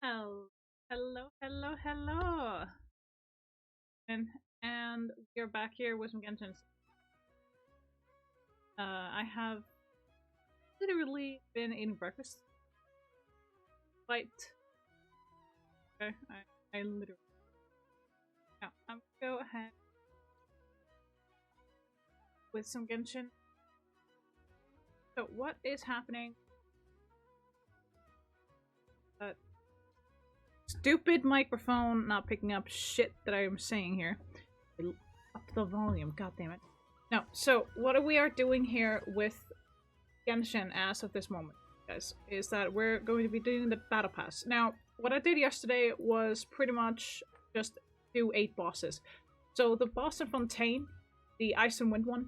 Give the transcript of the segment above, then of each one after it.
Hello. And we're back here with some Genshin. I have literally been eating breakfast. Quite. Okay, I literally. Now, I'm gonna go ahead with some Genshin. So, what is happening? Stupid microphone not picking up shit that I'm saying here. Up the volume, god damn it. No, so what we are doing here with Genshin as of this moment, guys, is that we're going to be doing the battle pass. Now, what I did yesterday was pretty much just do 8 bosses. So the boss in Fontaine, the Ice and Wind one,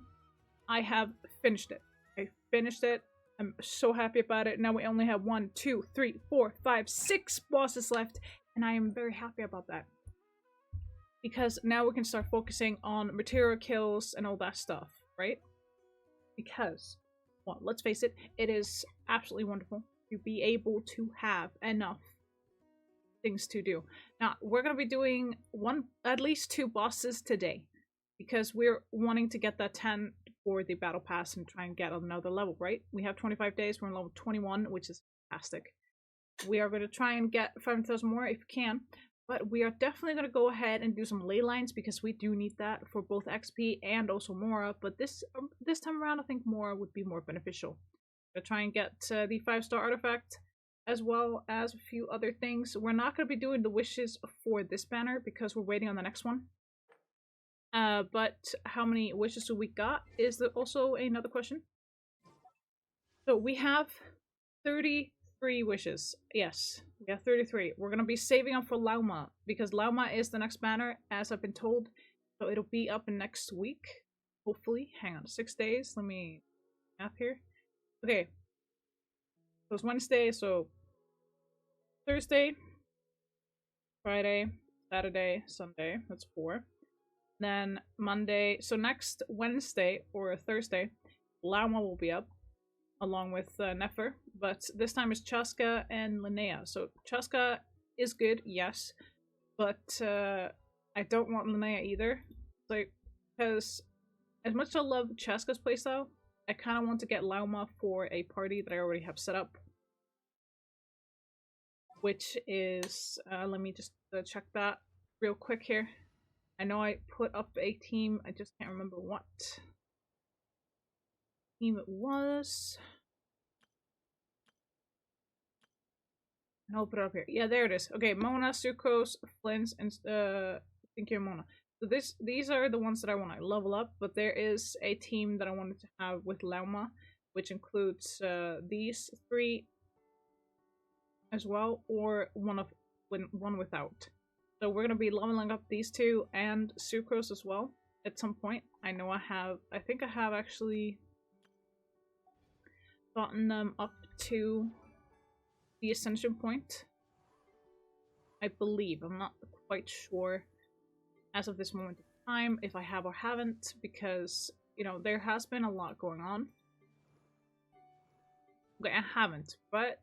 I have finished it. I finished it. I'm so happy about it. Now we only have 1, 2, 3, 4, 5, 6 bosses left, and I am very happy about that. Because now we can start focusing on material kills and all that stuff, right? Because, well, let's face it, it is absolutely wonderful to be able to have enough things to do. Now, we're going to be doing at least 2 bosses today. Because we're wanting to get that 10 for the battle pass and try and get another level, right? We have 25 days, we're on level 21, which is fantastic. We are going to try and get 5,000 more if we can, but we are definitely going to go ahead and do some ley lines because we do need that for both XP and also Mora, but this time around I think Mora would be more beneficial. We're going to try and get the 5-star artifact as well as a few other things. We're not going to be doing the wishes for this banner because we're waiting on the next one. But how many wishes we got is also another question. So we have 33 wishes. Yes, we have 33. We're gonna be saving up for Lauma because Lauma is the next banner, as I've been told. So it'll be up next week, hopefully. Hang on, 6 days. Let me math here. Okay, so it's Wednesday. So Thursday, Friday, Saturday, Sunday. That's 4. Then Monday, so next Wednesday or Thursday, Lauma will be up, along with Nefer, but this time it's Chaska and Linnea. So Chaska is good, yes, but I don't want Linnea either. Like, because as much as I love Chaska's playstyle, I kind of want to get Lauma for a party that I already have set up. Which is, let me just check that real quick here. I know I put up a team, I just can't remember what team it was. I'll put it up here. Yeah, there it is. Okay, Mona, Sucrose, Flins, and thank you, Mona. So these are the ones that I want to level up, but there is a team that I wanted to have with Lauma, which includes these 3 as well, or one without. So we're gonna be leveling up these 2 and Sucrose as well at some point. I know I think I have actually gotten them up to the ascension point. I believe. I'm not quite sure as of this moment in time if I have or haven't, because, you know, there has been a lot going on. Okay, I haven't, but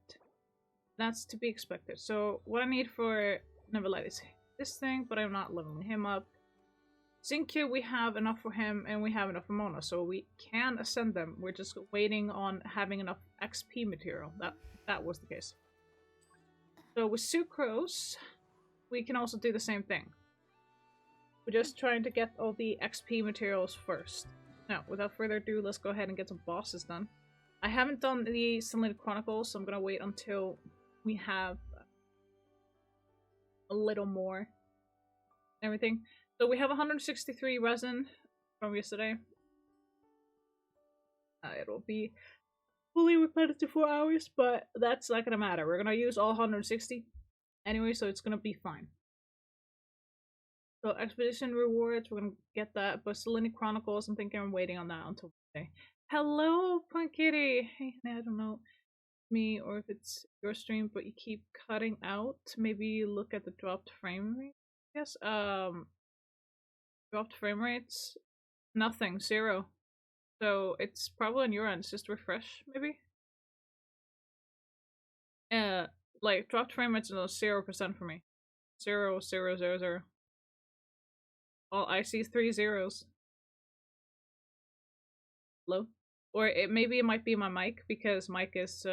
that's to be expected. So what I need for Moonlight is this thing, but I'm not leveling him up. Xinkyu, we have enough for him, and we have enough for Mona, so we can ascend them. We're just waiting on having enough XP material. That was the case. So with Sucrose, we can also do the same thing. We're just trying to get all the XP materials first. Now, without further ado, let's go ahead and get some bosses done. I haven't done the Sunlit Chronicles, so I'm gonna wait until we have a little more and everything. So we have 163 resin from yesterday. It'll be fully replenished in 4 hours, but that's not gonna matter. We're gonna use all 160 anyway, so it's gonna be fine. So expedition rewards, we're gonna get that, but Selene Chronicles, I'm thinking I'm waiting on that until Monday. Hello, Punk Kitty! Hey, I don't know me or if it's your stream, but you keep cutting out. Maybe look at the dropped frame rate. Yes, dropped frame rates? Nothing, 0. So it's probably on your end, just refresh, maybe? like dropped frame rates is 0% for me. 0, 0, 0, 0. All I see is 3 zeros. Hello? Or maybe it might be my mic because mic is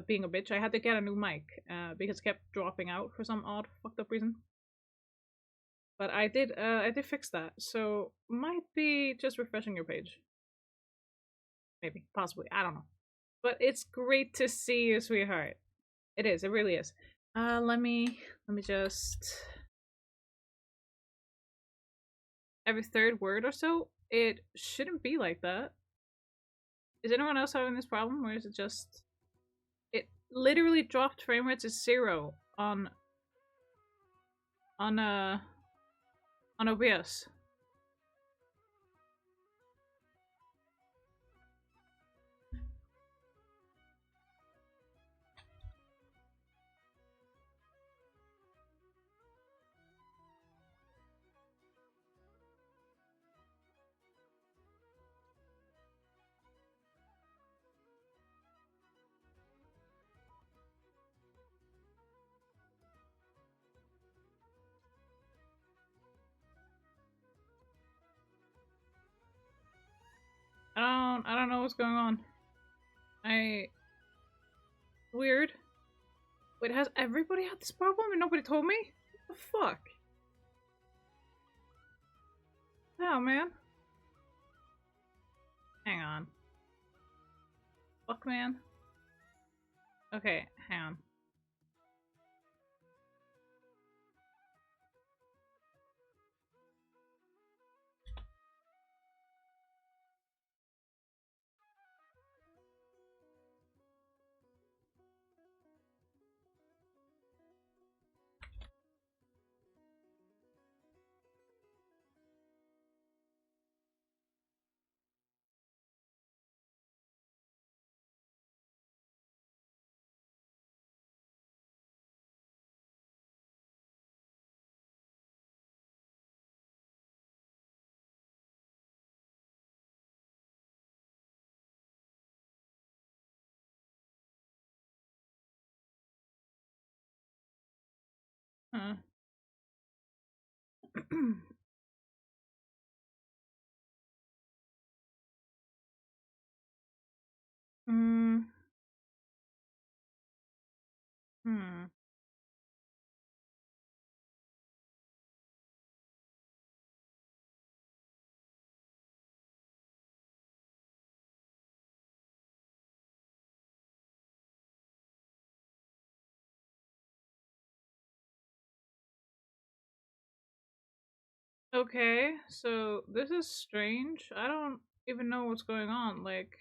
being a bitch. I had to get a new mic because it kept dropping out for some odd fucked up reason. But I did fix that, so might be just refreshing your page. Maybe, possibly, I don't know. But it's great to see you, sweetheart. It is, it really is. Let me just every third word or so. It shouldn't be like that. Is anyone else having this problem, or is it just it literally dropped frame rate to 0 on OBS? I don't know what's going on. Weird. Wait, has everybody had this problem and nobody told me? What the fuck? Oh man. Hang on. Fuck man. Okay, hang on. Huh. Hmm. Hmm. Okay, so this is strange. I don't even know what's going on. Like,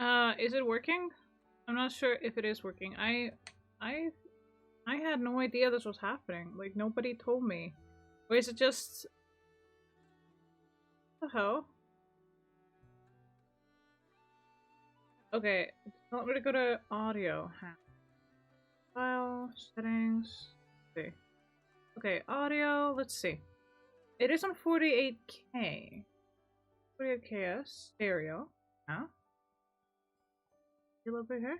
uh, is it working? I'm not sure if it is working. I, I had no idea this was happening. Like, nobody told me. Or is it just... What the hell? Okay, want me to go to audio. File, settings. Let's see. Okay, audio, let's see. It is on 48K. 48KS, stereo. Huh? A little bit here.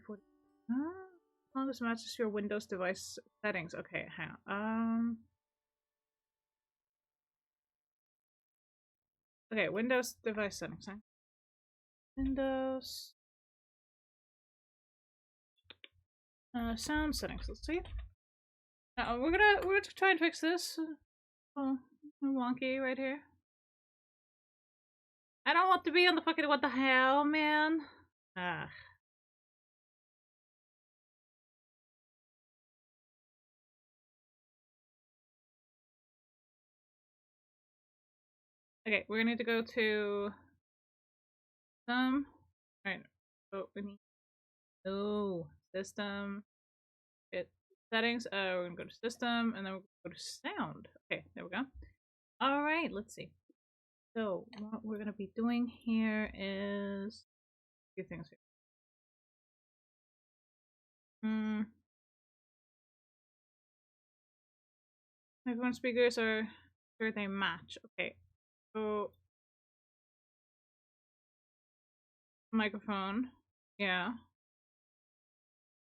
40. As long as it matches your Windows device settings. Okay, hang on. Okay, Windows device settings. Huh? Windows. Sound settings. Let's see. We're gonna try and fix this. Oh, wonky right here. I don't want to be on the fucking what the hell, man. Ah. Okay, we're gonna need to go to some. Alright, so we need. Oh, system. It settings. We're gonna go to system and then we're gonna go to sound. Okay, there we go. Alright, let's see. So, what we're gonna be doing here is a few things here. Microphone speakers are sure they match. Okay, so microphone. Yeah.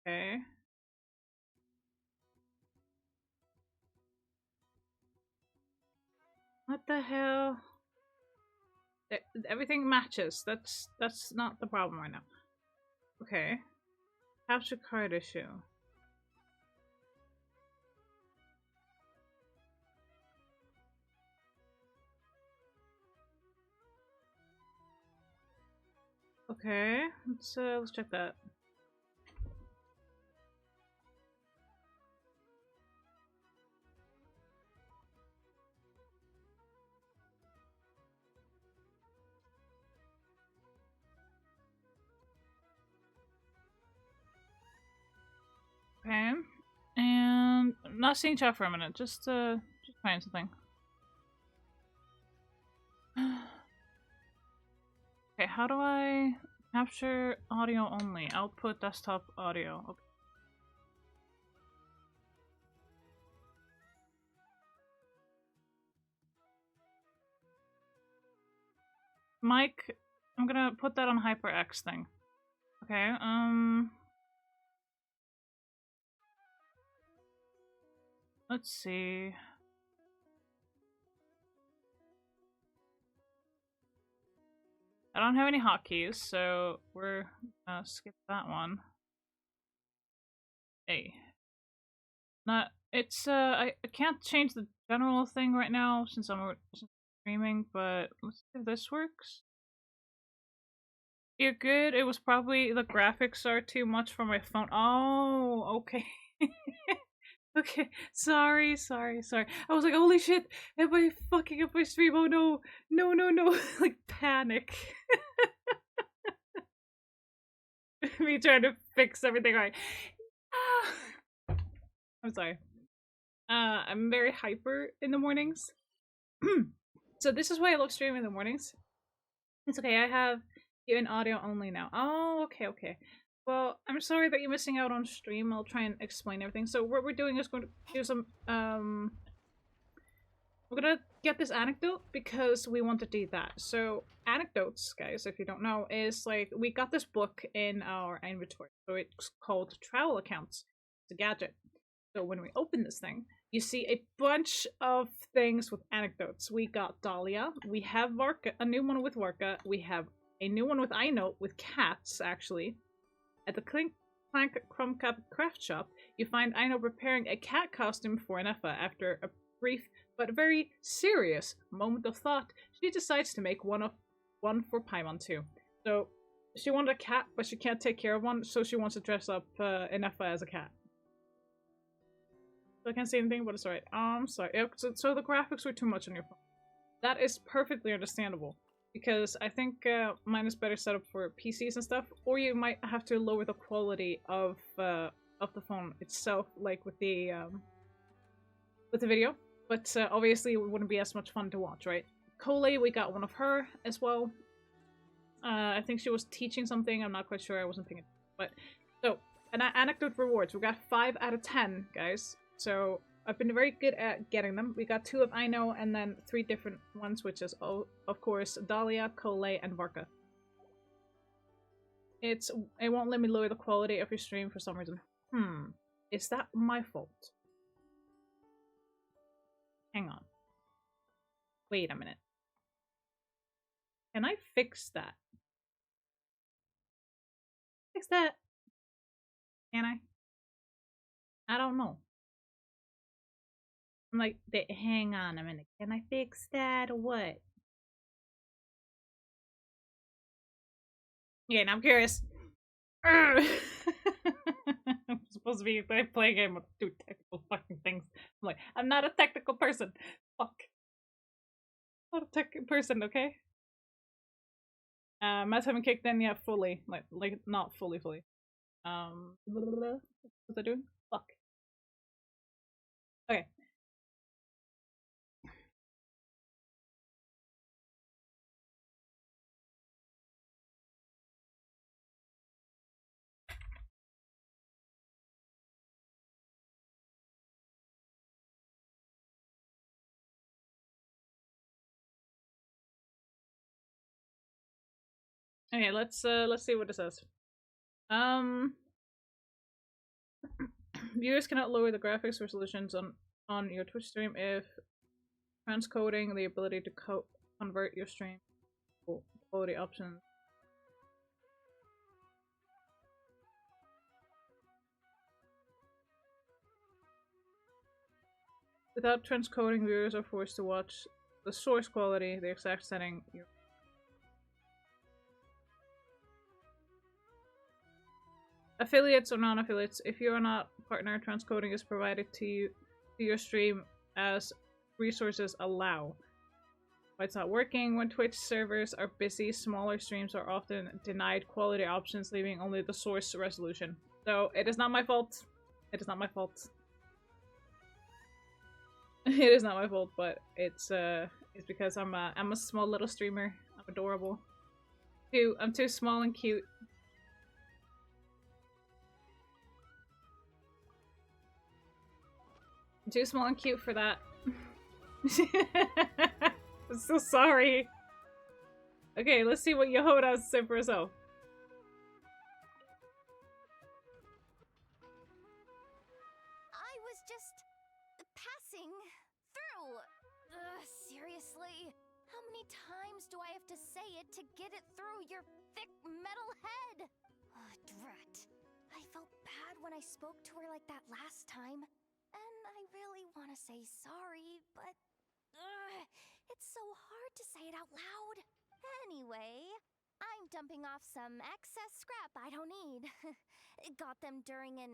Okay. What the hell? Everything matches. That's not the problem right now. Okay. Capture card issue. Okay, let's check that. Okay, and I'm not seeing chat for a minute. Just find something. Okay, how do I capture audio only? Output desktop audio. Okay. Mike, I'm gonna put that on HyperX thing. Okay, let's see. I don't have any hotkeys, so we're gonna skip that one. Hey. Not it's I can't change the general thing right now since I'm streaming, but let's see if this works. You're good. It was probably the graphics are too much for my phone. Oh, okay. Okay, sorry. I was like, holy shit, am I fucking up my stream? Oh no, no, like panic. Me trying to fix everything right. I'm sorry. I'm very hyper in the mornings. So this is why I love streaming in the mornings. It's okay, I have you in audio only now. Oh, okay. Well, I'm sorry that you're missing out on stream. I'll try and explain everything. So what we're doing is going to do some, we're gonna get this anecdote because we want to do that. So anecdotes, guys, if you don't know, is like, we got this book in our inventory. So it's called Travel Accounts. It's a gadget. So when we open this thing, you see a bunch of things with anecdotes. We got Dahlia. We have Varka, a new one with Varka. We have a new one with iNote with cats, actually. At the Clank Crumb Cup craft shop, you find iNote preparing a cat costume for Nefa. After a brief but very serious moment of thought, she decides to make one for Paimon too. So she wanted a cat, but she can't take care of one, so she wants to dress up Nefa as a cat. I can't say anything, but it's alright. I'm sorry. So the graphics were too much on your phone. That is perfectly understandable. Because I think mine is better set up for PCs and stuff. Or you might have to lower the quality of the phone itself, like with the video. But obviously it wouldn't be as much fun to watch, right? Coley, we got one of her as well. I think she was teaching something. I'm not quite sure. I wasn't paying attention. But, so, anecdote rewards. We got 5 out of 10, guys. So I've been very good at getting them. We got 2 of I Know and then 3 different ones, which is, of course, Dahlia, Coley, and Varka. It won't let me lower the quality of your stream for some reason. Is that my fault? Hang on. Wait a minute. Can I fix that? Fix that? Can I? I don't know. I'm like, hang on a minute. Can I fix that or what? Yeah, now I'm curious. I'm supposed to be play a game with 2 technical fucking things. I'm like, I'm not a technical person. Fuck. not a tech person, okay? Matt's haven't kicked in yet fully. Like not fully. What's I doing? Fuck. Okay. Okay, let's see what it says. Viewers cannot lower the graphics resolutions on your Twitch stream if transcoding the ability to convert your stream to quality options. Without transcoding, viewers are forced to watch the source quality, the exact setting. Affiliates or non-affiliates, if you are not partner, transcoding is provided to you to your stream as resources allow. Why it's not working: when Twitch servers are busy, smaller streams are often denied quality options, leaving only the source resolution. So it is not my fault. It is not my fault. It is not my fault, but it's because I'm a small little streamer. I'm adorable. I'm too small and cute. I'm too small and cute for that. I'm so sorry. Okay, let's see what Yehoda has to say for herself. I was just passing through. Seriously? How many times do I have to say it to get it through your thick metal head? Drat. I felt bad when I spoke to her like that last time. And I really want to say sorry, but it's so hard to say it out loud. Anyway, I'm dumping off some excess scrap I don't need. Got them during a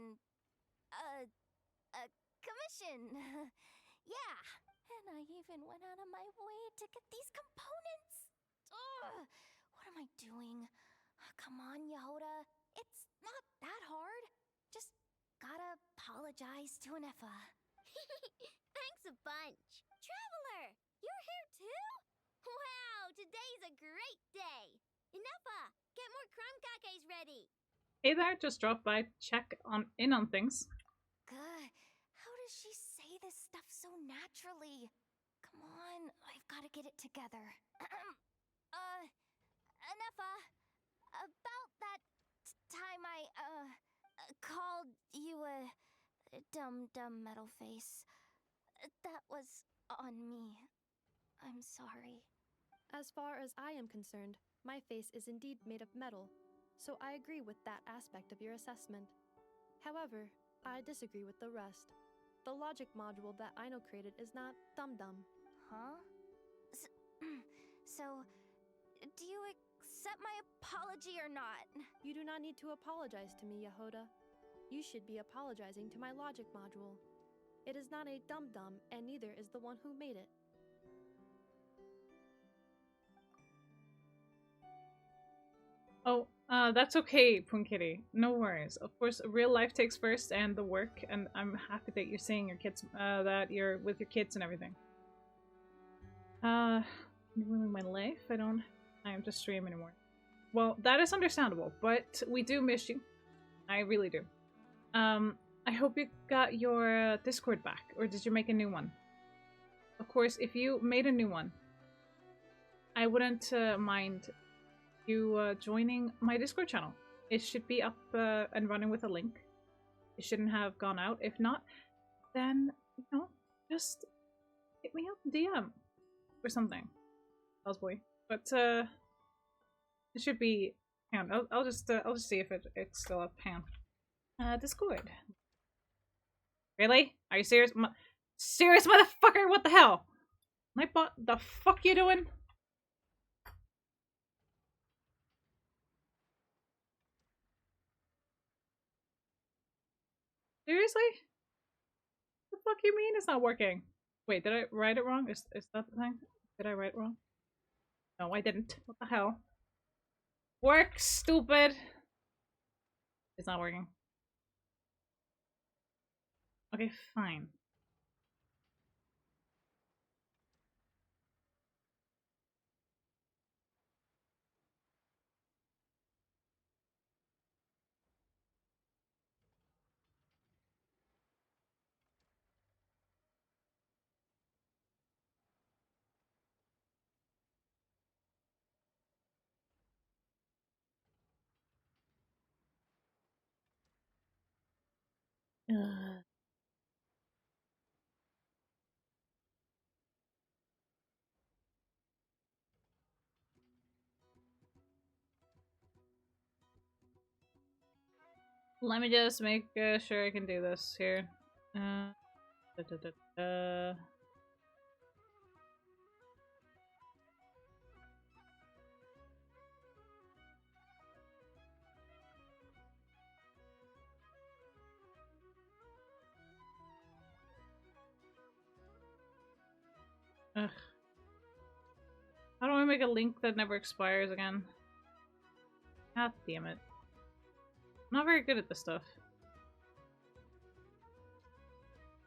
commission. Yeah, and I even went out of my way to get these components. Ugh, what am I doing? Come on, Yehoda. It's not that hard. Just gotta apologize to Anefa. Thanks a bunch. Traveler, you're here too? Wow, today's a great day. Anefa, get more crumb cakes ready. Hey there, just dropped by to check in on things. Good. How does she say this stuff so naturally? Come on, I've got to get it together. Anefa, about that time I, called you a dumb metal face. That was on me. I'm sorry. As far as I am concerned, my face is indeed made of metal, so I agree with that aspect of your assessment. However, I disagree with the rest. The logic module that Aino created is not dum-dum. Huh? So, do you accept my apology or not? You do not need to apologize to me, Yehoda. You should be apologizing to my logic module. It is not a dum-dum, and neither is the one who made it. Oh, that's okay, Punkitty. No worries. Of course, real life takes first and the work, and I'm happy that you're seeing your kids, that you're with your kids and everything. Ruining my life? I am just stream anymore. Well, that is understandable, but we do miss you. I really do. I hope you got your Discord back, or did you make a new one? Of course, if you made a new one, I wouldn't mind you joining my Discord channel. It should be up and running with a link. It shouldn't have gone out. If not, then, you know, just hit me up DM or something. Boy. But it should be. Hang on, I'll just see if it's still up. Hang on. Discord. Really? Are you serious? Serious motherfucker? What the hell? Nightbot, the fuck you doing? Seriously? The fuck you mean it's not working? Wait, did I write it wrong? Is that the thing? Did I write wrong? No, I didn't. What the hell? Work, stupid! It's not working. Okay, fine. Ugh. Let me just make sure I can do this here. Da, da, da, da. Ugh. How do I make a link that never expires again? God damn it. I'm not very good at this stuff.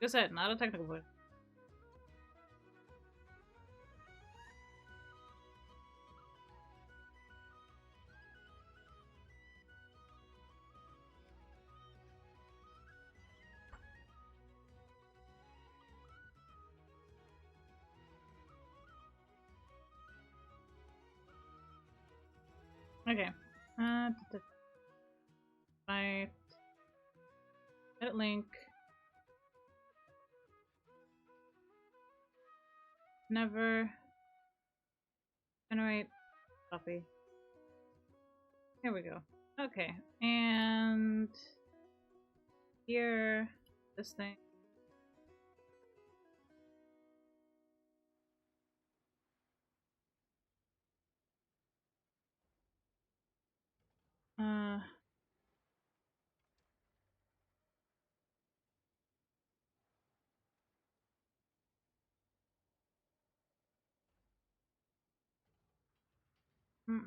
Like I said, not a technical point. Okay. Right. Edit link. Never. Generate. Copy. Here we go. Okay. And here, this thing. Uh. Hmm.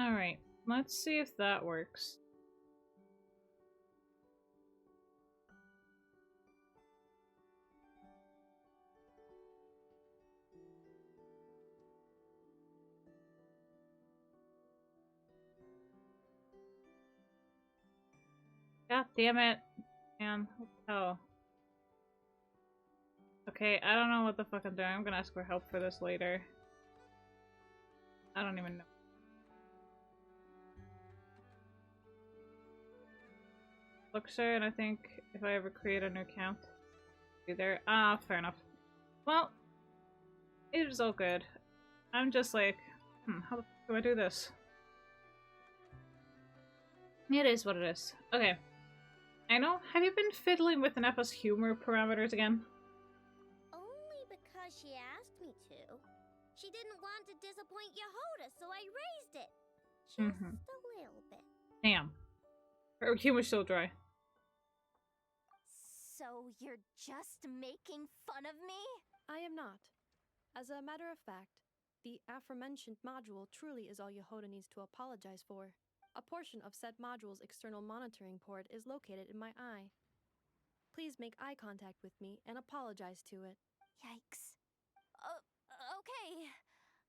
Alright. Let's see if that works. God damn it. Man, what the hell? Okay, I don't know what the fuck I'm doing. I'm gonna ask for help for this later. I don't even know. Look, sir, and I think if I ever create a new account, be there. Ah, fair enough. Well, it is all good. I'm just like, how the fuck do I do this? It is what it is. Okay. I know. Have you been fiddling with Nepa's humor parameters again? Only because she asked me to. She didn't want to disappoint Yehoda, so I raised it. Just a little bit. Damn. Her humor's so dry. So you're just making fun of me? I am not. As a matter of fact, the aforementioned module truly is all Yehoda needs to apologize for. A portion of said module's external monitoring port is located in my eye. Please make eye contact with me and apologize to it. Yikes. Okay.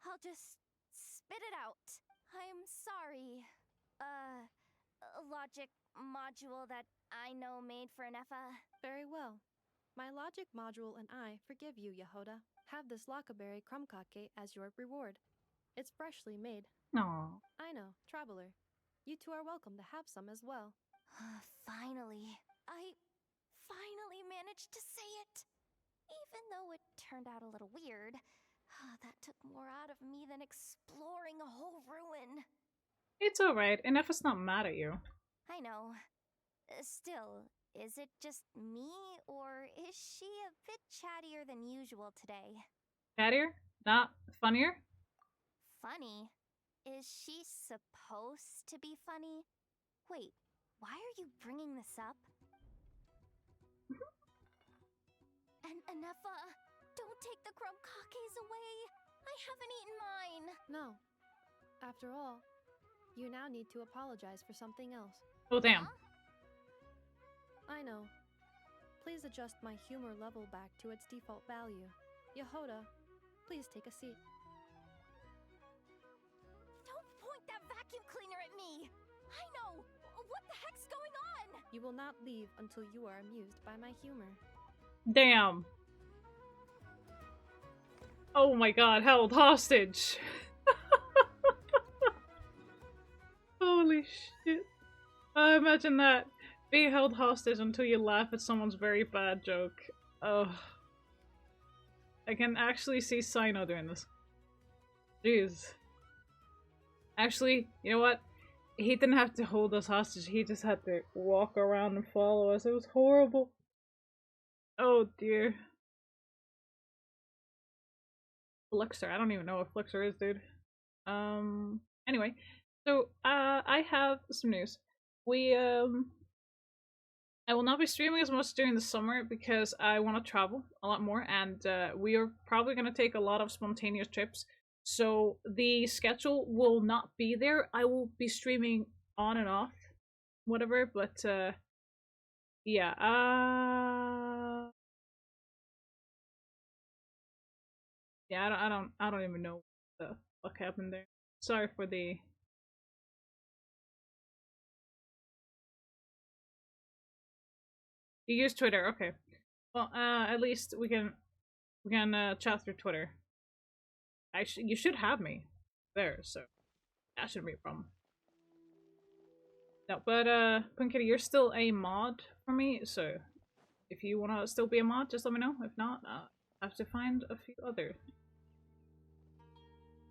I'll just spit it out. I'm sorry. Logic module that I know made for Nefa. Very well. My logic module and I forgive you, Yehoda. Have this lockaberry crumcake as your reward. It's freshly made. No. I know, traveler. You two are welcome to have some as well. Finally. I finally managed to say it. Even though it turned out a little weird, that took more out of me than exploring a whole ruin. It's alright. Enough is not mad at you. I know. Still, is it just me, or is she a bit chattier than usual today? Chattier? Not funnier? Funny? Is she supposed to be funny? Wait, why are you bringing this up? And Anefa, don't take the crumcakes away. I haven't eaten mine. No. After all, you now need to apologize for something else. Oh, damn. Huh? I know. Please adjust my humor level back to its default value. Yehoda, please take a seat. Don't point that vacuum cleaner at me! I know! What the heck's going on? You will not leave until you are amused by my humor. Damn. Oh my god, held hostage. Holy shit. Imagine that. Being held hostage until you laugh at someone's very bad joke. Oh. I can actually see Sino doing this. Jeez. Actually, you know what? He didn't have to hold us hostage, he just had to walk around and follow us. It was horrible. Oh dear. Flixer. I don't even know what Flixer is, dude. Anyway. So, I have some news. I will not be streaming as much during the summer because I want to travel a lot more, and we are probably going to take a lot of spontaneous trips. So the schedule will not be there. I will be streaming on and off, whatever. But yeah, yeah. I don't even know what the fuck happened there. Sorry for the. You use Twitter, okay. Well, at least we can chat through Twitter. You should have me there, so that shouldn't be a problem. No, but Punkitty, you're still a mod for me, so if you wanna still be a mod, just let me know. If not, I have to find a few other.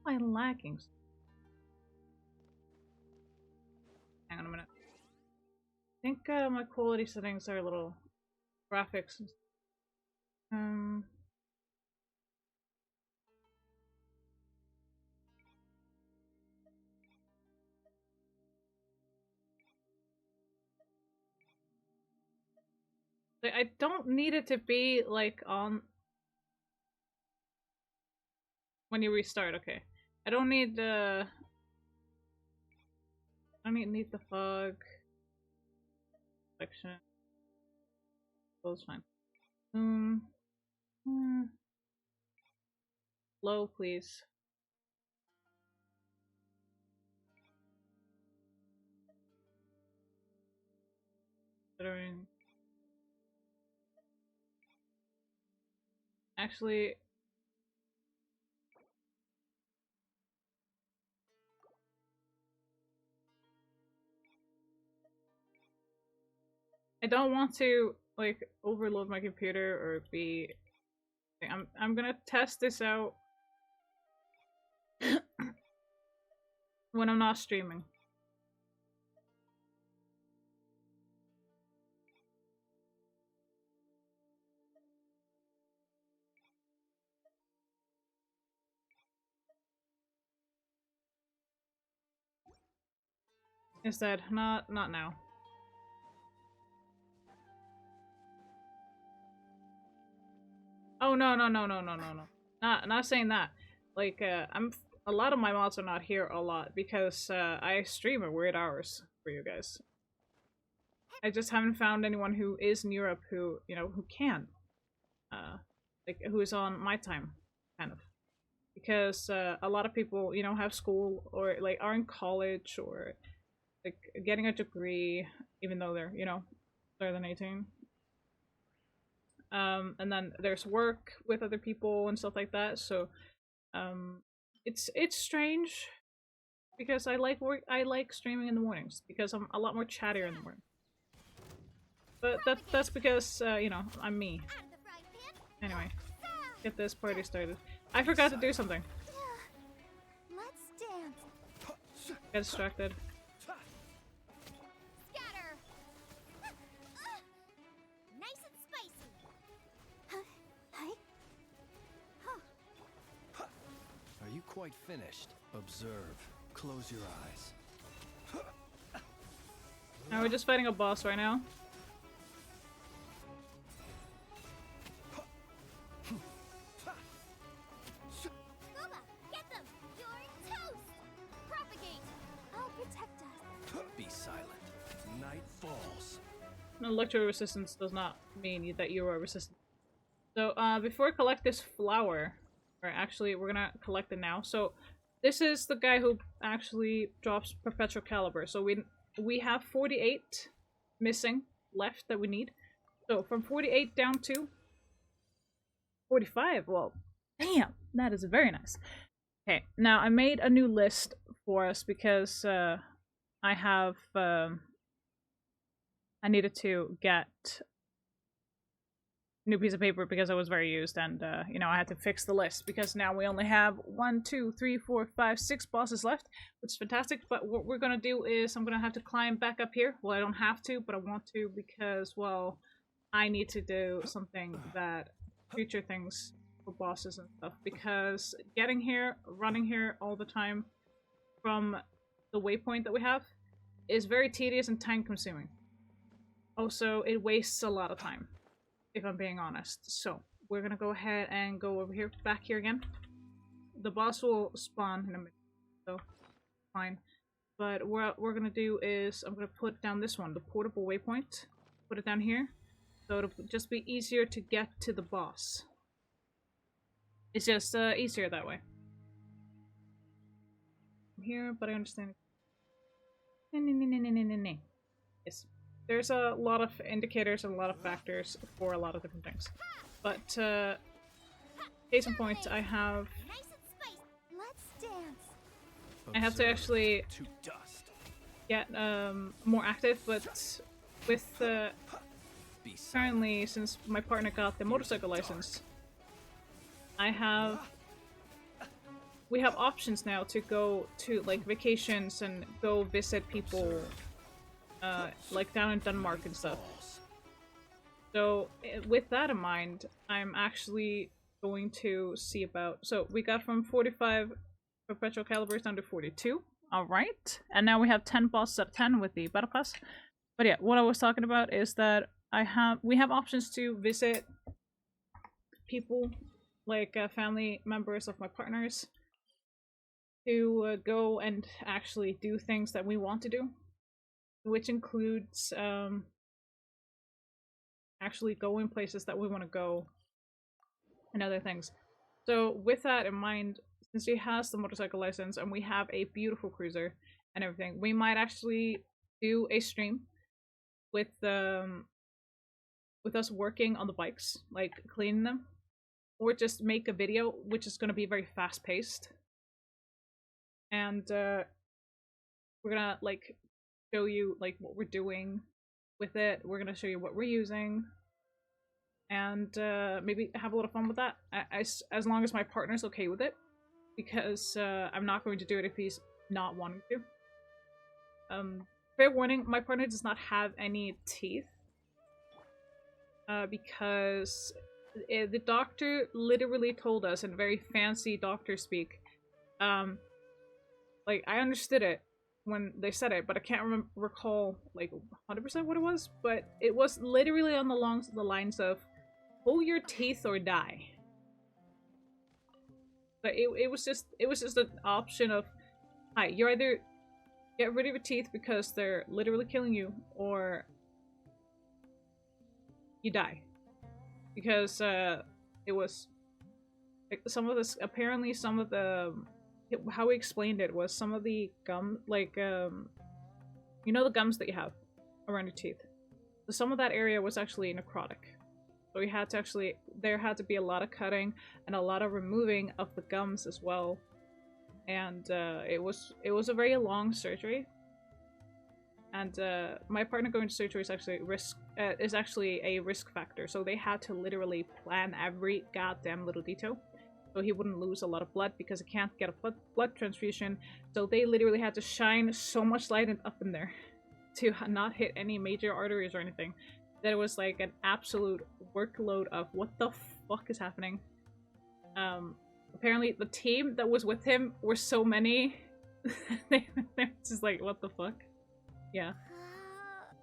My lagging. Hang on a minute. I think my quality settings are a little graphics. I don't need it to be like on when you restart. Okay, I don't need the. I don't need the fog section. That was fine. Low, please. Considering. Actually. I don't want to like overload my computer or be. I'm gonna test this out when I'm not streaming. Instead, not now. Oh no. Not saying that. Like a lot of my mods are not here a lot because I stream at weird hours for you guys. I just haven't found anyone who is in Europe who, who can. Like who is on my time, kind of. because a lot of people, you know, have school or like are in college or like getting a degree, even though they're, you know, older than 18. And then there's work with other people and stuff like that. So it's strange because I like streaming in the mornings because I'm a lot more chattier in the morning. But that's because you know, I'm me. Anyway, get this party started. I forgot to do something. Let's dance. Get distracted. Scatter. Nice and spicy. Hi. Are you quite finished? Observe. Close your eyes. Now we're just fighting a boss right now. Scuba, get them. You're toast. Propagate. I'll protect us. Be silent. Night falls. Electro resistance does not mean that you are resistant. So before I collect this flower, or actually we're gonna collect it now. So this is the guy who actually drops perpetual caliber. So we have 48 missing left that we need. So from 48 down to 45. Well, damn, that is very nice. Okay, now I made a new list for us because I have I needed to get a new piece of paper because it was very used, and you know, I had to fix the list because now we only have 1, 2, 3, 4, 5, 6 bosses left, which is fantastic. But what we're gonna do is I'm gonna have to climb back up here. Well, I don't have to, but I want to because, well, I need to do something that future things for bosses and stuff, because getting here, running here all the time from the waypoint that we have is very tedious and time consuming. Also, it wastes a lot of time, if I'm being honest. So we're gonna go ahead and go over here, back here again. The boss will spawn in a minute, so fine. But what we're gonna do is I'm gonna put down this one, the portable waypoint. Put it down here, so it'll just be easier to get to the boss. It's just easier that way. Here, but I understand. Yes. There's a lot of indicators and a lot of factors for a lot of different things. But, case in point, I have... Nice and spicy. Let's dance. I have to actually To dust. get more active, but with Be silent. currently, since my partner got the motorcycle license, we have options now to go to like vacations and go visit people like down in Denmark and stuff. So with that in mind, I'm actually going to see about, so we got from 45 perpetual calibers down to 42. Alright, and now we have 10 bosses at 10 with the battle pass. But yeah, what I was talking about is that we have options to visit people, like family members of my partners, to go and actually do things that we want to do, which includes actually going places that we want to go and other things. So with that in mind, since he has the motorcycle license and we have a beautiful cruiser and everything, we might actually do a stream with us working on the bikes, like cleaning them, or just make a video which is going to be very fast paced, and we're gonna like show you like what we're doing with it. We're gonna show you what we're using, and maybe have a little fun with that, as long as my partner's okay with it, because I'm not going to do it if he's not wanting to. Fair warning, my partner does not have any teeth, because the doctor literally told us in very fancy doctor speak, like, I understood it when they said it, but I can't recall like 100% what it was, but it was literally on the lines of pull your teeth or die. But it was just an option of, hi, you either get rid of your teeth because they're literally killing you, or you die. Because it was Like some of this, apparently some of the, how he explained it was some of the gum, like you know the gums that you have around your teeth. So some of that area was actually necrotic. So he had to actually, there had to be a lot of cutting and a lot of removing of the gums as well. And it was a very long surgery. And my partner going to surgery is actually a risk factor. So they had to literally plan every goddamn little detail, so he wouldn't lose a lot of blood because he can't get a blood transfusion. So they literally had to shine so much light up in there to not hit any major arteries or anything. That it was like an absolute workload of what the fuck is happening. Apparently the team that was with him were so many. They're just like, what the fuck? Yeah.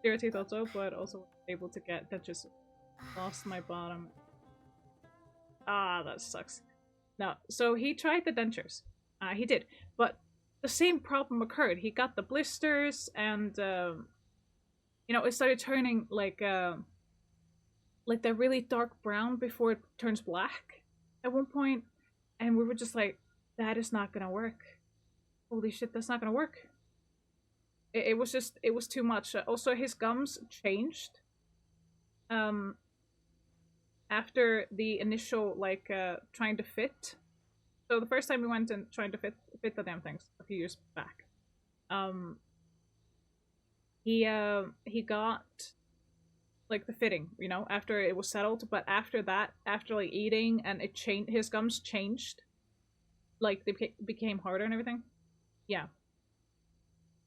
Zero teeth also, but also able to get that. Just lost my bottom. Ah, that sucks. No, so he tried the dentures. He did, but the same problem occurred. He got the blisters, and you know, it started turning like that really dark brown before it turns black at one point, and we were just like, that is not gonna work. Holy shit, that's not gonna work. It was just, it was too much. Also, his gums changed after the initial like trying to fit. So the first time we went and trying to fit the damn things a few years back, he got like the fitting, you know, after it was settled. But after that, after like eating, and it changed, his gums changed, like they became harder and everything. Yeah.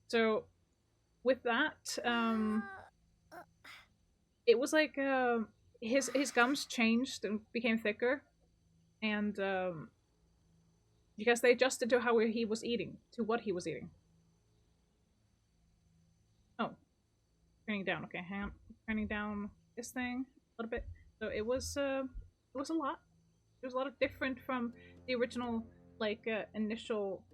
So with that, it was like his gums changed and became thicker, and because they adjusted to how he was eating, to what he was eating. Oh, turning down. Okay, turning down this thing a little bit. So it was a lot. It was a lot of different from the original like initial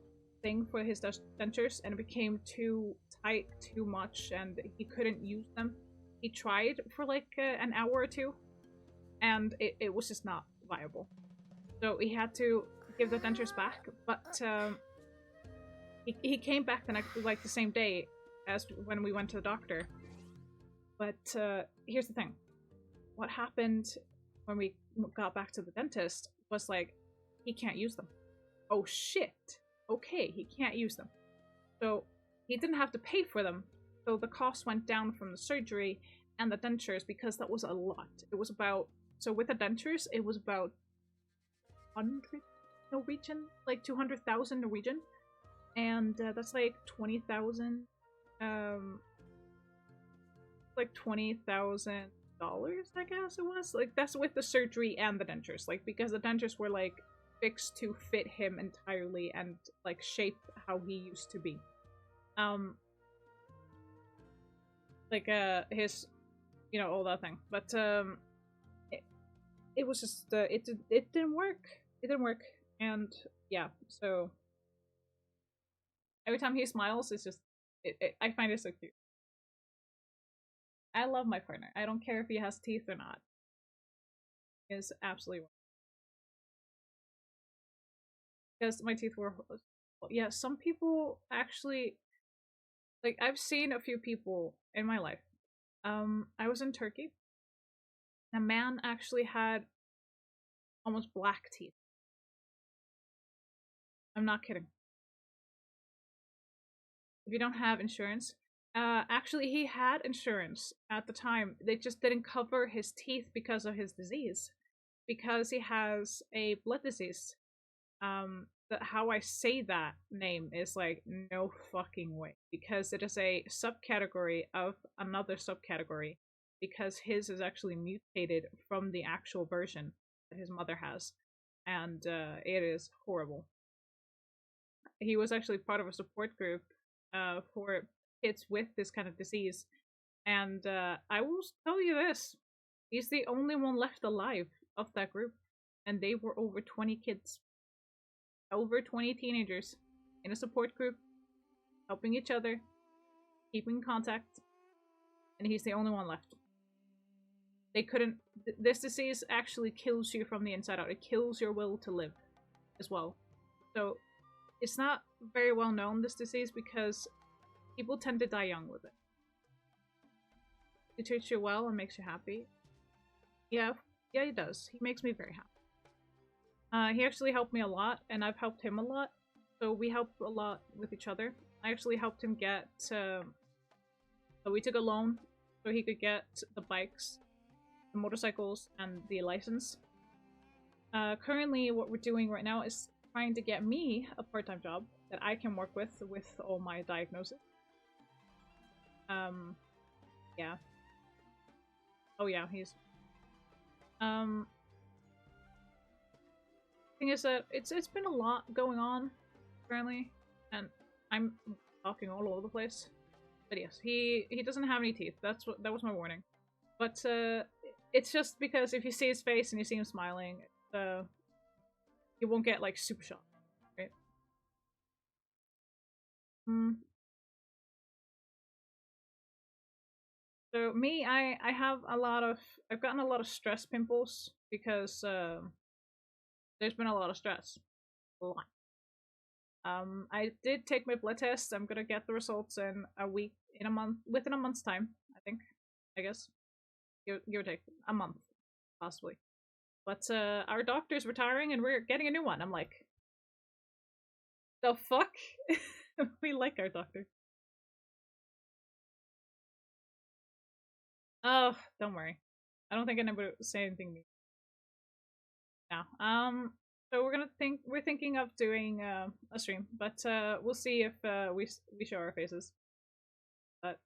thing for his dentures, and it became too tight, too much, and he couldn't use them. He tried for like an hour or two, and it was just not viable. So he had to give the dentures back, but he came back the next, like the same day as when we went to the doctor. But here's the thing. What happened when we got back to the dentist was like, he can't use them. Oh shit. Okay, he can't use them. So he didn't have to pay for them. So the cost went down from the surgery and the dentures, because that was a lot. It was about, so with the dentures, it was about 100 Norwegian, like 200,000 Norwegian. And that's like 20,000, like $20,000, I guess it was. Like, that's with the surgery and the dentures. Like, because the dentures were like fixed to fit him entirely and like shape how he used to be. Like his, you know, all that thing. But it was just it didn't work. It didn't work. And yeah, so every time he smiles, it's just I find it so cute. I love my partner. I don't care if he has teeth or not. It's absolutely wonderful. Because my teeth were, yeah, some people actually, like, I've seen a few people in my life. I was in Turkey. A man actually had almost black teeth. I'm not kidding. If you don't have insurance, actually he had insurance at the time. They just didn't cover his teeth because of his disease, because he has a blood disease. How I say that name is like, no fucking way, because it is a subcategory of another subcategory, because his is actually mutated from the actual version that his mother has, and it is horrible. He was actually part of a support group for kids with this kind of disease, and I will tell you this, he's the only one left alive of that group, and they were over 20 kids. Over 20 teenagers in a support group, helping each other, keeping in contact, and he's the only one left. they couldn't. This disease actually kills you from the inside out. It kills your will to live as well. So it's not very well known, this disease, because people tend to die young with it. It treats you well and makes you happy. Yeah, he does. He makes me very happy. He actually helped me a lot, and I've helped him a lot. So we help a lot with each other. I actually helped him get, so we took a loan so he could get the bikes, the motorcycles, and the license. Currently, what we're doing right now is trying to get me a part-time job that I can work with all my diagnosis. Yeah. Oh yeah, he's... Thing is that it's been a lot going on currently, and I'm talking all over the place. But yes, he doesn't have any teeth. That was my warning. But it's just because if you see his face and you see him smiling, you won't get like super shocked, right? So me, I have I've gotten a lot of stress pimples because there's been a lot of stress. A lot. I did take my blood test. I'm gonna get the results in within a month's time, I think. I guess. Give or take. A month, possibly. But our doctor's retiring and we're getting a new one. I'm like, the fuck? We like our doctor. Oh, don't worry. I don't think anybody would say anything mean. No. So we're thinking of doing a stream, but we'll see if we show our faces. But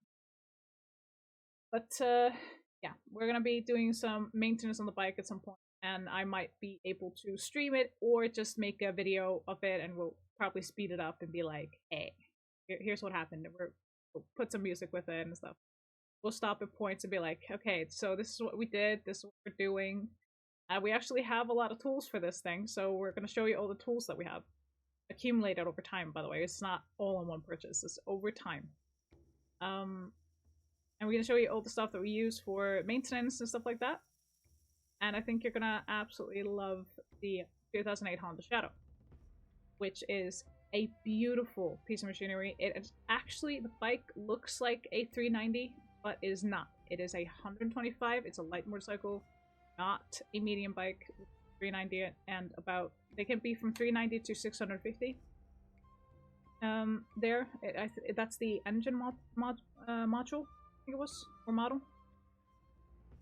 yeah, we're gonna be doing some maintenance on the bike at some point, and I might be able to stream it or just make a video of it, and we'll probably speed it up and be like, hey, here's what happened. We'll put some music with it and stuff. We'll stop at points and be like, okay, so this is what we did, this is what we're doing. We actually have a lot of tools for this thing, so we're going to show you all the tools that we have. Accumulated over time, by the way. It's not all in one purchase, it's over time. And we're going to show you all the stuff that we use for maintenance and stuff like that. And I think you're going to absolutely love the 2008 Honda Shadow, which is a beautiful piece of machinery. It is actually, the bike looks like a 390, but is not. It is a 125. It's a light motorcycle, not a medium bike. 390 and about, they can be from 390 to 650. That's the engine module, I think it was, or model,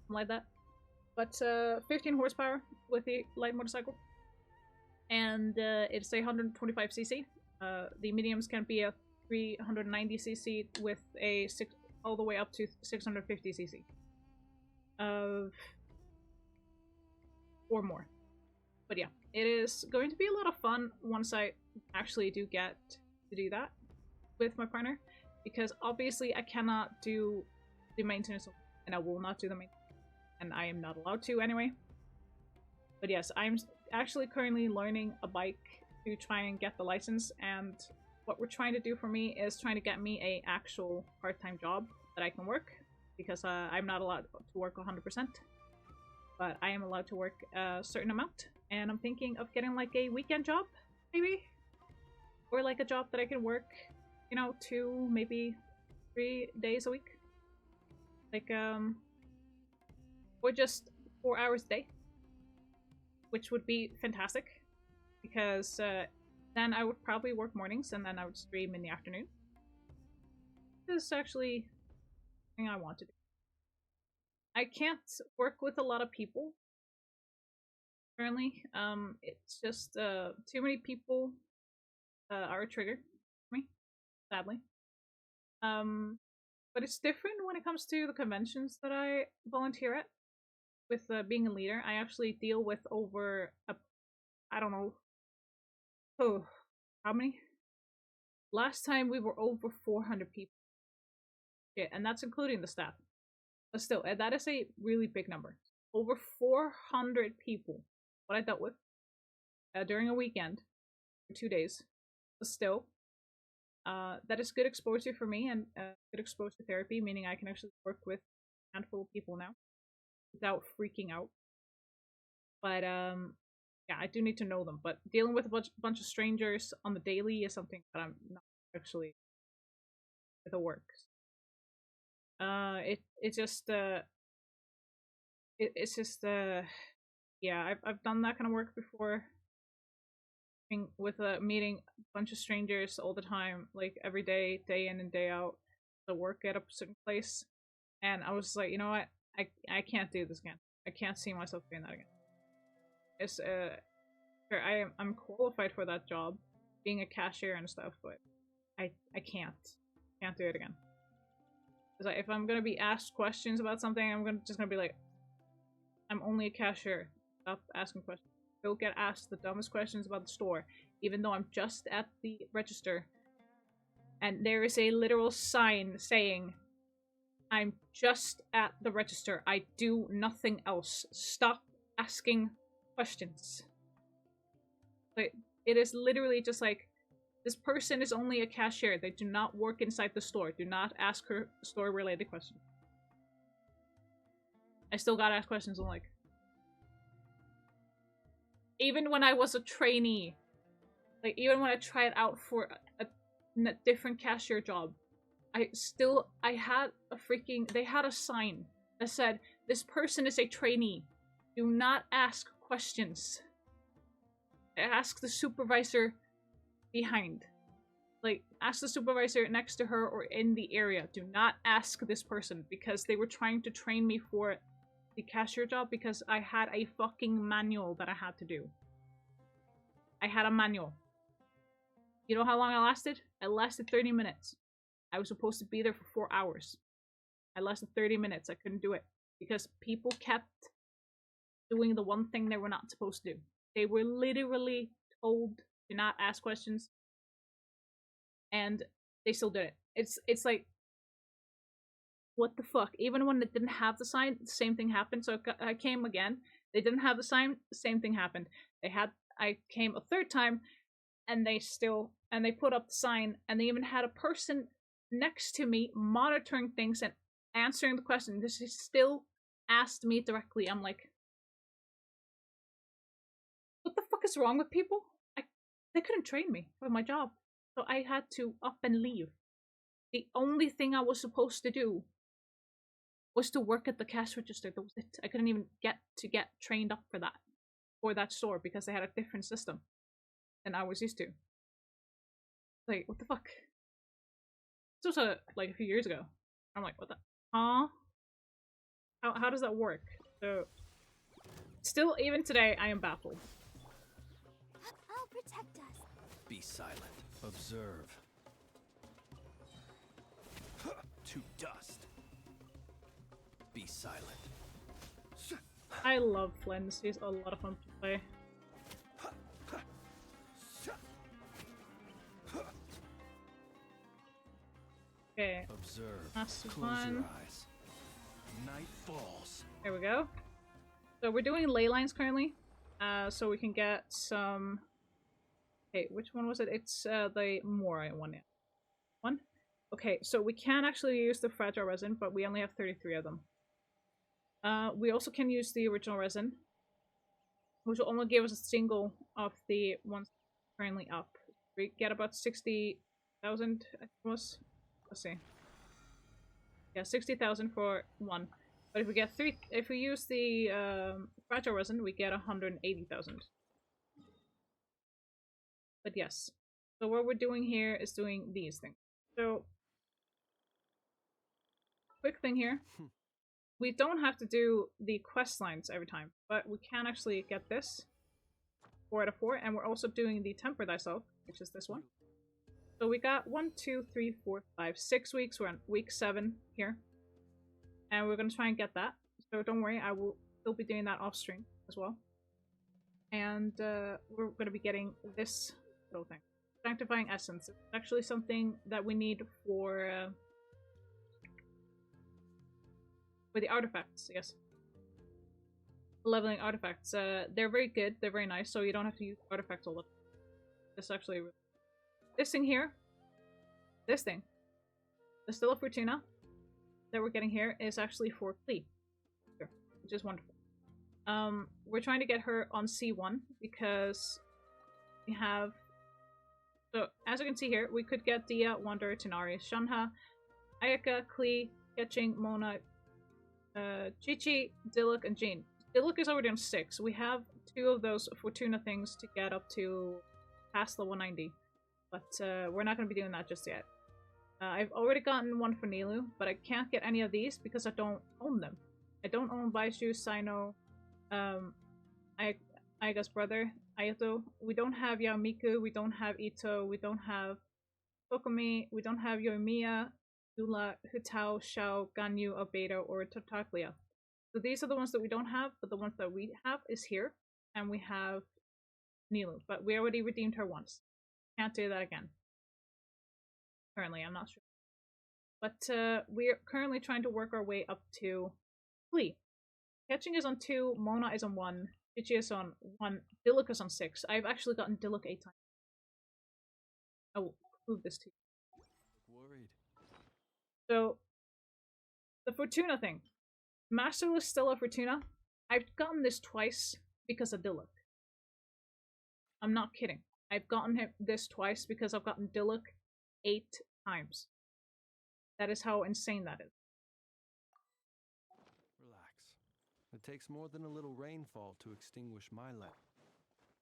something like that. But 15 horsepower with the light motorcycle, and it's a 125cc. The mediums can be a 390cc with a all the way up to 650cc. Or more. But yeah, it is going to be a lot of fun once I actually do get to do that with my partner, because obviously I cannot do the maintenance, and I will not do the maintenance, and I am not allowed to anyway. But yes, I'm actually currently learning a bike to try and get the license, and what we're trying to do for me is trying to get me a actual part-time job that I can work, because I'm not allowed to work 100%, but I am allowed to work a certain amount, and I'm thinking of getting like a weekend job, maybe? Or like a job that I can work, you know, 2, maybe 3 days a week. Like, or just 4 hours a day, which would be fantastic, because then I would probably work mornings and then I would stream in the afternoon. This is actually something I want to do. I can't work with a lot of people currently. It's just too many people are a trigger for me, sadly. But it's different when it comes to the conventions that I volunteer at. With being a leader, I actually deal with over I don't know. Oh, how many? Last time we were over 400 people. Yeah, and that's including the staff. But still, that is a really big number. Over 400 people. What I dealt with during a weekend for 2 days. But still, that is good exposure for me, and good exposure therapy, meaning I can actually work with a handful of people now. without freaking out. But yeah, I do need to know them. But dealing with a bunch of strangers on the daily is something that I'm not actually with the work. It's just it's just yeah, I've done that kind of work before. With meeting a bunch of strangers all the time, like every day, day in and day out, to work at a certain place, and I was like, you know what, I can't do this again. I can't see myself doing that again. It's sure, I'm qualified for that job, being a cashier and stuff, but I can't do it again. Because if I'm gonna be asked questions about something, I'm just gonna be like, I'm only a cashier. Stop asking questions. Don't get asked the dumbest questions about the store, even though I'm just at the register. And there is a literal sign saying, I'm just at the register. I do nothing else. Stop asking questions. Like, it is literally just like, this person is only a cashier. They do not work inside the store. Do not ask her store-related questions. I still gotta ask questions. I'm like, even when I was a trainee, like even when I tried out for a different cashier job, they had a sign that said, this person is a trainee. Do not ask questions. Ask the supervisor behind. Like, ask the supervisor next to her or in the area. Do not ask this person, because they were trying to train me for the cashier job because I had a fucking manual that I had to do. I had a manual. You know how long I lasted? I lasted 30 minutes. I was supposed to be there for 4 hours. I lasted 30 minutes. I couldn't do it because people kept doing the one thing they were not supposed to do. They were literally told to not ask questions, and they still did it. It's like, what the fuck? Even when they didn't have the sign, the same thing happened. So I came again. They didn't have the sign, the same thing happened. I came a third time, and they put up the sign, and they even had a person next to me monitoring things and answering the question. This is still asked me directly. I'm like, what the fuck is wrong with people? They couldn't train me for my job, so I had to up and leave. The only thing I was supposed to do was to work at the cash register. That was it. I couldn't even get trained up for that store, because they had a different system than I was used to. Like, what the fuck? This was like a few years ago. I'm like, what the? Huh? How does that work? So, still, even today, I am baffled. I'll protect us. Be silent. Observe. To dust. Be silent. I love Flynn's. He's a lot of fun to play. Okay. Observe. That's Close fun. your eyes. Night falls. There we go. So we're doing ley lines currently. So we can get some... Okay, which one was it? It's the Morai one. Yeah. One? Okay, so we can actually use the fragile resin, but we only have 33 of them. We also can use the original resin, which will only give us a single of the ones currently up. We get about 60,000, I think it was. Let's see. Yeah, 60,000 for one. But if we get if we use the fragile resin, we get 180,000. But yes. So what we're doing here is doing these things. So, quick thing here. We don't have to do the quest lines every time, but we can actually get this 4 out of 4, and we're also doing the Temper Thyself, which is this one. So we got 1, 2, 3, 4, 5, 6 weeks. We're on week 7 here, and we're gonna try and get that. So don't worry, I will still be doing that off stream as well. And we're gonna be getting this little thing, Sanctifying Essence. It's actually something that we need for the artifacts, yes. Leveling artifacts. They're very good, they're very nice, so you don't have to use artifacts all the time. This actually... This thing here, this thing, the Stilla Fortuna that we're getting here is actually for Klee. which is wonderful. We're trying to get her on C1 because we have... So, as you can see here, we could get Dia, Wonder, Tanari, Shanha, Ayaka, Klee, Ketching, Mona, Chi-Chi, Diluc, and Jean. Diluc is already on 6. We have 2 of those Fortuna things to get up to past level 90. But we're not going to be doing that just yet. I've already gotten one for Nilu, but I can't get any of these because I don't own them. I don't own Baishu, Sino, Ayaga's brother, Ayato. We don't have Yaomiku, we don't have Ito, we don't have Kokomi, we don't have Yoimiya, Yula, Hutao, Shao, Ganyu, Albedo, or Tartaglia. So these are the ones that we don't have, but the ones that we have is here, and we have Nilu, but we already redeemed her once. Can't do that again. Currently, I'm not sure. But we're currently trying to work our way up to Klee. Catching is on 2, Mona is on 1, Chi-Chi is on 1, Diluc is on 6. I've actually gotten Diluc 8 times. I will prove this to you. Worried. So, the Fortuna thing. Masterless Stella Fortuna. I've gotten this twice because of Diluc. I'm not kidding. I've gotten this twice because I've gotten Diluc 8 times. That is how insane that is. Relax. It takes more than a little rainfall to extinguish my lamp.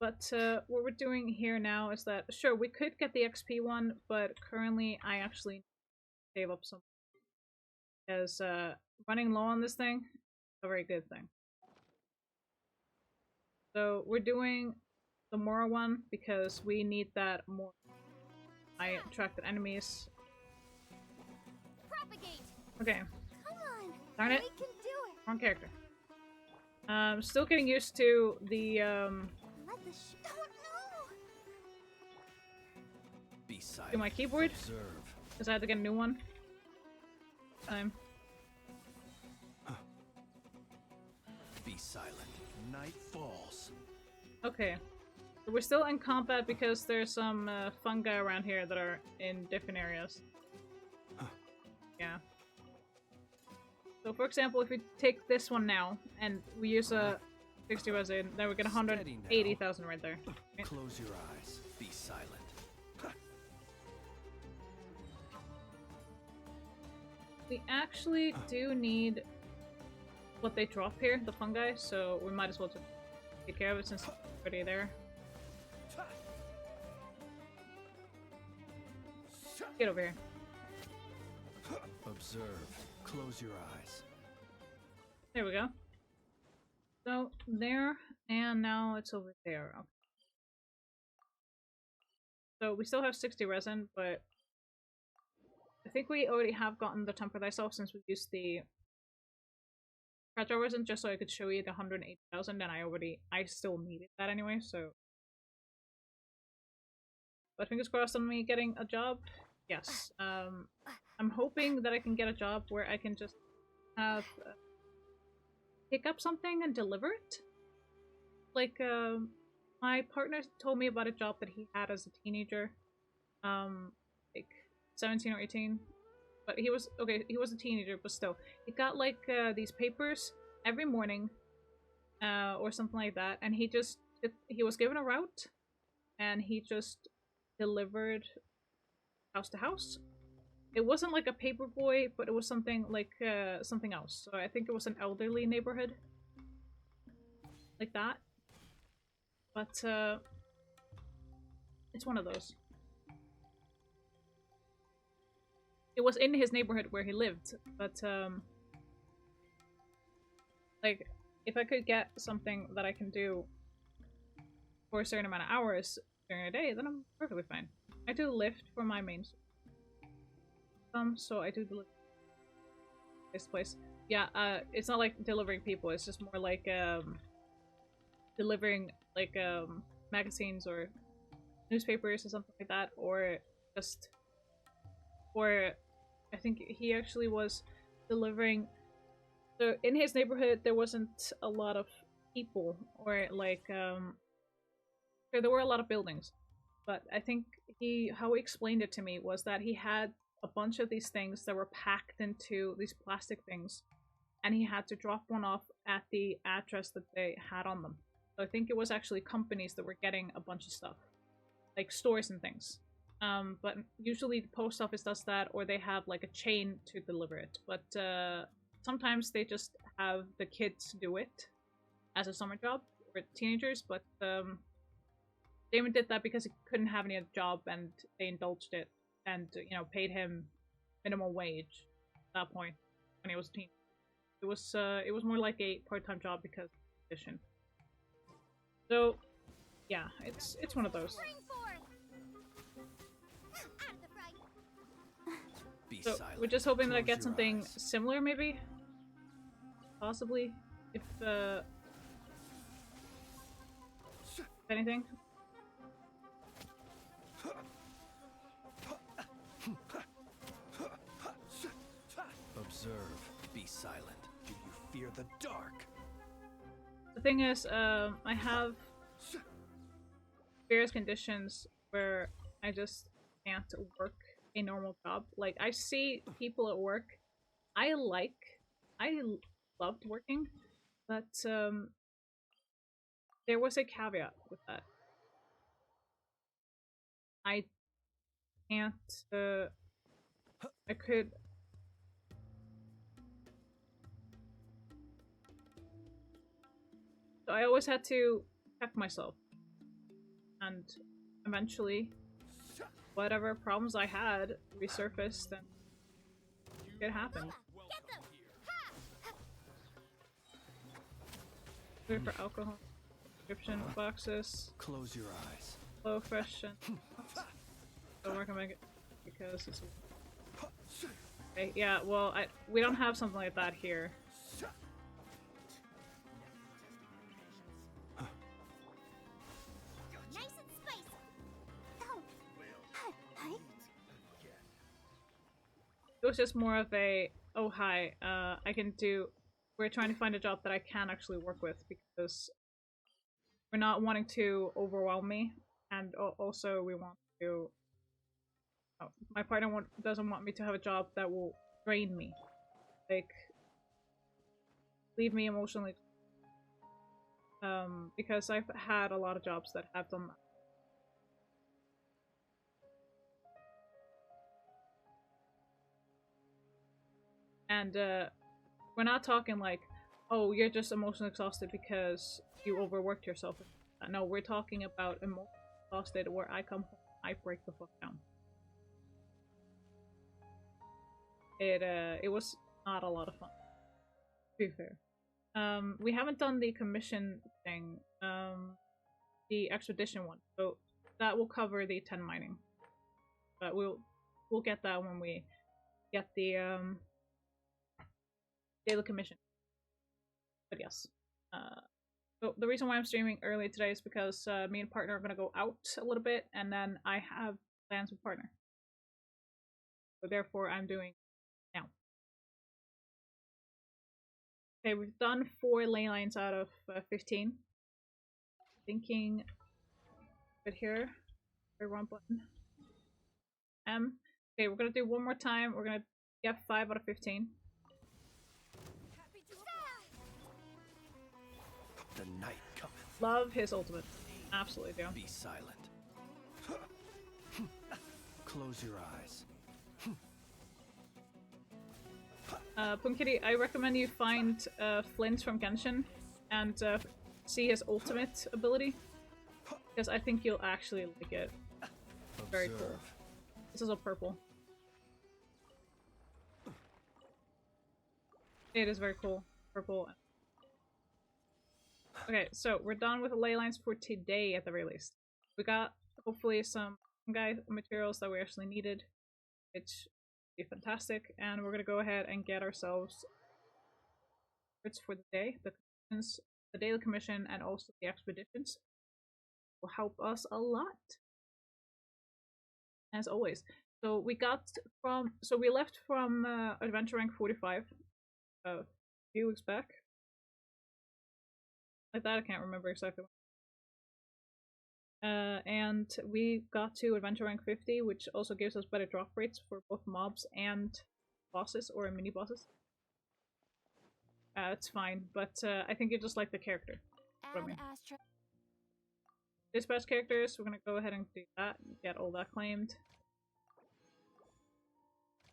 But what we're doing here now is that, sure, we could get the XP one, but currently I actually save up some. Because running low on this thing is a very good thing. So we're doing the Mora one because we need that more. I attracted enemies. Propagate. Okay. Come on. Darn it. We can do it. Wrong character. Still getting used to the Let the oh no. Be silent. to my keyboard Observe. because I had to get a new one. Be silent. Night falls. Okay. So we're still in combat because there's some fungi around here that are in different areas. Yeah. So for example, if we take this one now, and we use a 60 resin, then we get 180,000 right there. Okay. Close your eyes. Be silent. We actually do need what they drop here, the fungi, so we might as well just take care of it since it's already there. Get over here. Observe. Close your eyes. There we go. So, there, and now it's over there. Okay. So, we still have 60 resin, but I think we already have gotten the temper thyself since we used the fragile resin just so I could show you the 180,000, and I still needed that anyway, so. But fingers crossed on me getting a job. Yes. I'm hoping that I can get a job where I can just have pick up something and deliver it. Like, my partner told me about a job that he had as a teenager. Like 17 or 18. But he was a teenager, but still. He got like these papers every morning or something like that, and he was given a route and he just delivered house to house. It wasn't like a paper boy, but it was something like something else. So I think it was an elderly neighborhood. Like that. But it's one of those. It was in his neighborhood where he lived, but like if I could get something that I can do for a certain amount of hours during a day, then I'm perfectly fine. I do Lyft for my main so I do deliver this place. Yeah, it's not like delivering people, it's just more like delivering like magazines or newspapers or something like that, or just I think he actually was delivering. So in his neighborhood there wasn't a lot of people, or like there were a lot of buildings, but I think how he explained it to me was that he had a bunch of these things that were packed into these plastic things, and he had to drop one off at the address that they had on them. So I think it was actually companies that were getting a bunch of stuff, like stores and things. But usually the post office does that, or they have like a chain to deliver it. But sometimes they just have the kids do it as a summer job, or teenagers. But Damon did that because he couldn't have any other job, and they indulged it, and you know, paid him minimum wage at that point when he was a teen. It was more like a part-time job because of the position. So yeah, it's one of those. So we're just hoping that I get something similar, maybe, possibly, if anything. Observe, be silent. Do you fear the dark? The thing is, I have various conditions where I just can't work a normal job. Like, I see people at work I loved working, but there was a caveat with that. I can't, I could... So I always had to check myself, and eventually whatever problems I had resurfaced, and it happened. Wait for alcohol prescription boxes. Close your eyes. Low fresh and don't recommend it because it's okay. Yeah, well, we don't have something like that here. It was just more of a, oh hi, I can do, we're trying to find a job that I can actually work with because we're not wanting to overwhelm me, and also we want to, my partner doesn't want me to have a job that will drain me, like, leave me emotionally, because I've had a lot of jobs that have done that. And we're not talking like, oh, you're just emotionally exhausted because you overworked yourself. No, we're talking about emotionally exhausted where I come home, I break the fuck down. It was not a lot of fun, to be fair. We haven't done the commission thing, the expedition one, so that will cover the 10 mining. But we'll get that when we get the daily commission. But yes, so the reason why I'm streaming early today is because me and partner are gonna go out a little bit, and then I have plans with partner. So therefore, I'm doing now. Okay, we've done 4 ley lines out of 15. Thinking, but here, wrong button. Okay, we're gonna do one more time. We're gonna get 5 out of 15. The night cometh. Love his ultimate. Absolutely do. Be silent. Close your eyes. Punkitty, I recommend you find Flint from Genshin and see his ultimate ability, because I think you'll actually like it. Very cool. This is a purple. It is very cool. Purple. Okay, so we're done with the ley lines for today at the very least. We got hopefully some guide materials that we actually needed, which would be fantastic, and we're gonna go ahead and get ourselves for the day. The commissions, the daily commission, and also the expeditions will help us a lot, as always. So we left from adventure rank 45 a few weeks back. Like that, I can't remember exactly. And we got to adventure rank 50, which also gives us better drop rates for both mobs and bosses or mini bosses. It's fine, but I think you just like the character. What I mean. Astra. Dispatch characters, we're gonna go ahead and do that and get all that claimed.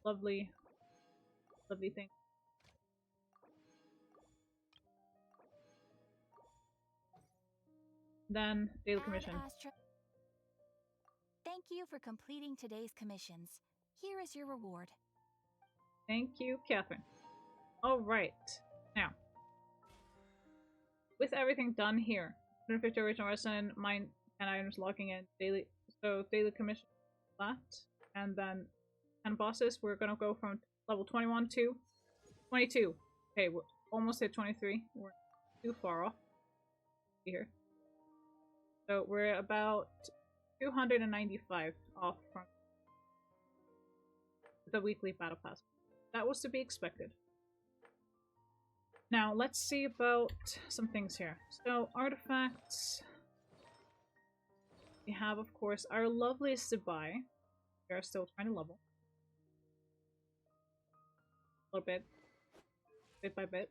Lovely. Lovely thing. Then, daily commission. Thank you for completing today's commissions. Here is your reward. Thank you, Catherine. Alright. Now, with everything done here, 150 original resin, mine 10 items logging in daily. So, daily commission that. And then 10 bosses. We're gonna go from level 21 to 22. Okay, we're almost at 23. We're too far off here. So, we're about 295 off from the weekly battle pass. That was to be expected. Now, let's see about some things here. So, artifacts. We have, of course, our loveliest to buy. We are still trying to level. A little bit by bit.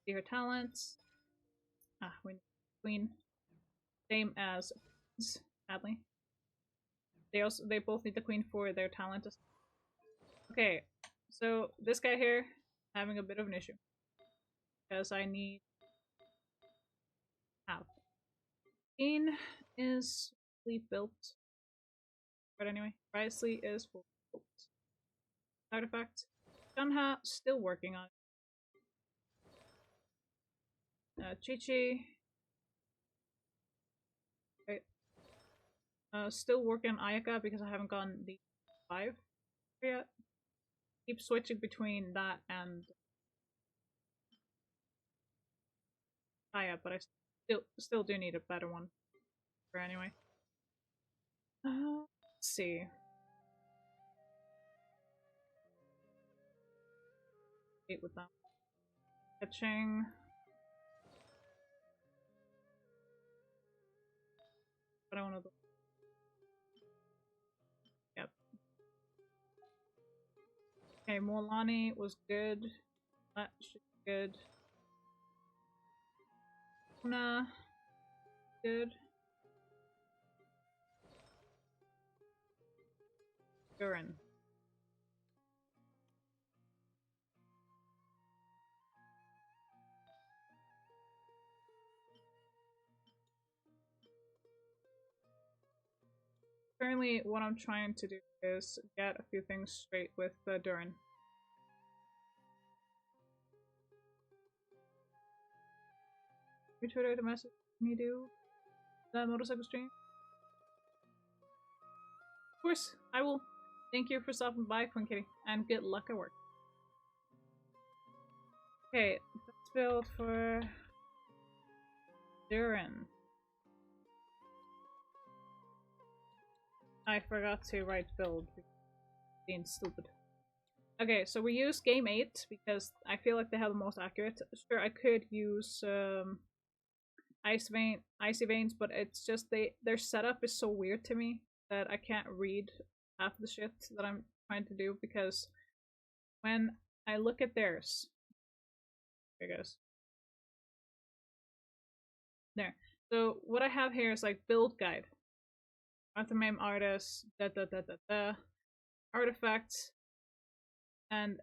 See her talents. We need queen. Same as sadly. They both need the queen for their talent. Okay, so this guy here having a bit of an issue because I need half. Queen is fully built, but anyway, Risley is fully built. Artifact. Dunha still working on it. Chi-Chi. Okay. Still working on Ayaka because I haven't gotten the 5 yet. Keep switching between that and Aya, but I still do need a better one. For anyway. Let's see. Wait with that. Catching. But I want to. Yep. Okay, Molani was good. That should be good. Una. Good. Durin. Currently, what I'm trying to do is get a few things straight with Durin. Retweeted a message me do the motorcycle stream. Of course, I will. Thank you for stopping by, Queen Kitty, and good luck at work. Okay, let's build for Durin. I forgot to write build, being stupid. Okay, so we use game 8 because I feel like they have the most accurate. Sure, I could use Icy Veins, but it's just their setup is so weird to me that I can't read half the shit that I'm trying to do because when I look at theirs, there it goes. There. So what I have here is like build guide. Arthemame artist, artifacts, and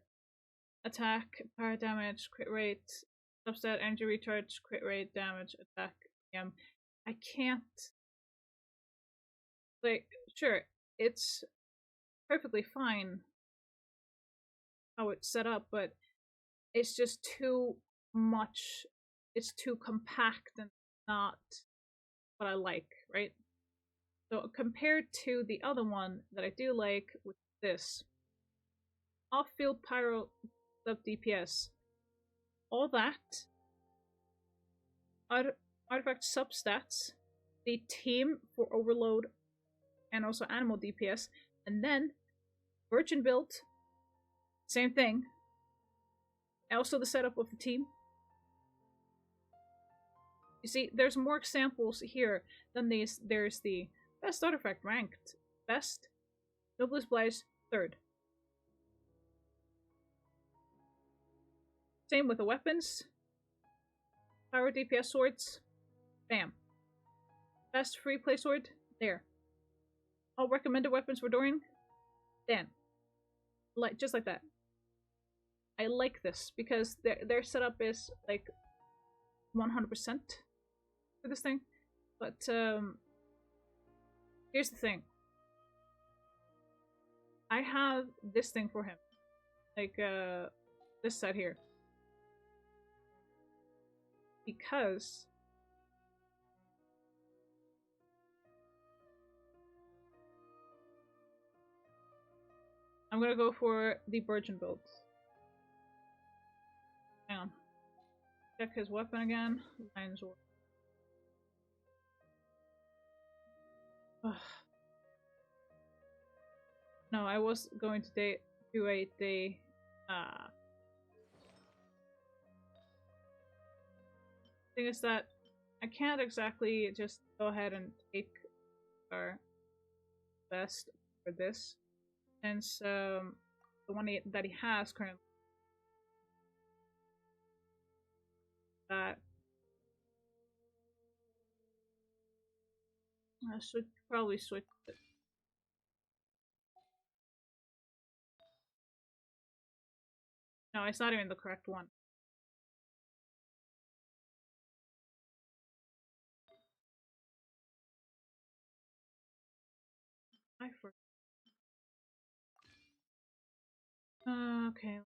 attack, power damage, crit rate, substat, energy recharge, crit rate, damage, attack, I can't. Like, sure, it's perfectly fine how it's set up, but it's just too much. It's too compact and not what I like, right? So compared to the other one that I do like with this, off-field pyro sub DPS, all that, artifact substats, the team for overload, and also animal DPS, and then virgin build, same thing. Also the setup of the team. You see, there's more examples here than these. There's the best artifact ranked best, noblest blaze third. Same with the weapons. Power DPS swords. Bam. Best free play sword. There. All recommended weapons for Dorian. Dan. Like just like that. I like this because their setup is like 100% for this thing. But here's the thing. I have this thing for him. Like this set here. Because I'm gonna go for the Virgin build. Hang on. Check his weapon again. Lion's Roar. No, I was going to do a thing is that I can't exactly just go ahead and take our best for this, since the one that he has currently that I should probably switch it. No, it's not even the correct one. I forgot. Okay.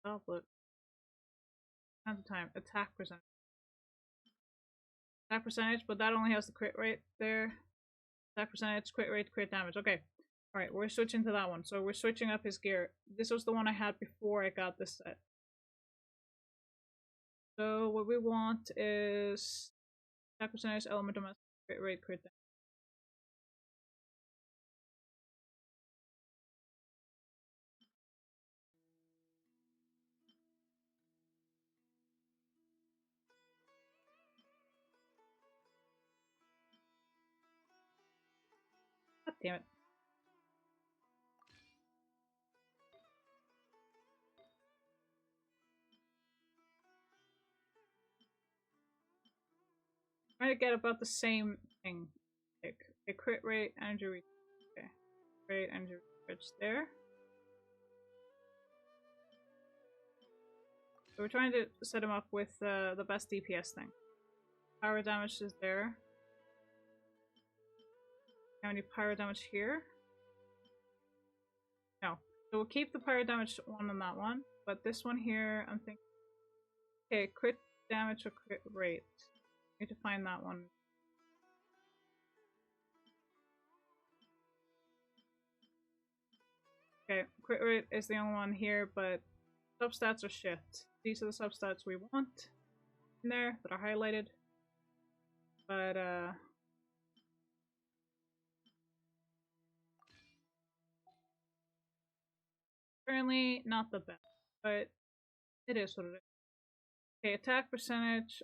Output. Not the time. Attack percentage. Attack percentage, but that only has the crit rate there. Attack percentage, crit rate, crit damage. Okay. Alright, we're switching to that one. So we're switching up his gear. This was the one I had before I got this set. So what we want is attack percentage, element of mass, crit rate, crit damage. God damn it. I'm trying to get about the same thing. Like a crit rate, energy reach. Okay. Crit rate, energy reach there. So we're trying to set him up with the best DPS thing. Power damage is there. How many pyro damage here? No. So we'll keep the pyro damage one on that one. But this one here, I'm thinking... Okay, crit damage or crit rate. Need to find that one. Okay, crit rate is the only one here, but substats are shit. These are the substats we want in there that are highlighted. But, currently not the best, but it is what it is. Okay, attack percentage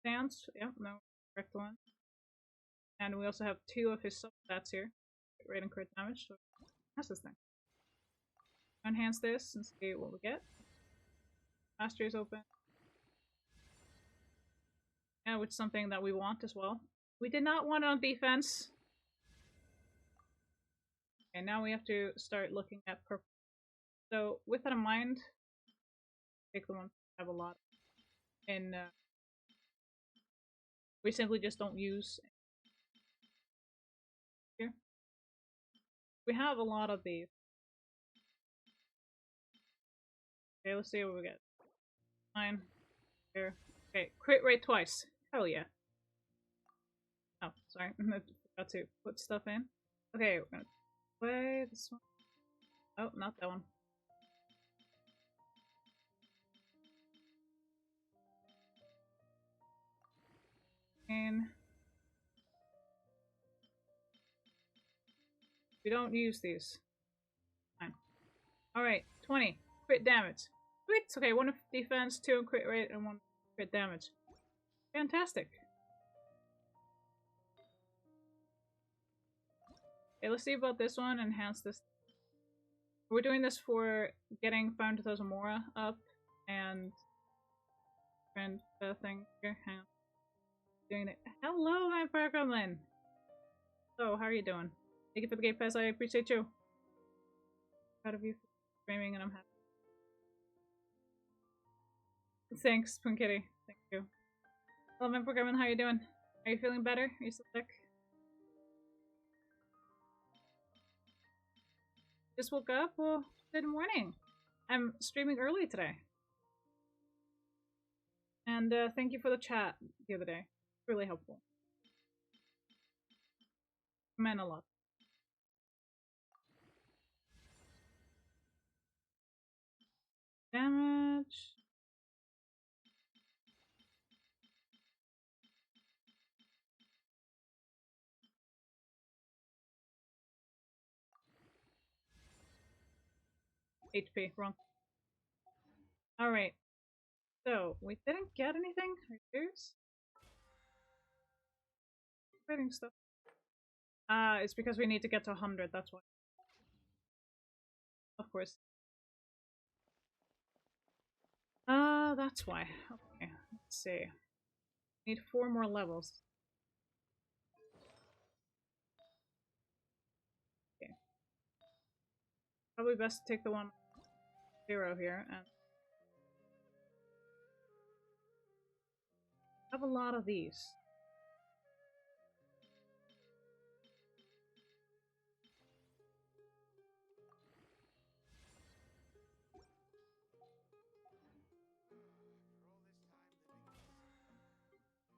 stance. Yep, no, correct one. And we also have two of his substats here. Crit rate and crit damage. So that's this thing. Enhance this and see what we get. Mastery is open. Yeah, which is something that we want as well. We did not want it on defense. Okay, now we have to start looking at purple. So with that in mind, take the ones that have a lot. And we simply just don't use here. We have a lot of these. Okay, let's see what we get. 9. Here. Okay, crit rate twice. Hell yeah. Oh, sorry. I forgot to put stuff in. Okay, we're gonna play this one. Oh, not that one. And we don't use these. Fine. Alright, 20. Crit damage. Sweet! Okay, 1 defense, 2 crit rate, and 1 crit damage. Fantastic. Okay, let's see about this one. Enhance this. We're doing this for getting Found Thosomora up and thing here. Hang on. Doing it. Hello, Vampire Gremlin! So, how are you doing? Thank you for the Game Pass, I appreciate you. Proud of you for streaming, and I'm happy. Thanks, Twin Kitty. Thank you. Hello, Vampire Gremlin, how are you doing? Are you feeling better? Are you still sick? Just woke up? Well, good morning. I'm streaming early today. And thank you for the chat the other day. Really helpful. Meant a lot. Damage. HP, wrong. Alright. So, we didn't get anything? Here's fighting stuff. It's because we need to get to 100, that's why. Of course. That's why. Okay, let's see. Need 4 more levels. Okay. Probably best to take the 1-0 here and have a lot of these.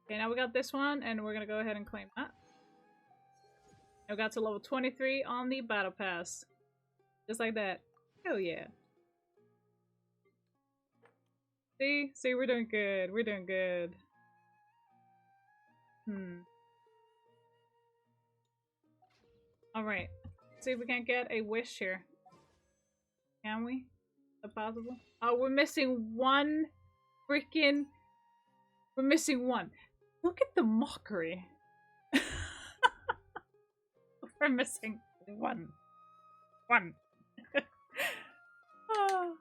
Okay, now we got this one, and we're gonna go ahead and claim that. I got to level 23 on the battle pass. Just like that. Hell yeah. See? See, we're doing good. We're doing good. Alright. See if we can't get a wish here. Can we? Is that possible? Oh, we're missing one freaking... We're missing one. Look at the mockery. We're missing one. Oh,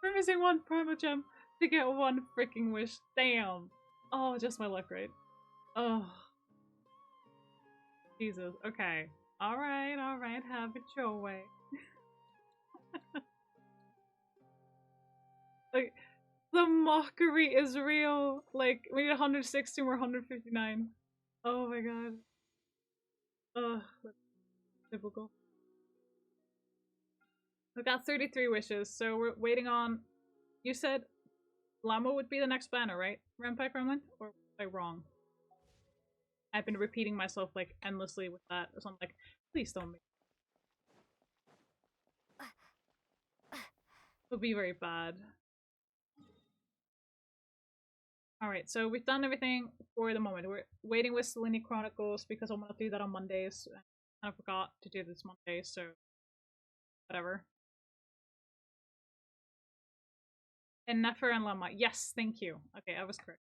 we're missing one Primogem to get one freaking wish. Damn. Oh, just my luck, right? Oh. Jesus. Okay. Alright, alright. Have it your way. Like, the mockery is real. Like, we need 160 or 159. Oh my god. Ugh. That's typical. We got 33 wishes, so we're waiting on... You said Llama would be the next banner, right? Vampire Gremlin? Or was I wrong? I've been repeating myself, like, endlessly with that. So I'm like, please don't make it. Would be very bad. Alright, so we've done everything for the moment. We're waiting with Selene Chronicles because I'm gonna do that on Mondays. I kind of forgot to do this Monday, so whatever. And Nefer and Llama. Yes, thank you. Okay, I was correct.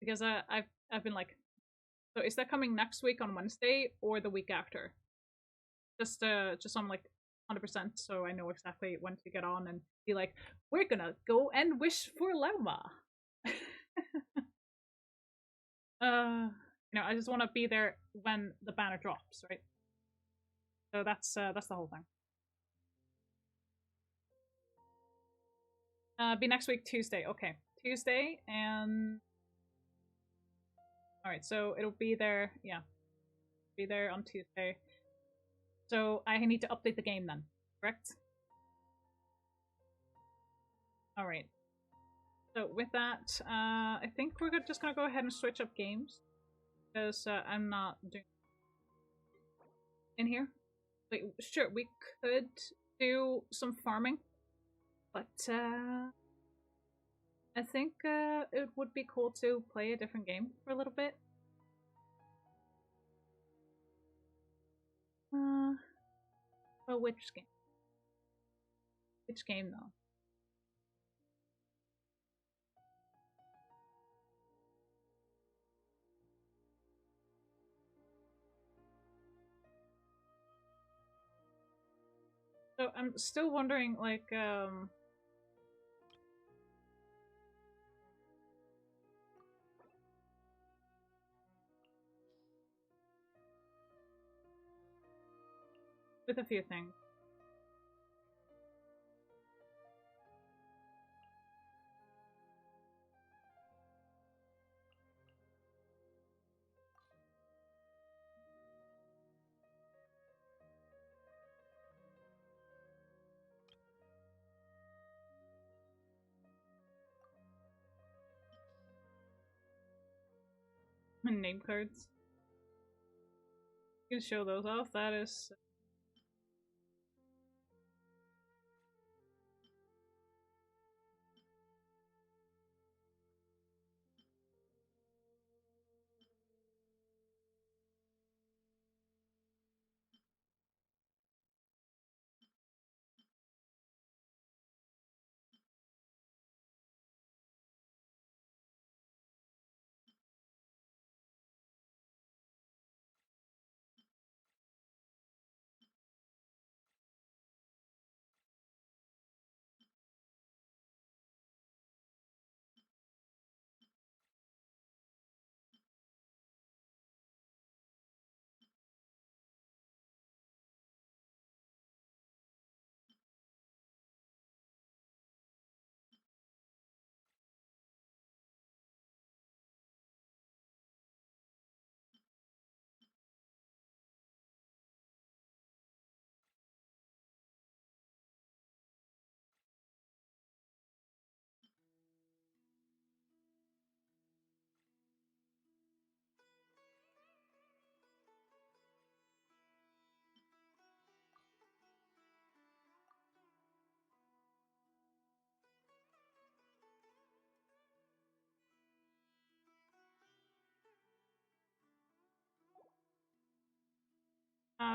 Because I've been like, so is that coming next week on Wednesday or the week after? Just so I'm like 100% so I know exactly when to get on and be like, we're gonna go and wish for Llama. You know, I just want to be there when the banner drops, right? So that's the whole thing. Be next week, Tuesday. Okay, Tuesday, and all right. So it'll be there. Yeah, be there on Tuesday. So I need to update the game then, correct? All right. So with that, I think we're just gonna go ahead and switch up games because I'm not doing in here. Like, sure, we could do some farming, but I think it would be cool to play a different game for a little bit. Well, which game? Which game though? So I'm still wondering, like, with a few things. Name cards. You can show those off. That is.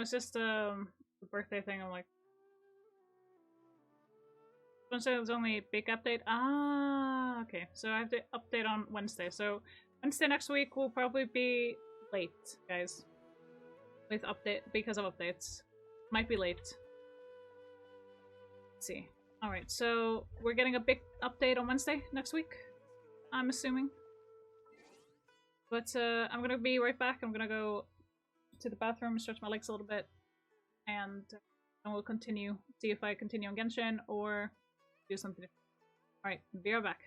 It's just the birthday thing. I'm like, Wednesday was only a big update. Ah, okay. So I have to update on Wednesday. So Wednesday next week will probably be late, guys. With update because of updates. Might be late. Let's see. Alright, so we're getting a big update on Wednesday next week, I'm assuming. But I'm gonna be right back. I'm gonna go to the bathroom, stretch my legs a little bit, and we'll continue. See if I continue on Genshin or do something different. Alright, be right back.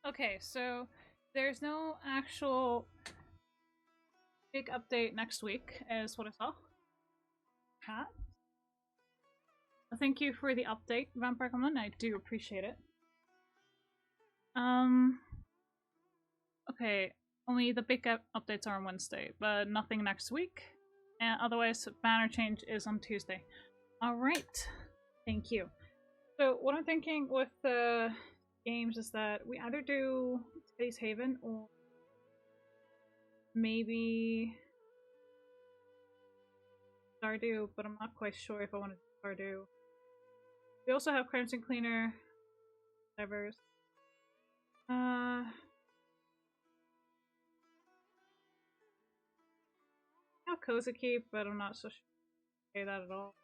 Okay, so there's no actual big update next week, is what I saw. Cat. Thank you for the update, Vampire Common. I do appreciate it. Okay, only the big updates are on Wednesday, but nothing next week. And otherwise, banner change is on Tuesday. Alright, thank you. So, what I'm thinking with the games is that we either do Space Haven or maybe Stardew, but I'm not quite sure if I want to do Stardew. We also have Crimson Cleaner, Divers. I have Cozy Keep, but I'm not so sure I say that at all.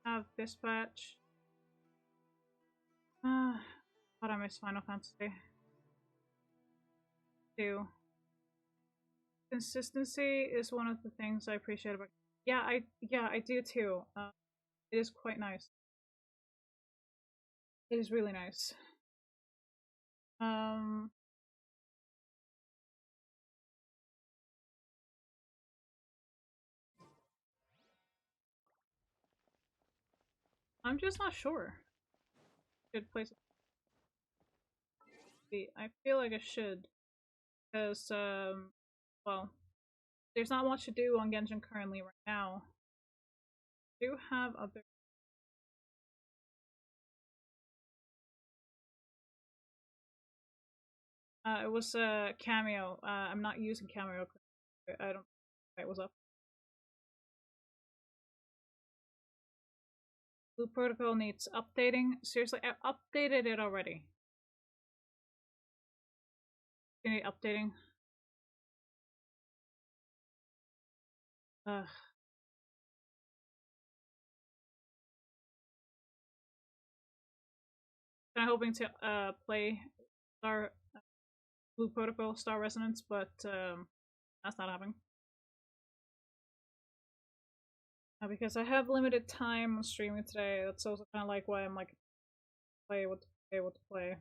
I have Dispatch. But I miss Final Fantasy 2. Consistency is one of the things I appreciate about. Yeah, I do too. It is quite nice. It is really nice. I'm just not sure. Good place. I feel like I should, because well, there's not much to do on Genshin currently right now. I do have other. It was a cameo. I'm not using cameo. I don't. Wait, what's up? Blue Protocol needs updating. Seriously, I updated it already. You need updating. Ugh. I'm hoping to play Blue Protocol Star Resonance, but that's not happening. Because I have limited time on streaming today. That's also kind of like why I'm like, play what to play, what to play.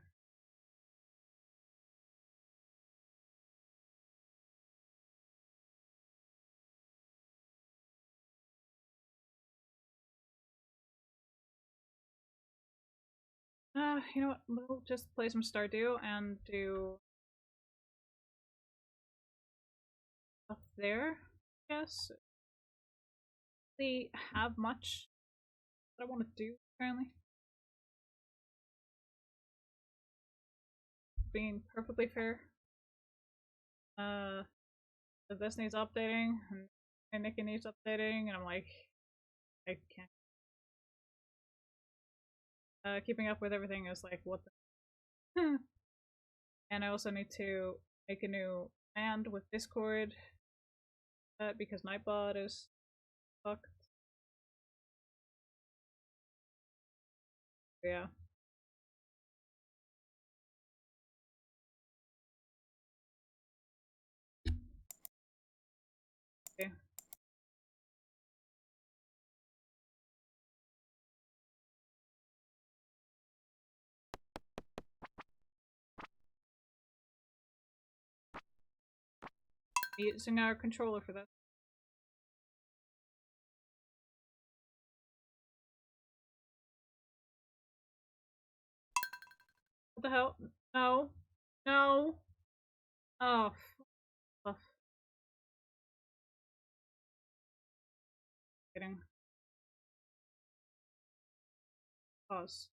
You know what? We'll just play some Stardew and do stuff there. I guess. They have much that I want to do currently. Being perfectly fair. This needs updating, and Nikki needs updating, and I'm like, I can't. Keeping up with everything is like, what the. And I also need to make a new band with Discord because Nightbot is fucked. Yeah. Okay. Using our controller for this. What the hell? No. No. Oh. Fuck. Kidding. Pause.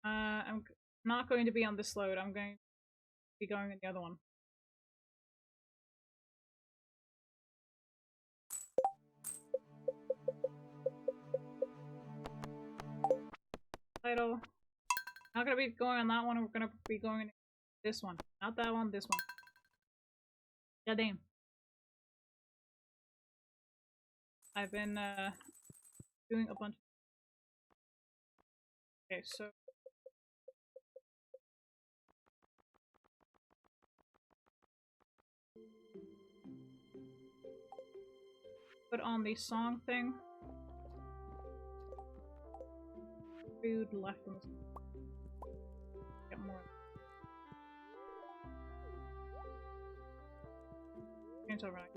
I'm not going to be on this load. I'm going to be going on the other one. Title. Not gonna be going on that one. We're gonna be going on this one. Not that one. This one. God damn. I've been doing a bunch. Okay, so put on the song thing. Food left on the. get more. Chainsaw running.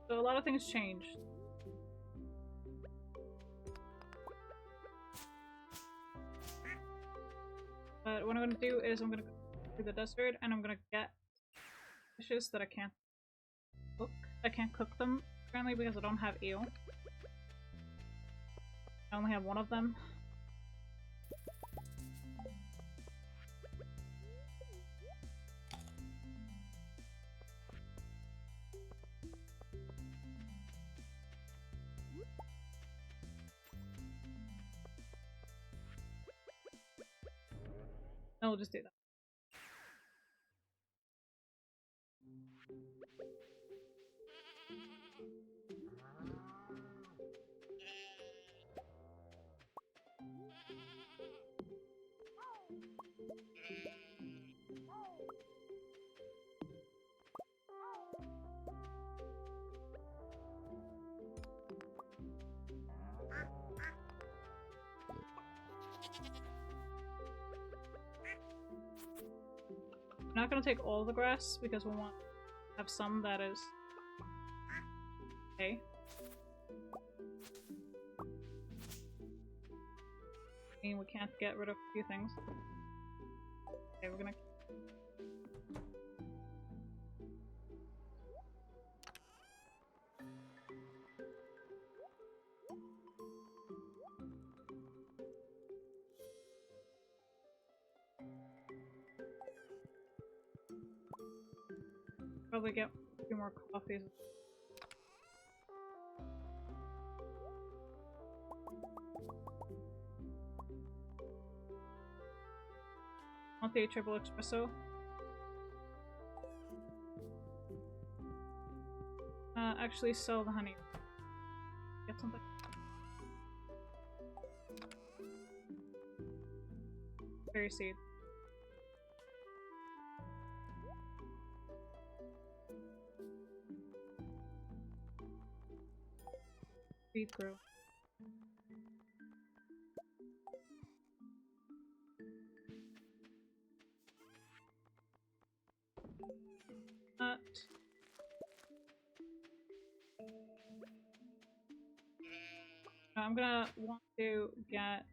So a lot of things changed. But what I'm gonna do is I'm gonna go to the desert and I'm gonna get dishes that I can't cook. I can't cook them currently because I don't have eel. I only have one of them. I'll just do that. I'm not gonna take all the grass because we want to have some that is okay. I mean, we can't get rid of a few things. Okay, we're gonna. Probably get a few more coffees. Want the triple espresso? Actually sell the honey. Get something. Berry seed. Seed grow. Not. I'm gonna want to get.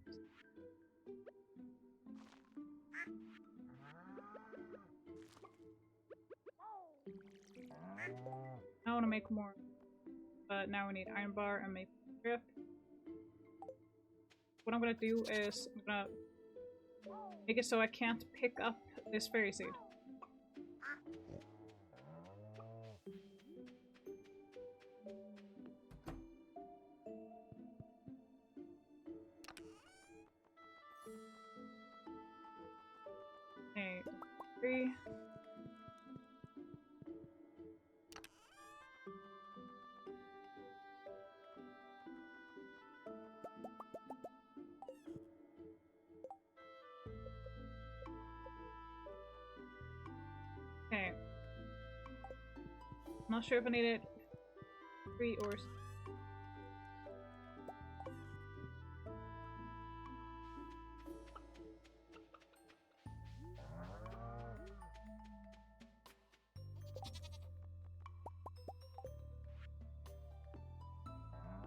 I want to make more, but now we need iron bar and maple drift. What I'm gonna do is I'm gonna make it so I can't pick up this fairy seed. Okay, 3. Okay. Not sure if I needed 3 or.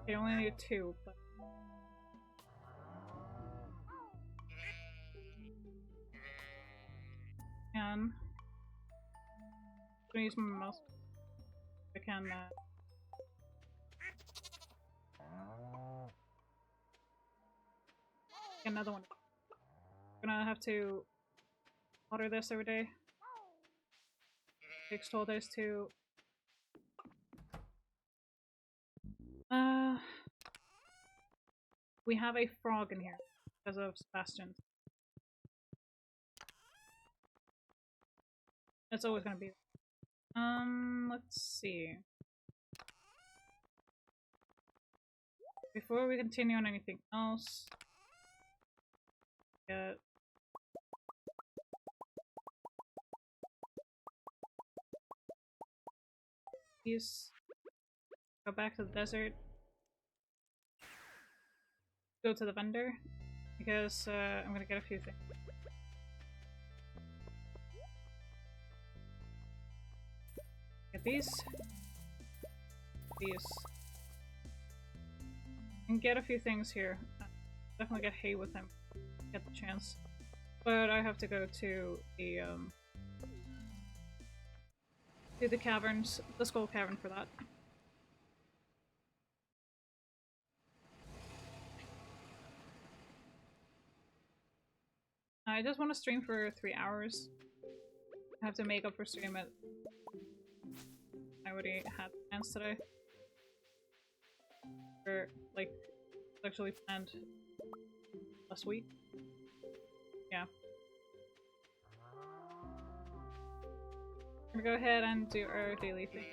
I only need 2, but. And. I'm gonna use my mouse. If I can, get another one. I'm gonna have to water this every day. Takes 12 days to. We have a frog in here because of Sebastian. That's always gonna be. Let's see. Before we continue on anything else, get these. Go back to the desert. Go to the vendor because I'm gonna get a few things. Get these. And get a few things here. Definitely get hay with him. Get the chance. But I have to go to the caverns, the skull cavern for that. I just want to stream for 3 hours. I have to make up for stream it. I already had plans today. Or, like, actually planned last week. Yeah. We're gonna go ahead and do our daily thing.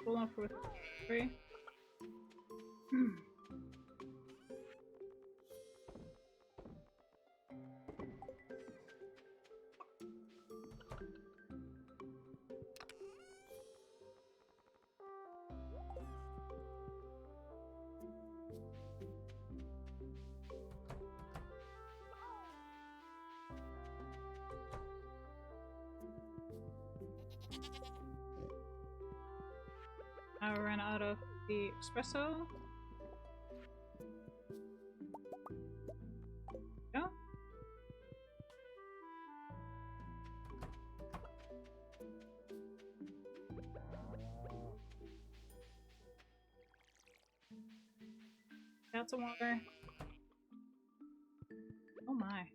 Pull off with 3. I ran out of the espresso. Go. Got some water. Oh my.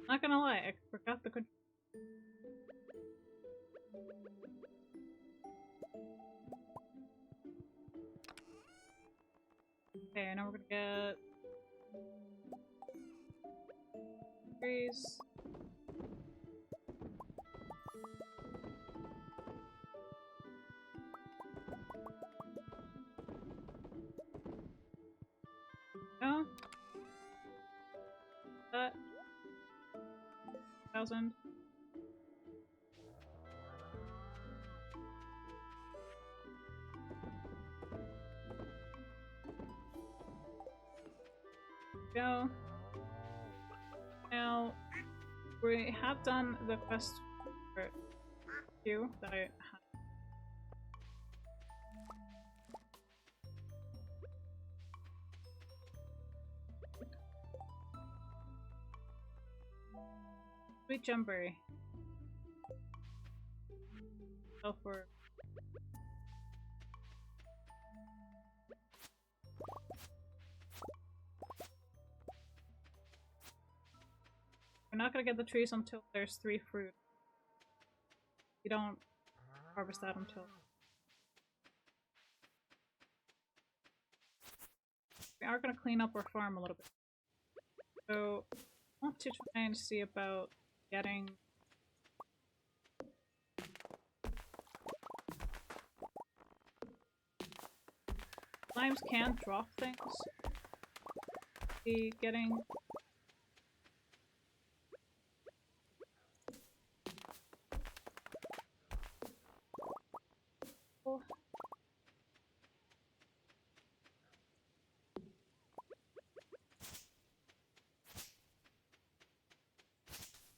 Not gonna lie, I forgot the controls. Okay, now we're gonna get trees. No. That 1,000. Go. Now, we have done the quest for you that I had. Sweet Jumberry. Go for. We're not gonna get the trees until there's 3 fruit. You don't harvest that until. We are gonna clean up our farm a little bit. So, I want to try and see about getting. Slimes can drop things. Be getting.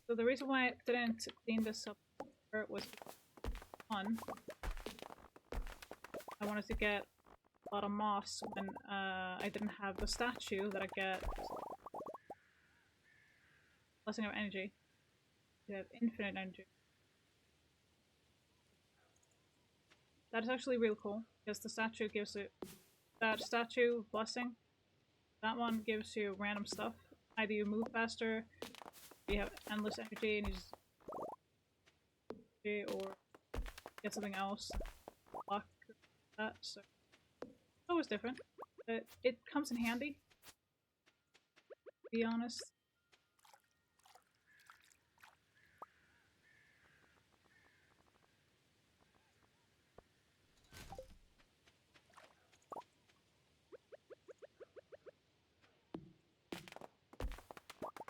So the reason why I didn't clean this up was one, I wanted to get a lot of moss when I didn't have the statue that I get Blessing of Energy. You have infinite energy. That is actually real cool because the statue gives it that statue blessing. That one gives you random stuff. Either you move faster, you have endless energy, and you just or get something else. Luck, that. So it's always different. It comes in handy. To be honest.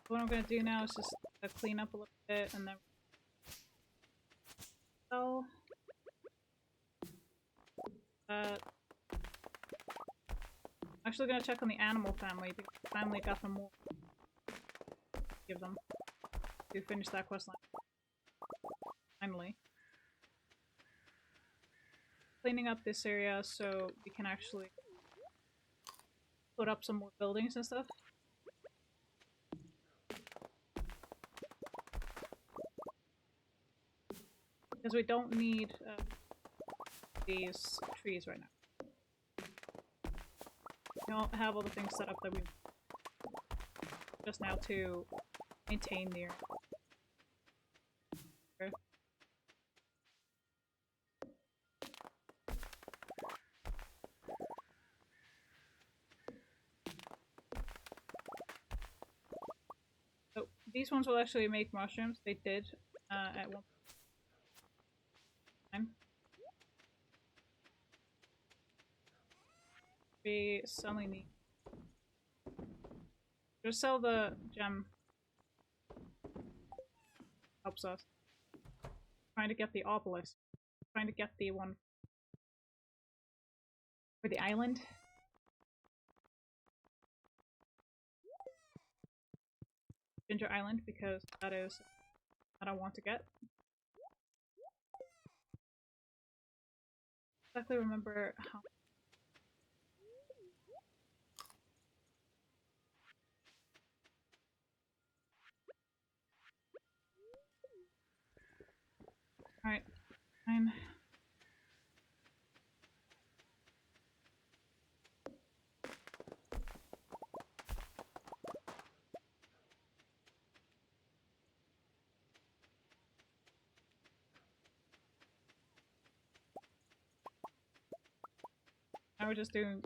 What I'm gonna do now is just clean up a little bit and then sell that. I'm actually gonna check on the animal family because the family got them more. Give them to finish that quest line. Finally. Cleaning up this area so we can actually put up some more buildings and stuff. Because we don't need these trees right now. We don't have all the things set up that we just now to maintain the area. Okay. So these ones will actually make mushrooms. They did at one time. We suddenly need. Just sell the gem. Helps us. Trying to get the obelisk. Trying to get the one for the island. Ginger Island, because that is what I want to get. Exactly remember how. Alright, fine. Now we're just doing.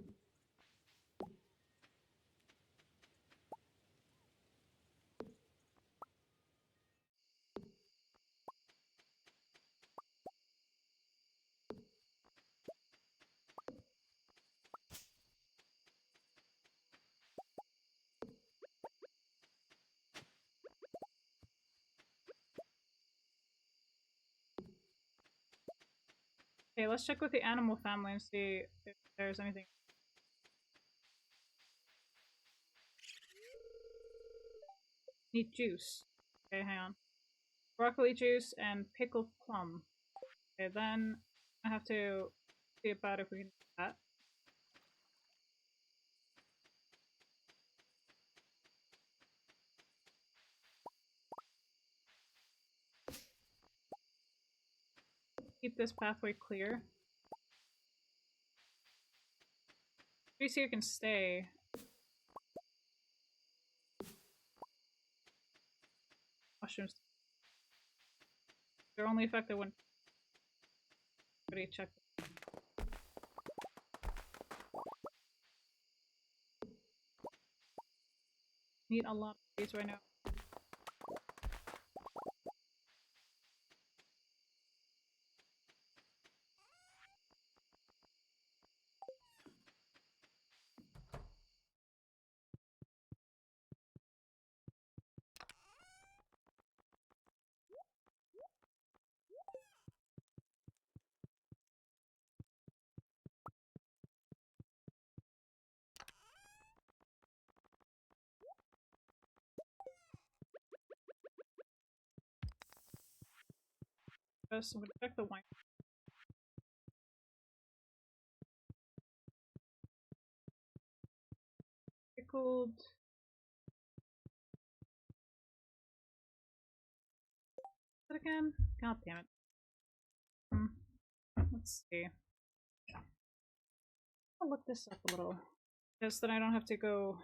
Okay, let's check with the animal family and see if there's anything. Need juice. Okay, hang on. Broccoli juice and pickled plum. Okay, then I have to see about if we can do that. Keep this pathway clear. Trees here can stay. Mushrooms. They're only effective when. Already checked. Need a lot of these right now. First, I'm gonna check the wine. Pickled. That again? God damn it. Let's see. I'll look this up a little. Because then I don't have to go.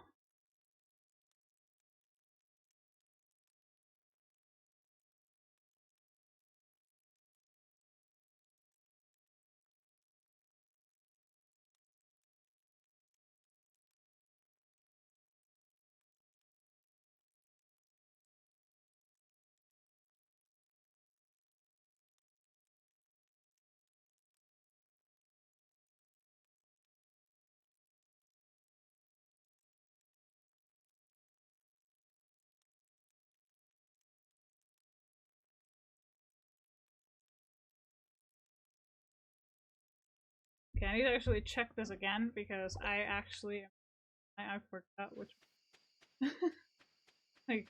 Okay, I need to actually check this again because I forgot which like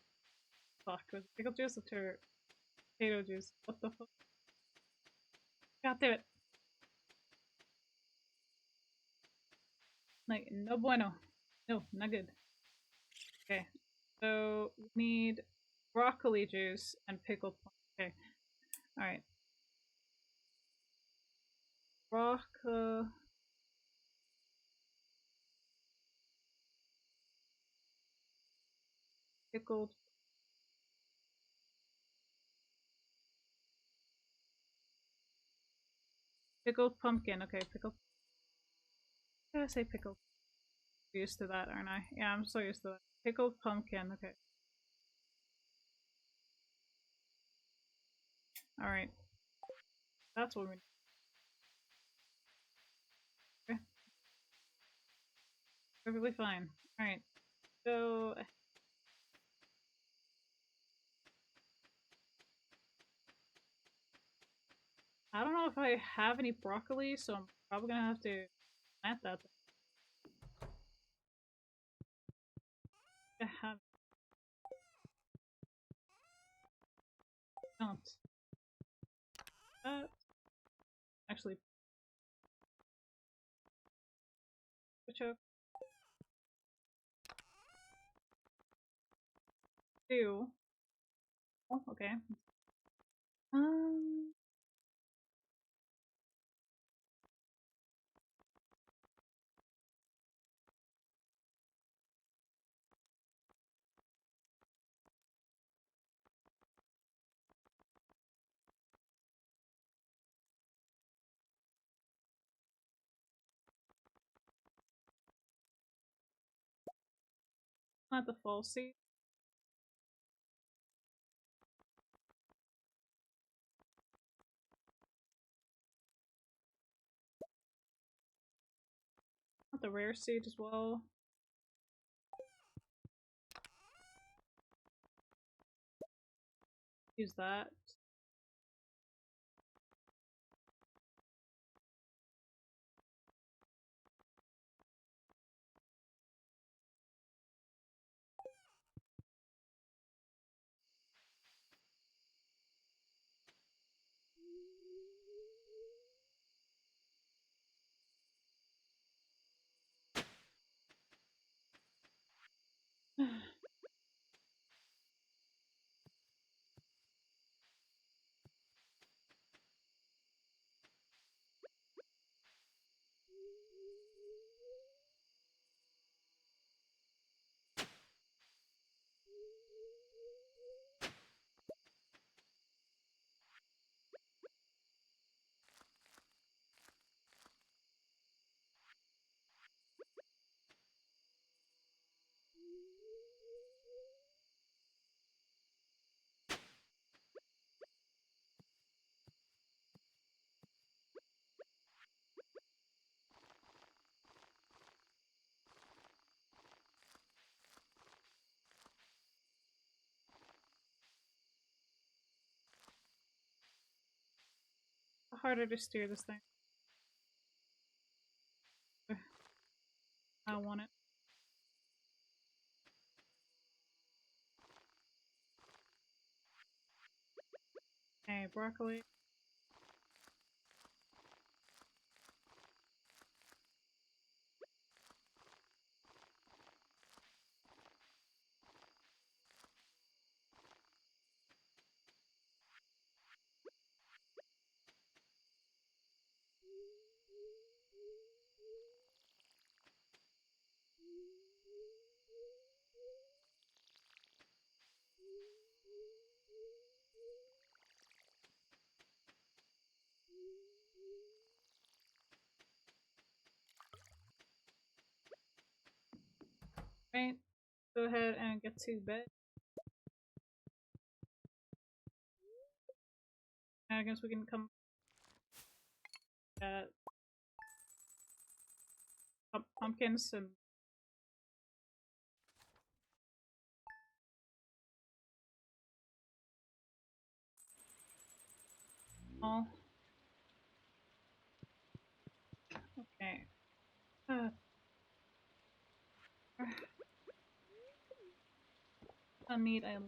fuck was it pickle juice or potato juice? What the fuck? God damn it. Like no bueno. No, not good. Okay. So we need broccoli juice and pickled okay. Alright. Pickled pumpkin. Okay, pickled. Did I say pickled? I'm used to that, aren't I? Yeah, I'm so used to that. Pickled pumpkin. Okay. Alright. That's what we need. Okay. Perfectly fine. Alright. So I don't know if I have any broccoli, so I'm probably gonna have to plant that. I have don't. Actually, which of two? Oh, okay. Um, not the full seed. Not the rare seed as well. Use that. Harder to steer this thing. I don't want it. Okay, broccoli. Right. Go ahead and get to bed. I guess we can come pumpkins and all. Okay. I need a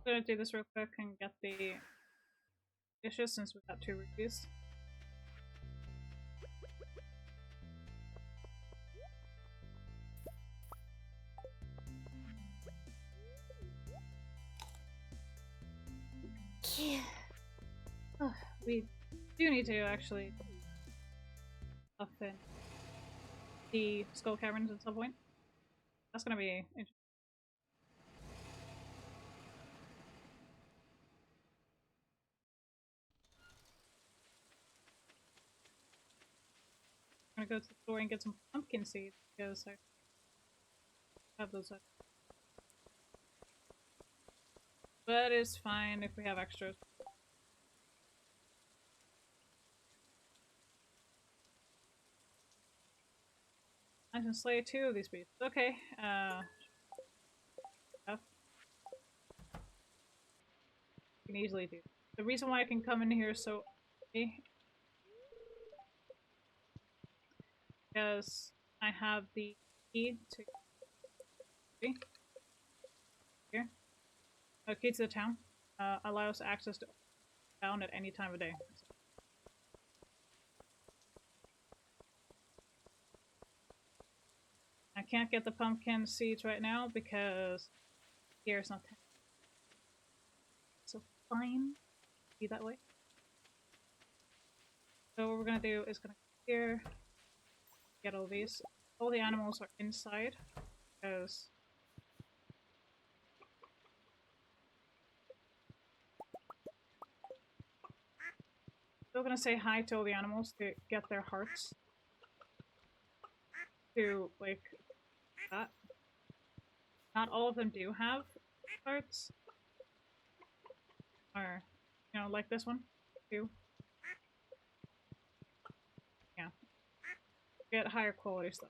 I'm gonna do this real quick and get the dishes since we got 2 reviews. Oh, we do need to actually up in the skull caverns at some point. That's gonna be interesting. I'm gonna go to the store and get some pumpkin seeds because I have those up. But it's fine if we have extras. I can slay 2 of these beasts. Okay, stuff. You can easily do. The reason why I can come in here so because I have the key to here. Key to the town. Allows access to the town at any time of day. I can't get the pumpkin seeds right now because here is not so fine. Be that way. So what we're gonna do is gonna go here, get all these. All the animals are inside because still gonna say hi to all the animals to get their hearts. To like that. Not all of them do have hearts. Or, you know, like this one too. Yeah. Get higher quality stuff.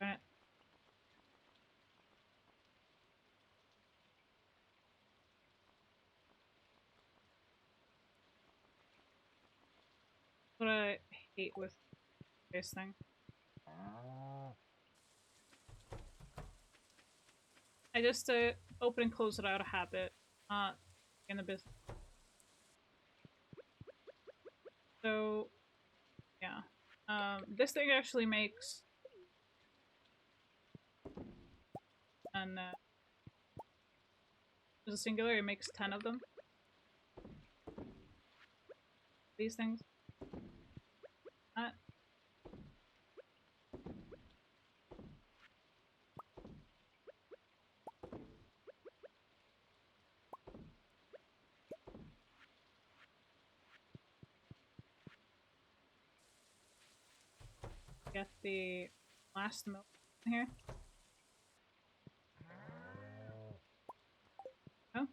Right. What I hate with this thing. I just open and close it out of habit, not in the business. So, yeah. This thing actually makes and as a singular, it makes 10 of them. These things. Get the last milk in here. Oh.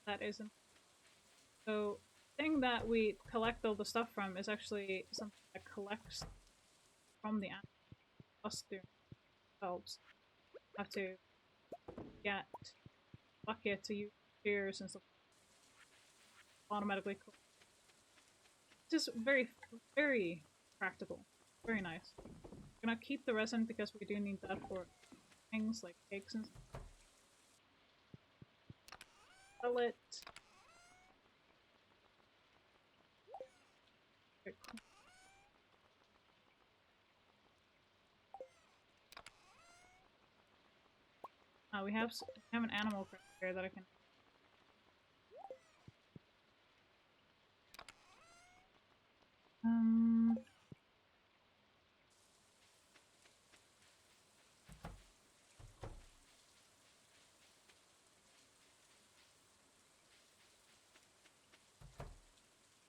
That isn't. So thing that we collect all the stuff from is actually something that collects from the animals. Us doing ourselves. Have to get bucket to use spears and stuff automatically. Just very, very practical. Very nice. We're gonna keep the resin because we do need that for things like cakes and stuff. Sell it. Very cool. We have an animal here that I can.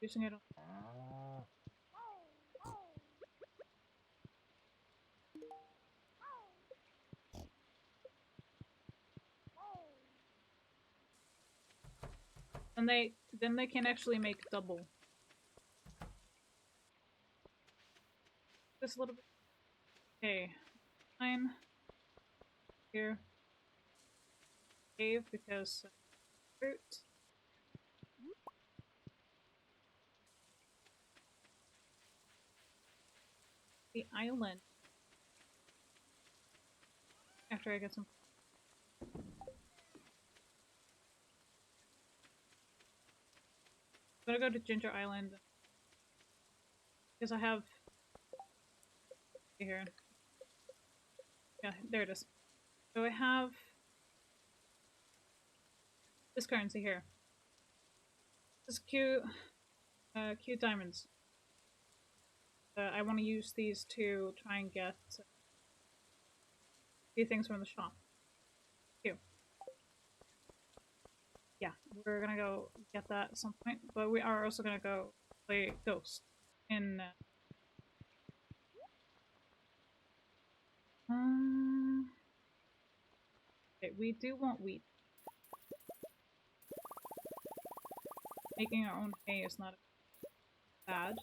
Using it on. And then they can actually make double. Just a little bit. Okay, fine. Here, cave because fruit. The island. After I get some. I'm gonna go to Ginger Island because I have here. Yeah, there it is. So I have this currency here. This cute diamonds. I want to use these to try and get a few things from the shop. Cute. Yeah, we're gonna go get that at some point, but we are also gonna go play Ghost in. Okay, we do want wheat. Making our own hay is not bad.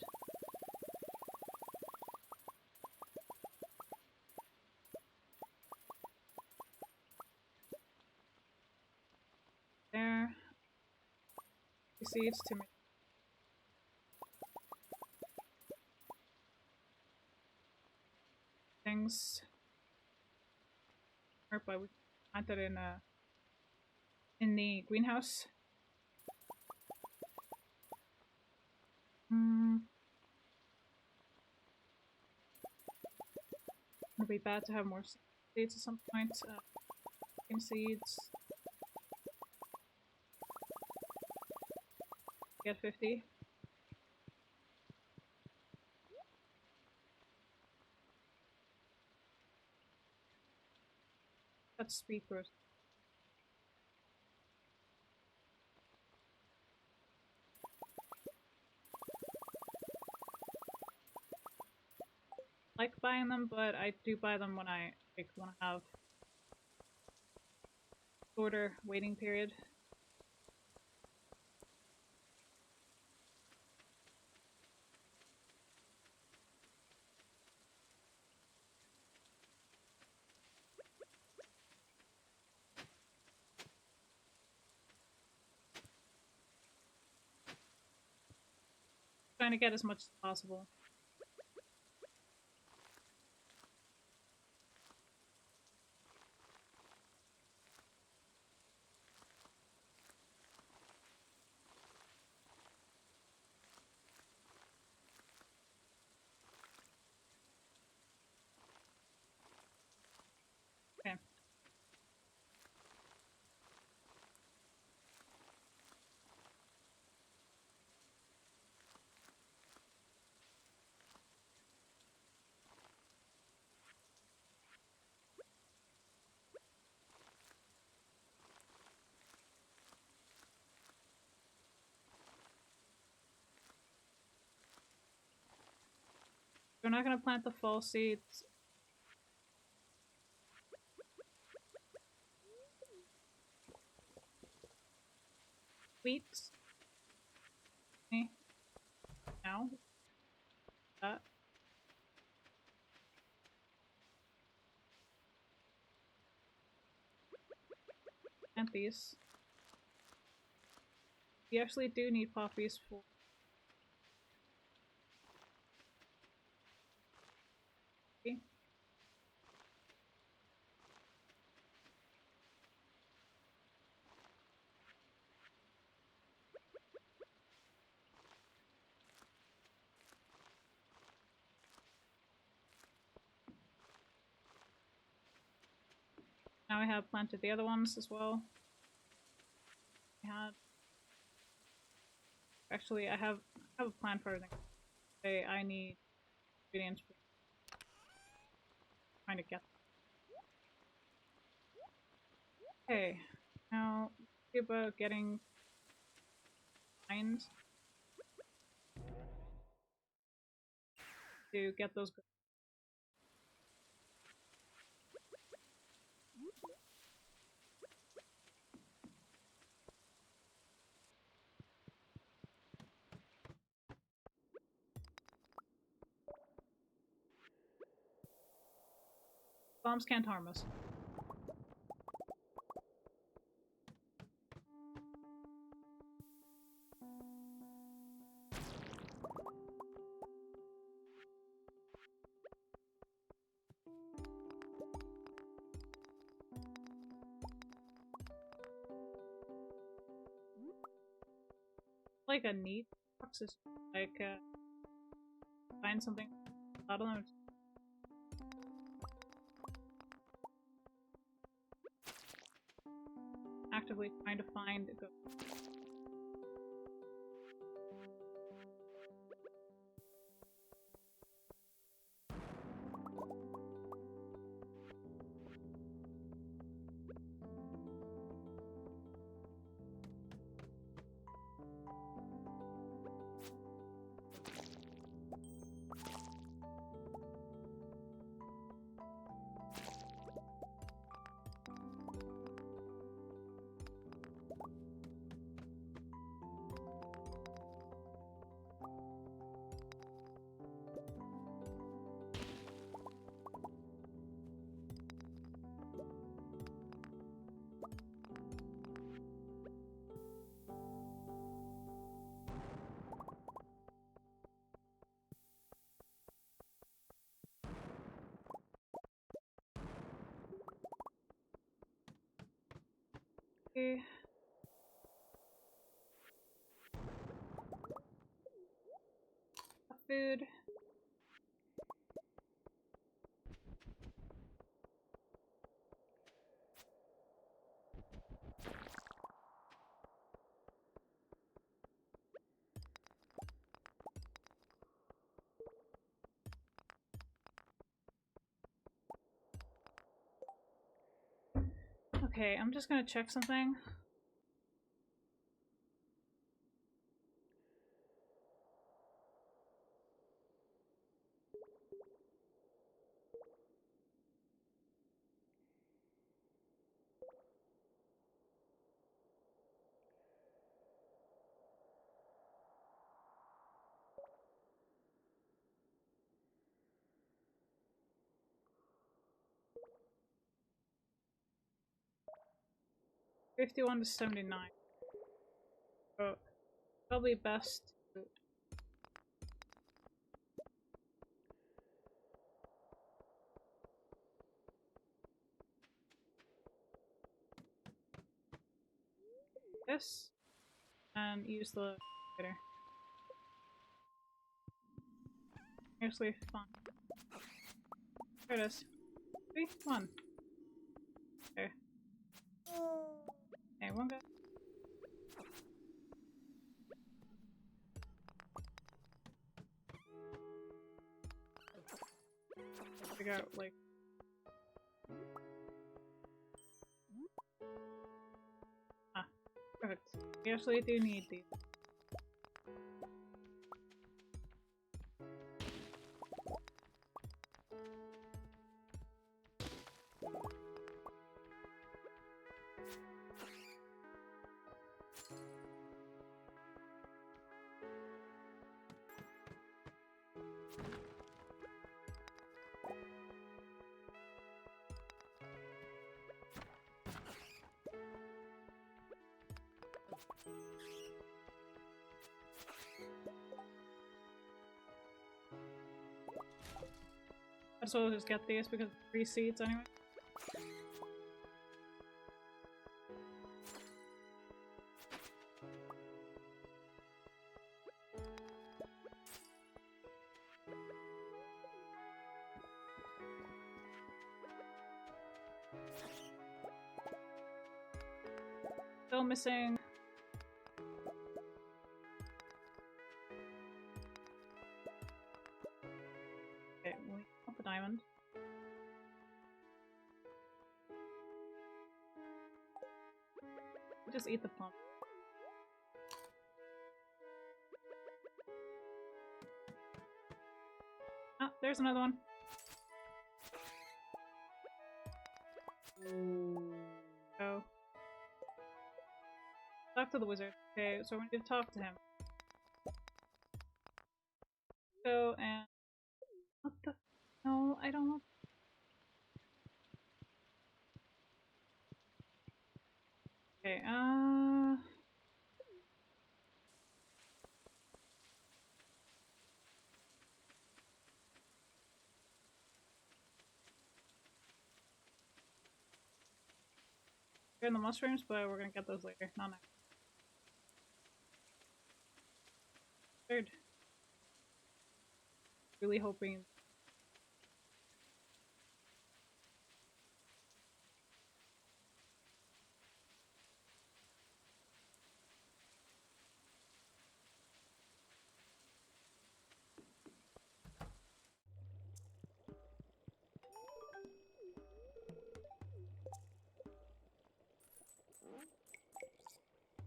There. The seeds to make things. But we plant it in the greenhouse. It'd be bad to have more seeds at some point. Seeds. Get 50. That's speed growth. I like buying them, but I do buy them when I want to have shorter waiting period. Trying to get as much as possible. Okay. We're not gonna plant the fall seeds. Wheat me. Now. That. Plant these. We actually do need poppies for. Okay. Now I have planted the other ones as well. Actually, I have a plan for everything. Okay, I need ingredients for trying to get. Okay, now see about getting mines to get those. Bombs can't harm us. Like a neat box is like find something. I don't know. Actively trying to find a good. Okay. Food. Okay, I'm just gonna check something. $51 to $79. So probably best to this and use the later. Seriously, fun. There it is. 3, 1. Okay. Okay, one guy. Figure out, like. Ah, perfect. We actually do need these. Might as well just get these because it's 3 seats anyway. Still missing. Okay, we want the diamond. Just eat the plum. Ah, there's another one. Go. Talk to the wizard. Okay, so we need to talk to him. Go and... What the... No, I don't want... Okay, we're in the mushrooms, but we're gonna get those later. Not now. Third. Really hoping...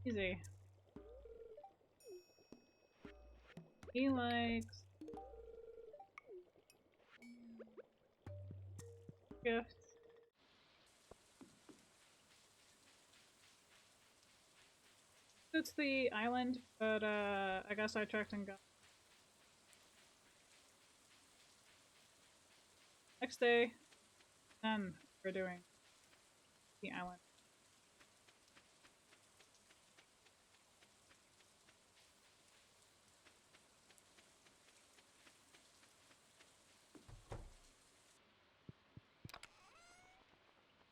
Easy. He likes... gifts. Go to the island, but I got sidetracked and got... Next day, then we're doing the island.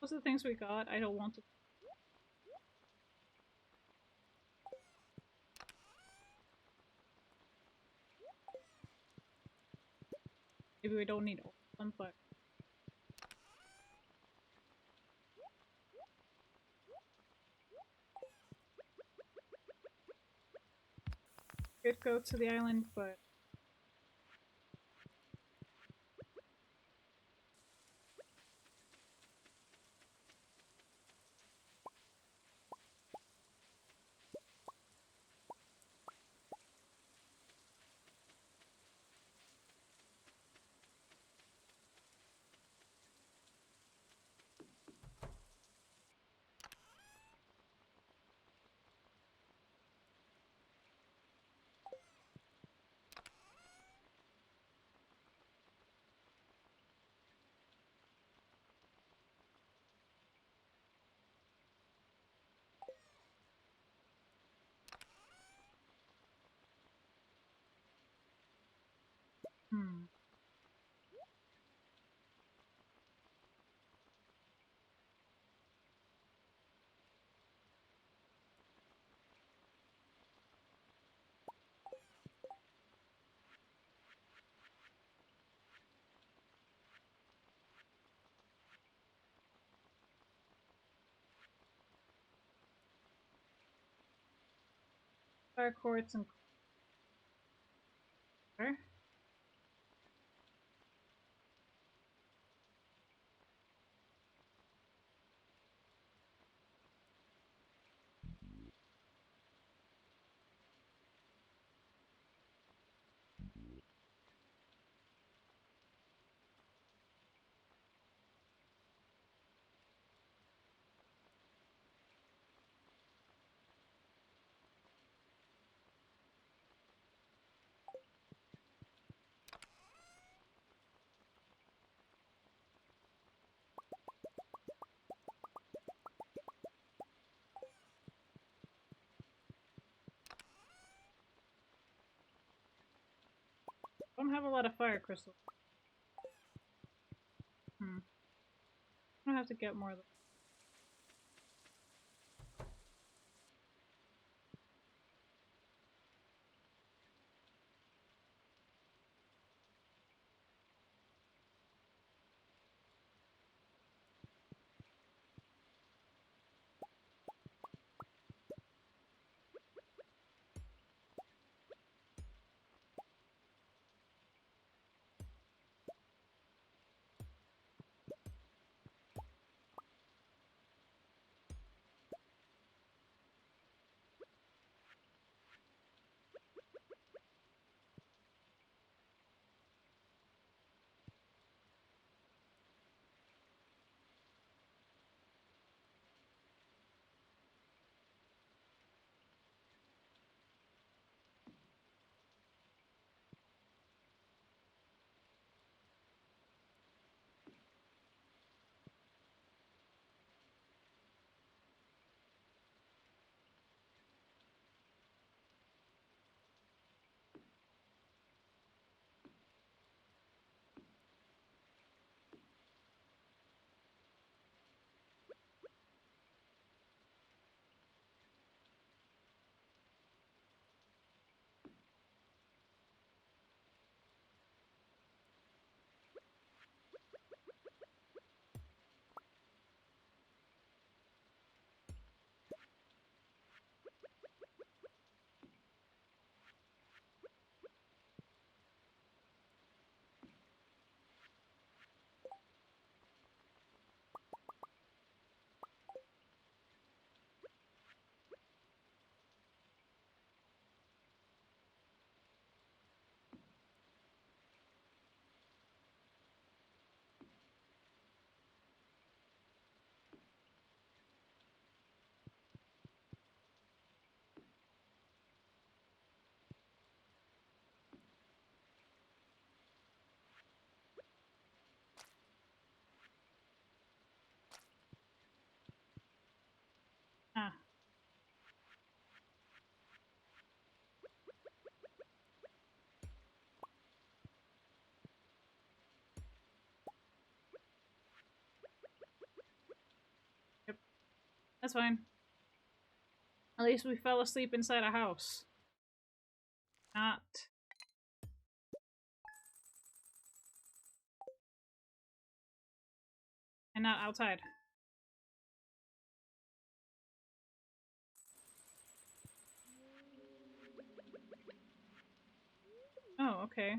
Most of the things we got, I don't want to. Maybe we don't need all of them, but could go to the island, but fire quartz and copper. Don't have a lot of fire crystals. gonna have to get more of them. Ah. Yep. That's fine. At least we fell asleep inside a house. Not. And not outside. Oh, okay.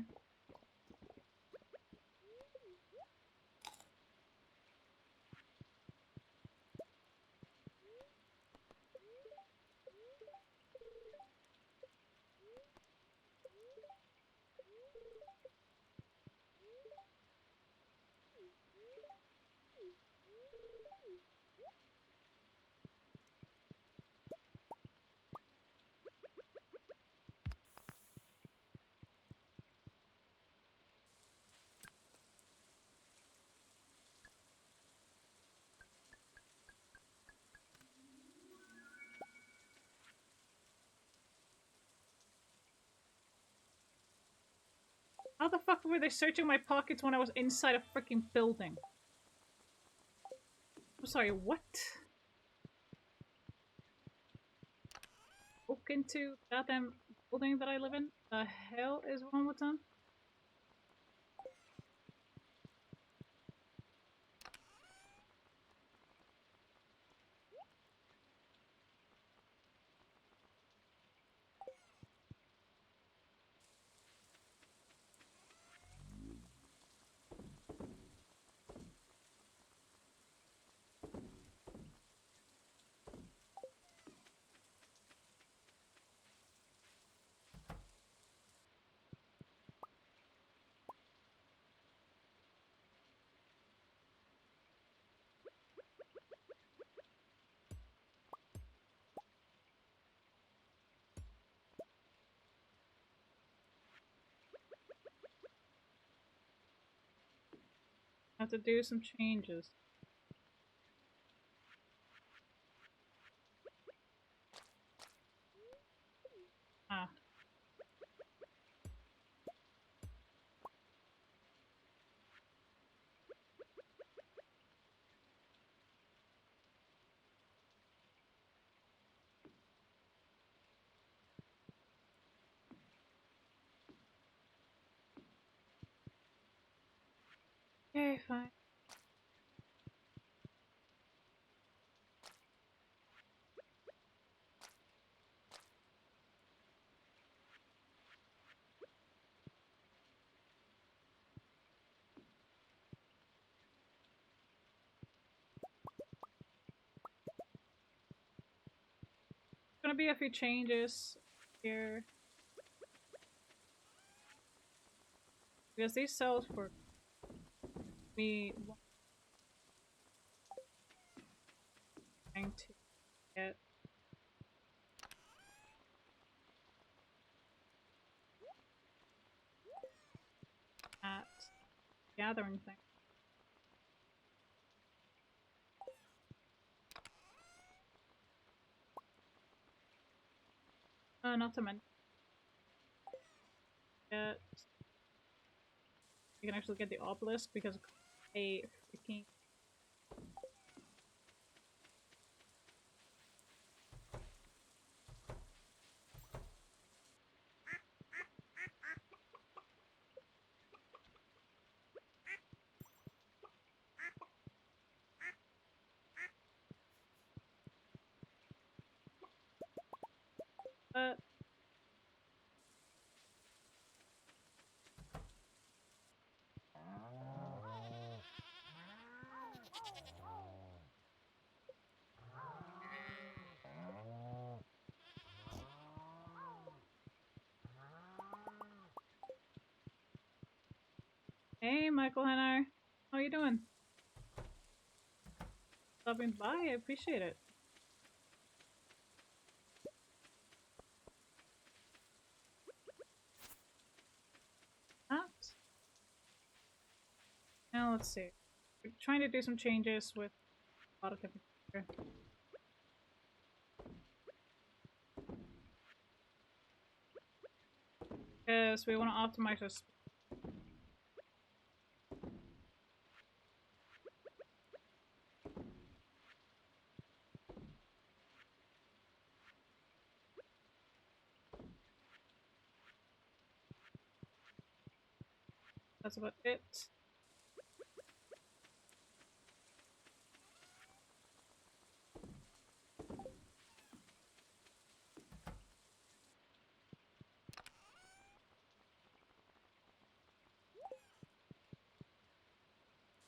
How the fuck were they searching my pockets when I was inside a freaking building? I'm sorry, what? Broke into that damn building that I live in? The hell is wrong with them? I have to do some changes. Ah. Okay, fine. Gonna be a few changes here. Because these cells for me trying to get at gathering thing. Not to mention that you can actually get the obelisk because of a freaking Hey, Michael Henner. How you doing? Stopping by, I appreciate it. That. Now let's see. We're trying to do some changes with a lot of different. Because we want to optimize our speed. That's about it.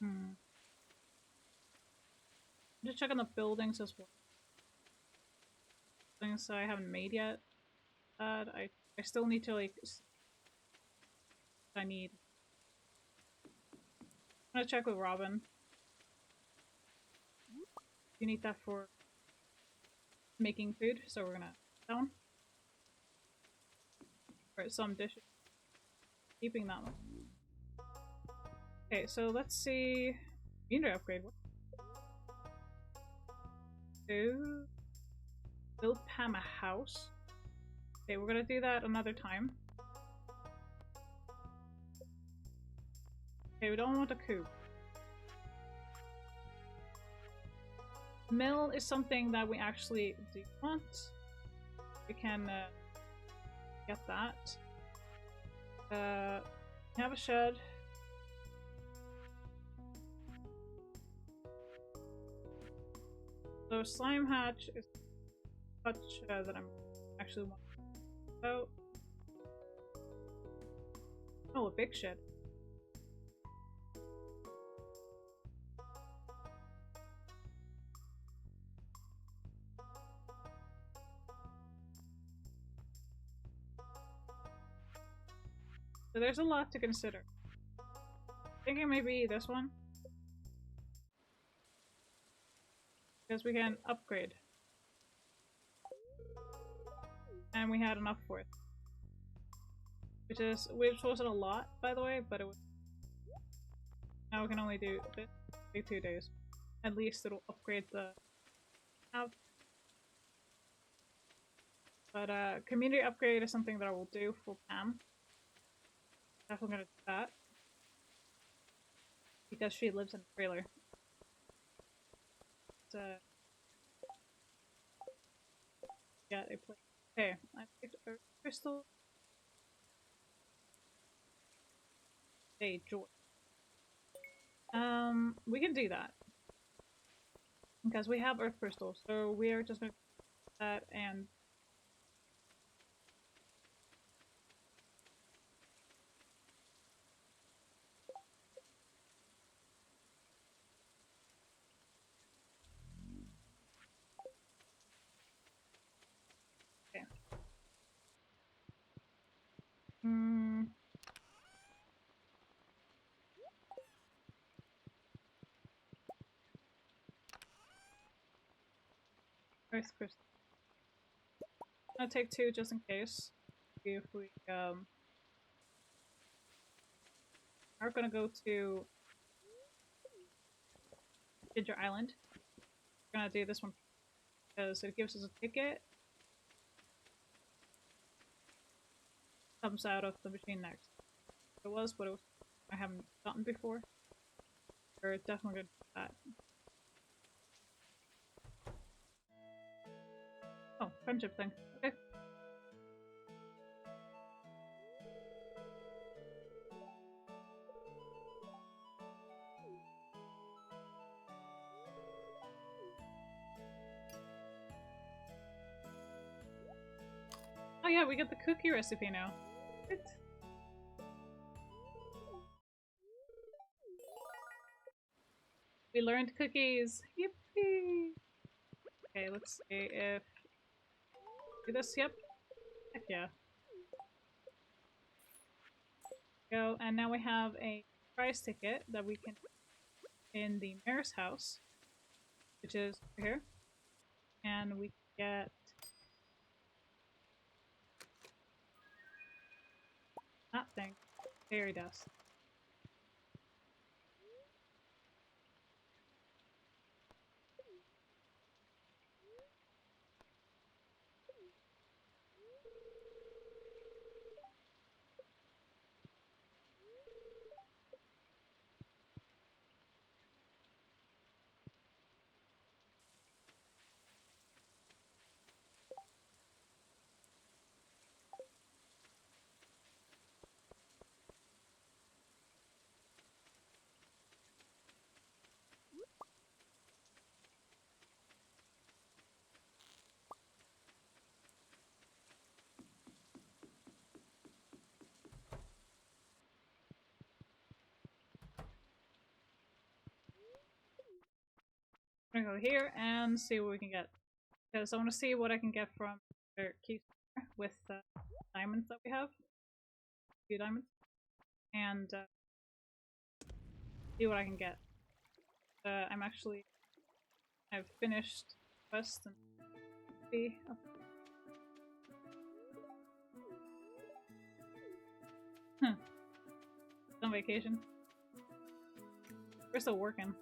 I'm just checking the buildings as well. Things I haven't made yet. I still need to like. I need. I'm gonna check with Robin. You need that for making food, so we're gonna down. Alright, some dishes. Keeping that one. Okay, so let's see. Community upgrade. To build Pam a house. Okay, we're gonna do that another time. Okay, we don't want a coop. Mill is something that we actually do want. We can get that. Have a shed. So slime hatch is a touch that I'm actually wanting about. Oh, a big shed. So there's a lot to consider. Thinking maybe this one. Because we can upgrade. And we had enough for it. Which wasn't a lot, by the way, but it was. Now we can only do a bit, take 2 days. At least it'll upgrade the house. But community upgrade is something that I will do for Pam. Definitely gonna do that. Because she lives in a trailer. Yeah, a place. Okay, I picked a crystal. Hey, George. We can do that. Because we have earth crystals, so we are just gonna do that and okay. Earth crystal. I'll take 2 just in case. See if we are gonna go to Ginger Island. We're gonna do this one because it gives us a ticket. Comes out of the machine next. It was, but it was I haven't gotten before. We're definitely gonna do that. Oh, friendship thing. Okay. Oh yeah, we get the cookie recipe now. Good. We learned cookies. Yippee! Okay, let's see if do this. Yep. Heck yeah. Go, and now we have a prize ticket that we can in the mayor's house, which is over here, and we get that thing, fairy dust. I'm gonna go here and see what we can get. Because I want to see what I can get from their key with the diamonds that we have. A few diamonds. And see what I can get. I've finished quest and see. Oh. Huh. On vacation. We're still working.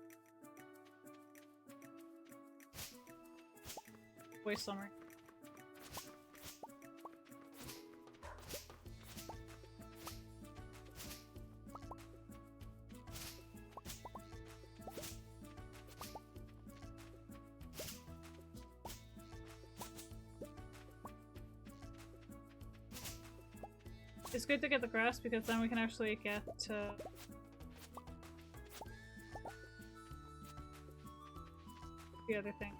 Waste summer. It's good to get the grass because then we can actually get the other thing.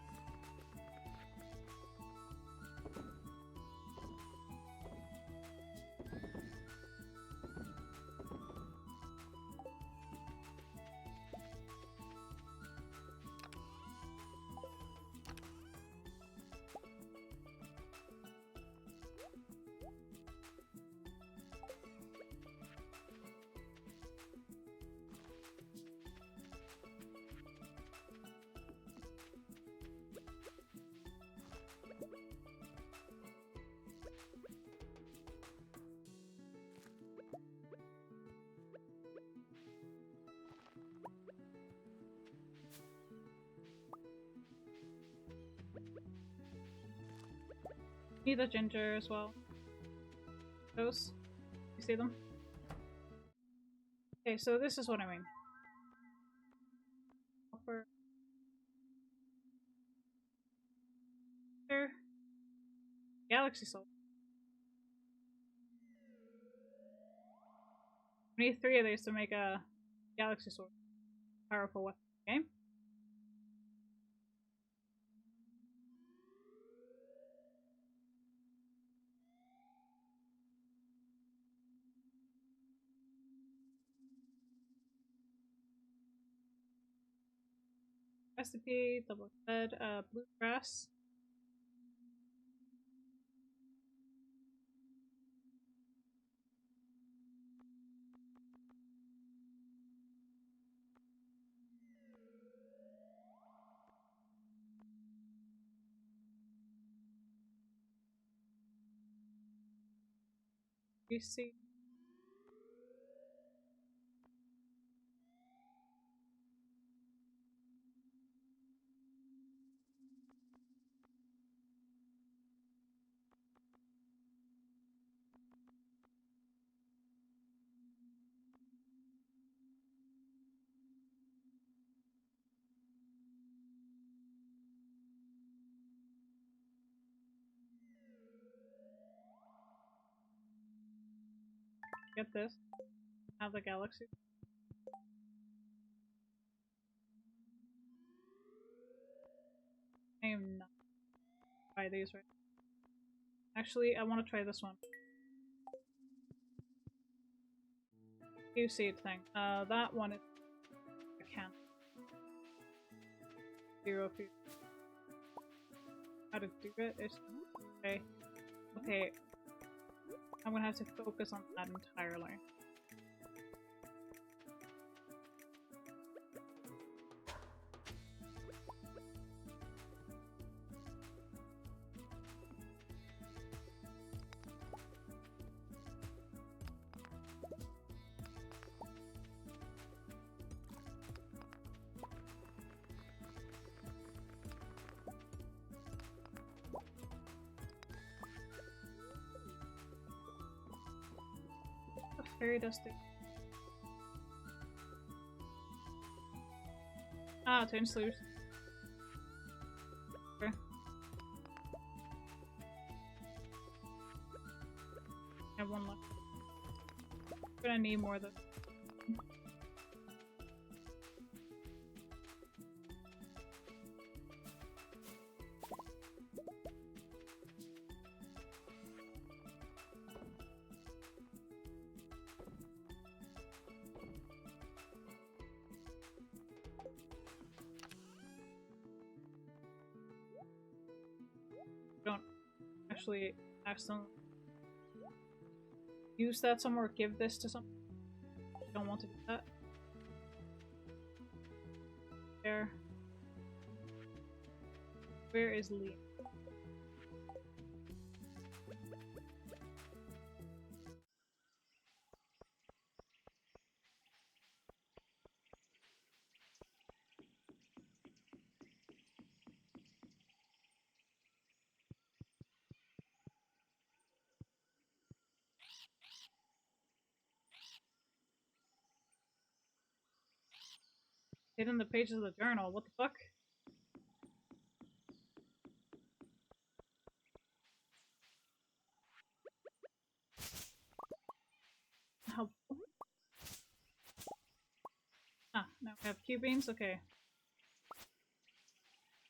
Need the ginger as well. Those. You see them? Okay, so this is what I mean. Copper. There. Galaxy soul. We need 3 of these to make a galaxy sword. powerful weapon in the game. Recipe, double fed, bluegrass. Greasy. Get this. Have the galaxy. I am not try these right. Actually, I want to try this one. You see it thing. That one is I can't. Zero feet. How to do it is okay. Okay. I'm gonna have to focus on that entirely. Fairy dust. Ah, change sleeves. Okay. I have one left. I'm gonna need more of this. Don't actually accidentally use that somewhere or give this to someone. I don't want to do that. There. Where is Lee? Hid in the pages of the journal. What the fuck? How? Ah, now we have Q beans. Okay.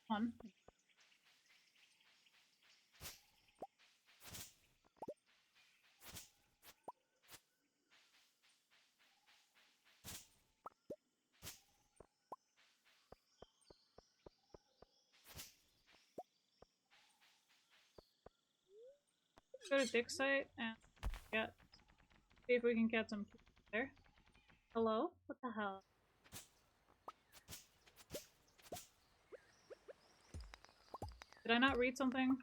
One. Go to Dick's site and get. See if we can get some there. Hello? What the hell? Did I not read something?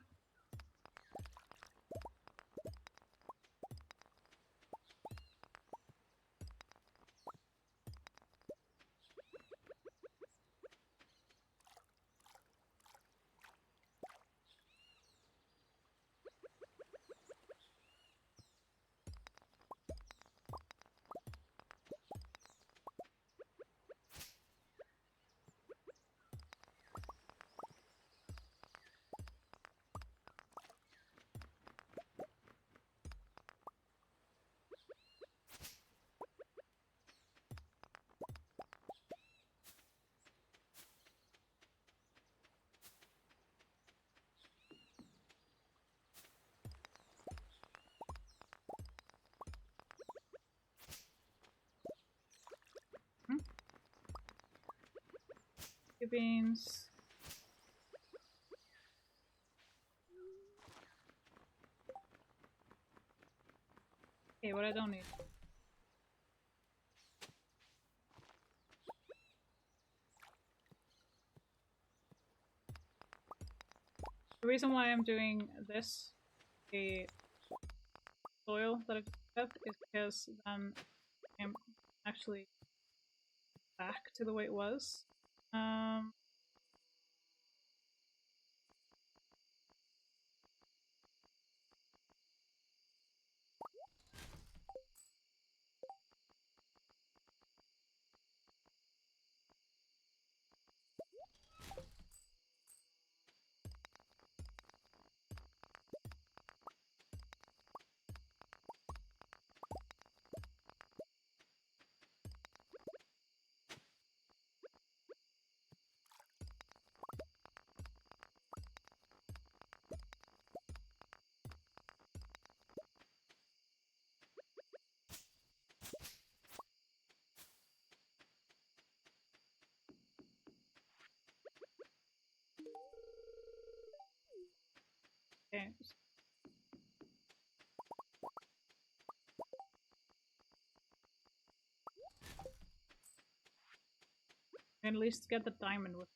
Coffee beans. Okay, what I don't need. The reason why I'm doing this, the soil that I have, is because then I'm actually back to the way it was. Okay. And at least get the diamond with.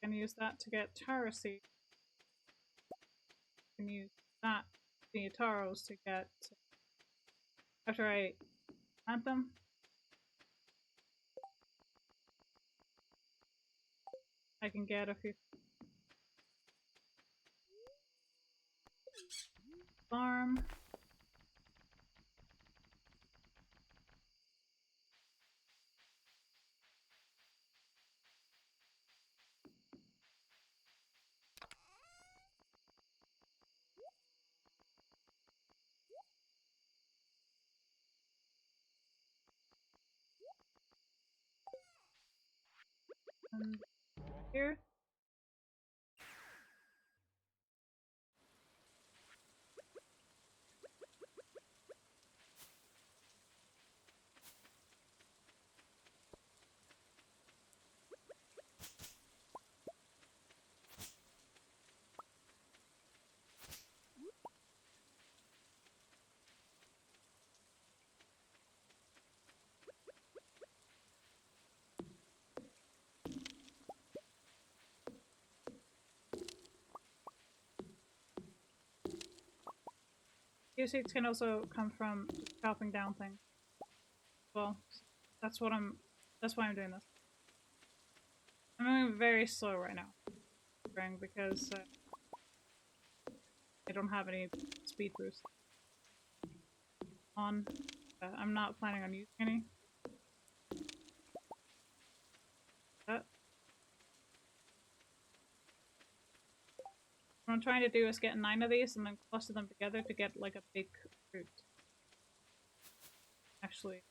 Can use that to get taro seed. Can use that the taros to get after I plant them. I can get a few farm. And here. Few seeds can also come from chopping down things. Well, that's why I'm doing this. I'm moving very slow right now, because I don't have any speed boost on. I'm not planning on using any. What I'm trying to do is get 9 of these and then cluster them together to get like a big fruit. Actually.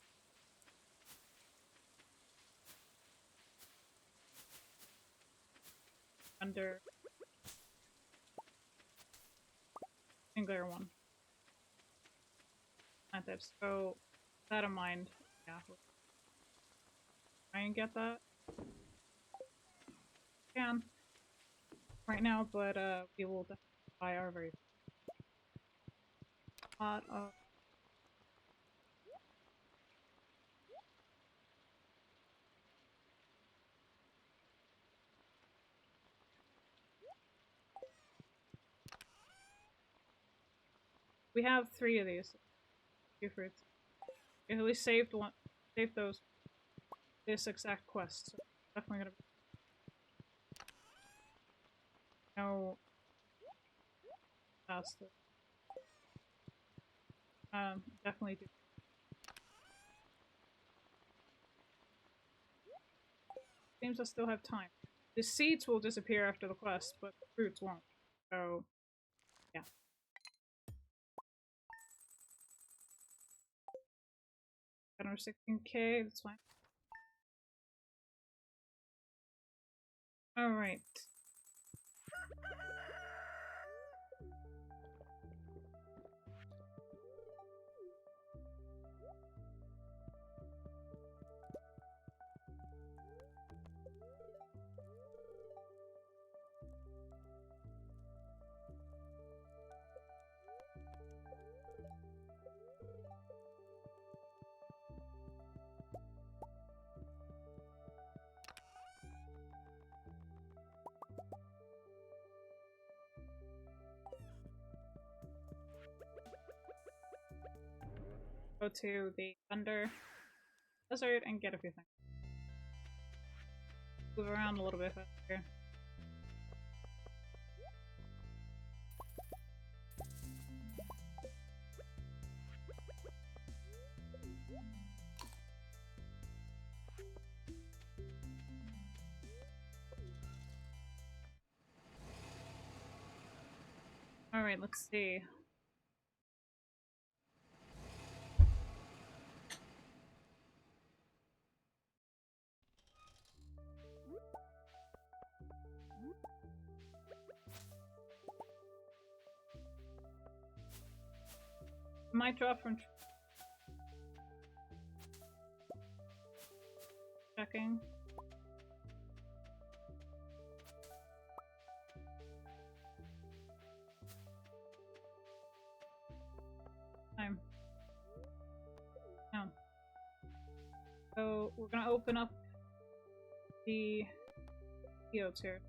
Under singular one. Like that. So that in mind. Yeah. Try and get that. Can. Right now, but we will definitely buy our very lot of. We have 3 of these. 2 fruits. We at least saved one. Saved those. This exact quest. So definitely gonna be. No. Faster. Definitely do. Seems I still have time. The seeds will disappear after the quest, but the fruits won't. So, yeah. 116k, that's fine. Alright. Go to the Thunder Desert and get a few things. Move around a little bit here. Alright, let's see. Might drop from checking. Time. Down. So we're gonna open up the geodes here.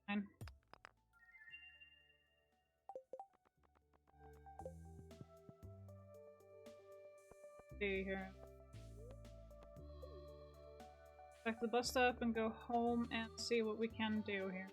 Fine. See here. Back to the bus stop and go home and see what we can do here.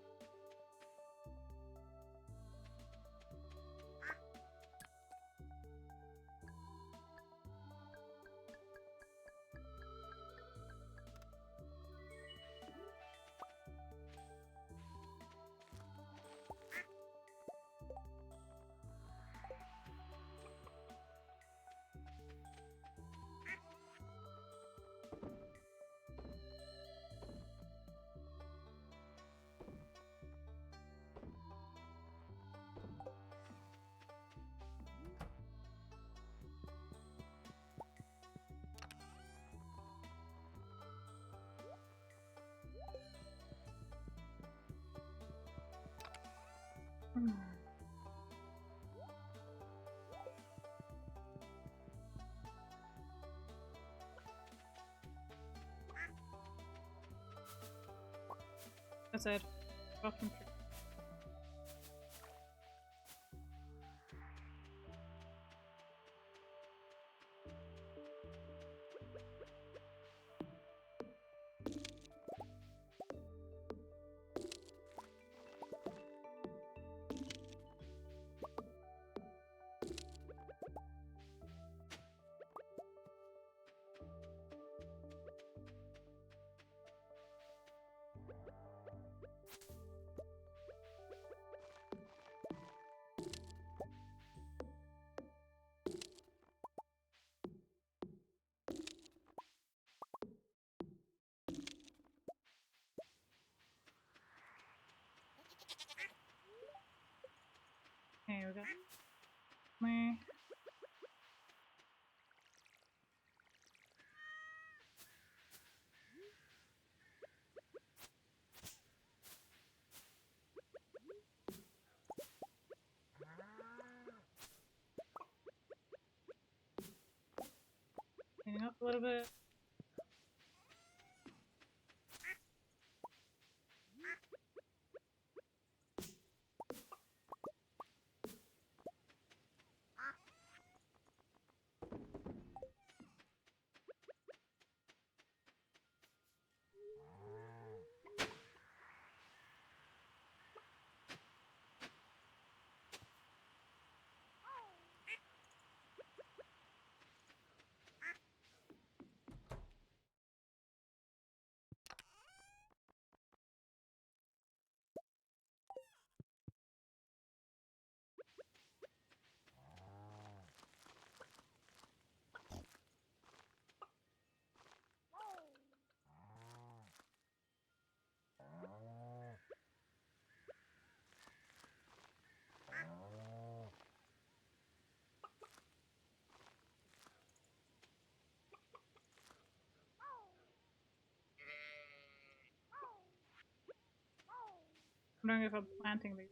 That's it. Welcome. Okay, we got me. Cleaning up a little bit. wondering if I'm planting these.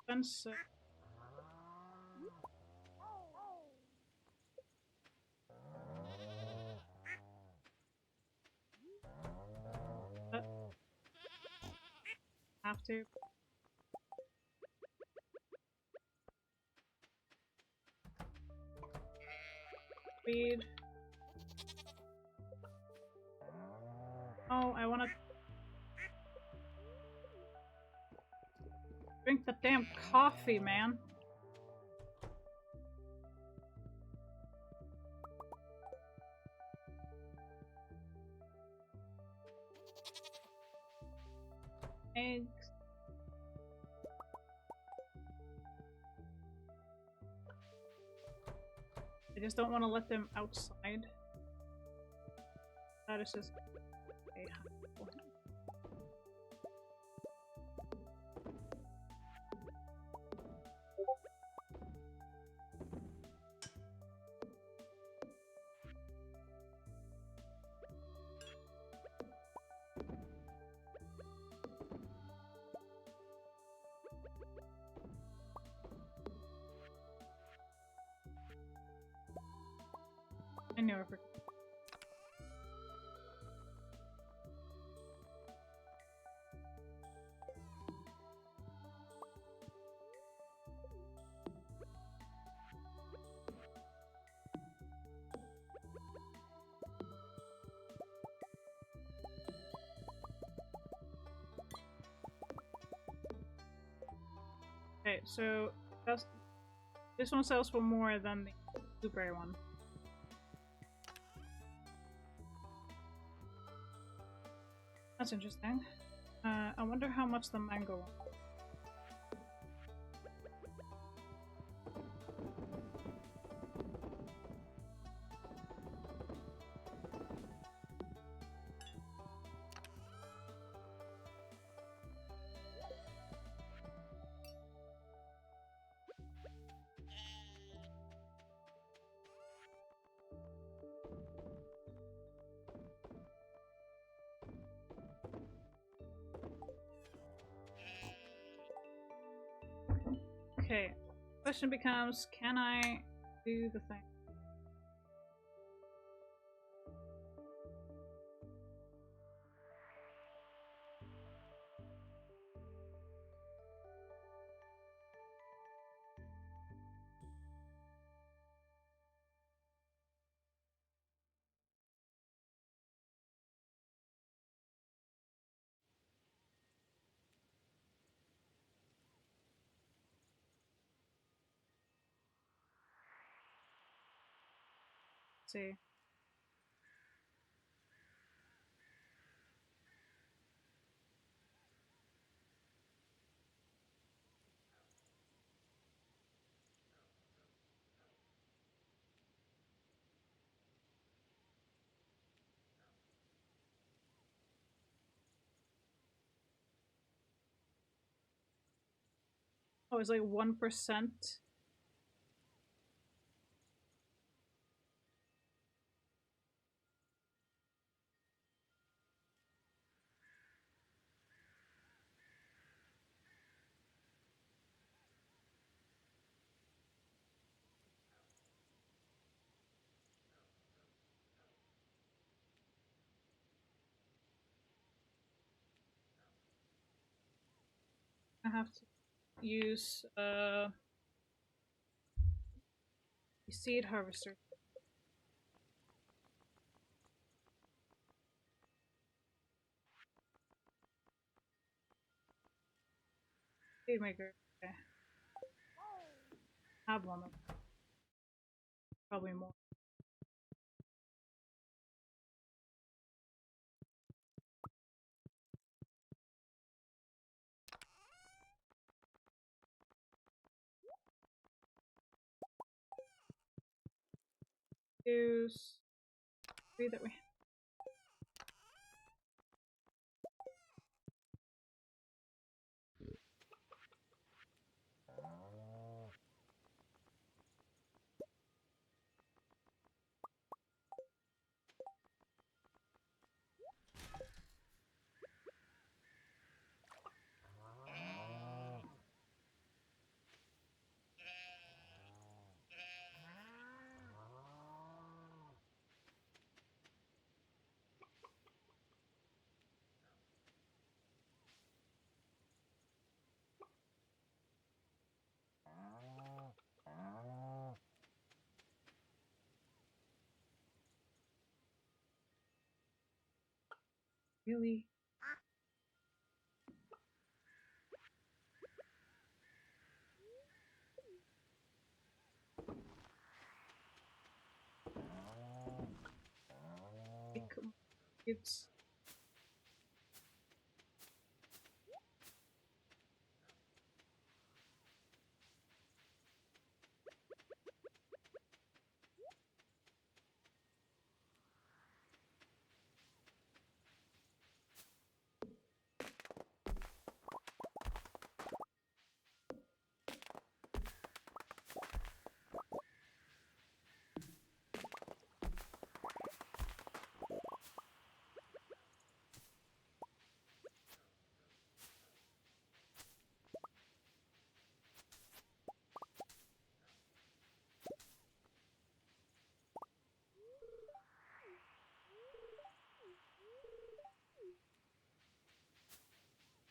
Fence. Have to. Feed. Oh, I wanna drink the damn coffee, man. Eggs. I just don't want to let them outside. That is just a handful. I knew I forgot. Okay, so this one sells for more than the blueberry one. That's interesting. I wonder how much the mango one. Okay, question becomes, can I do the thing? Let's see. Oh, it's like 1%. I have to use the seed harvester. Seed maker. Okay. Have one of them. Probably more. use 3 that we have. Really? It's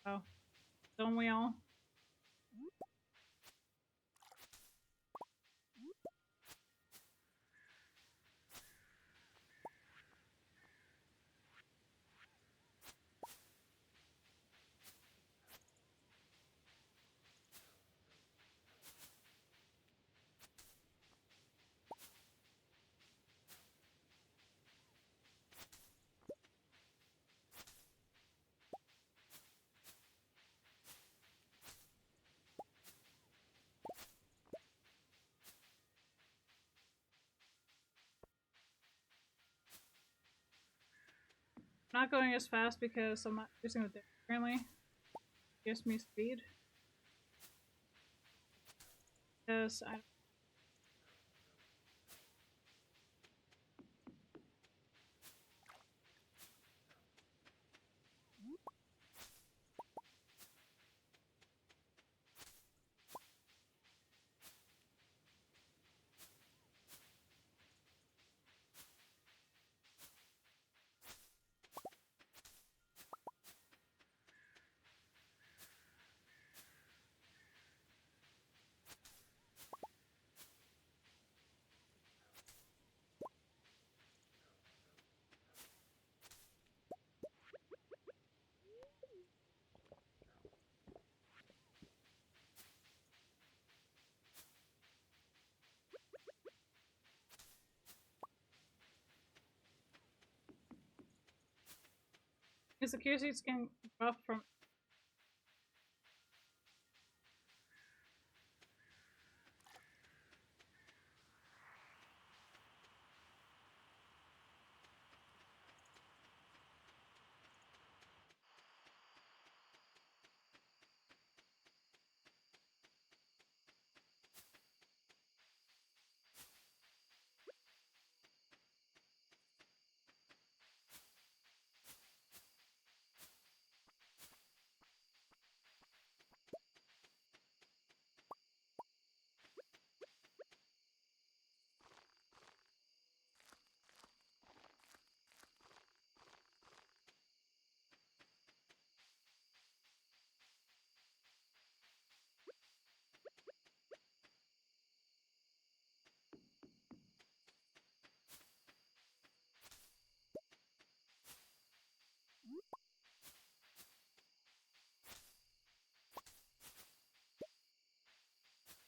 oh, don't we all? Not going as fast because I'm not using the currently. Gives me speed. Because I because the cure seeds can buff from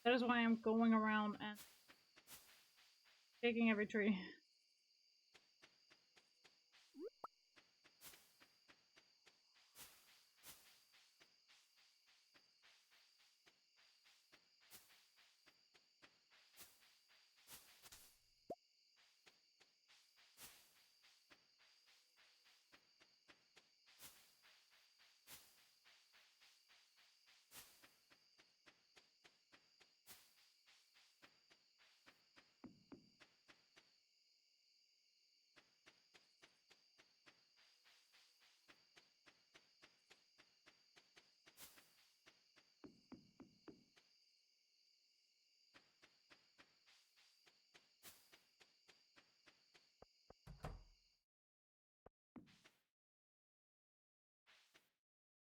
that is why I'm going around and taking every tree.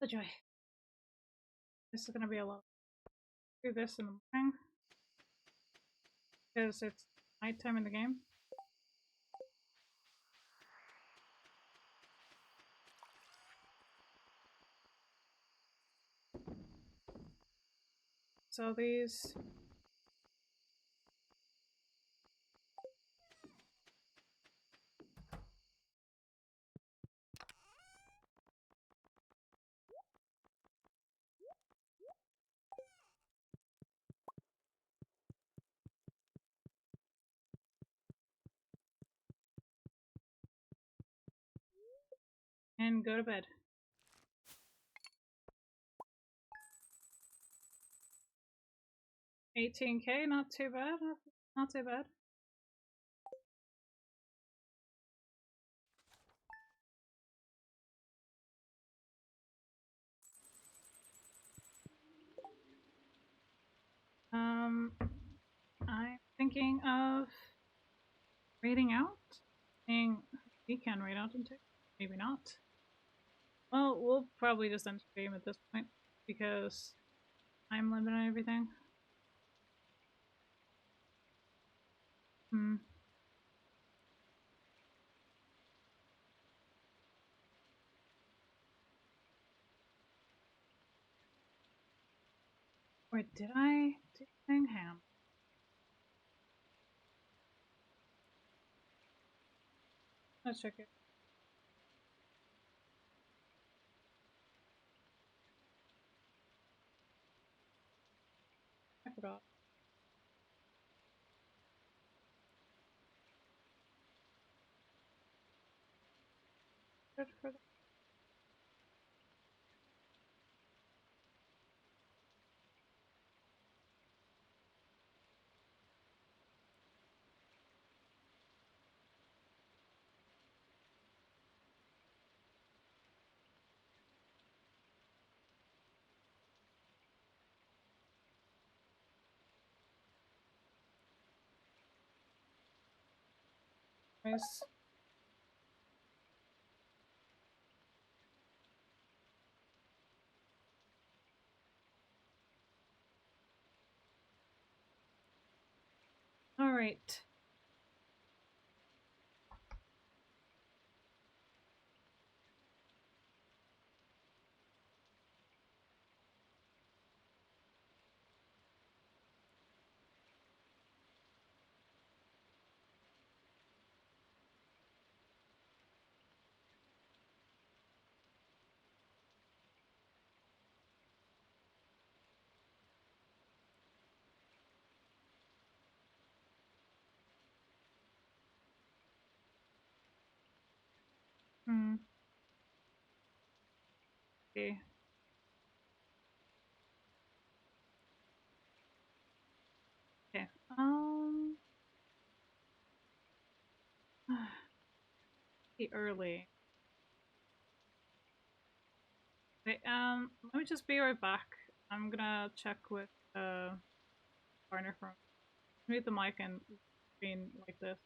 the joy. This is gonna be a lot. Do this in the morning because it's nighttime in the game. So these and go to bed. 18K, not too bad. Not too bad. I'm thinking of raiding out. Saying we can raid out into. Maybe not. Well, we'll probably just end stream at this point because time limit and everything. Hmm. Or did I do Ham? Let's check it. I forgot. Good for the guys. All right. Hmm. Okay. Okay. Be early. Okay, let me just be right back. I'm gonna check with partner from mute the mic and screen like this.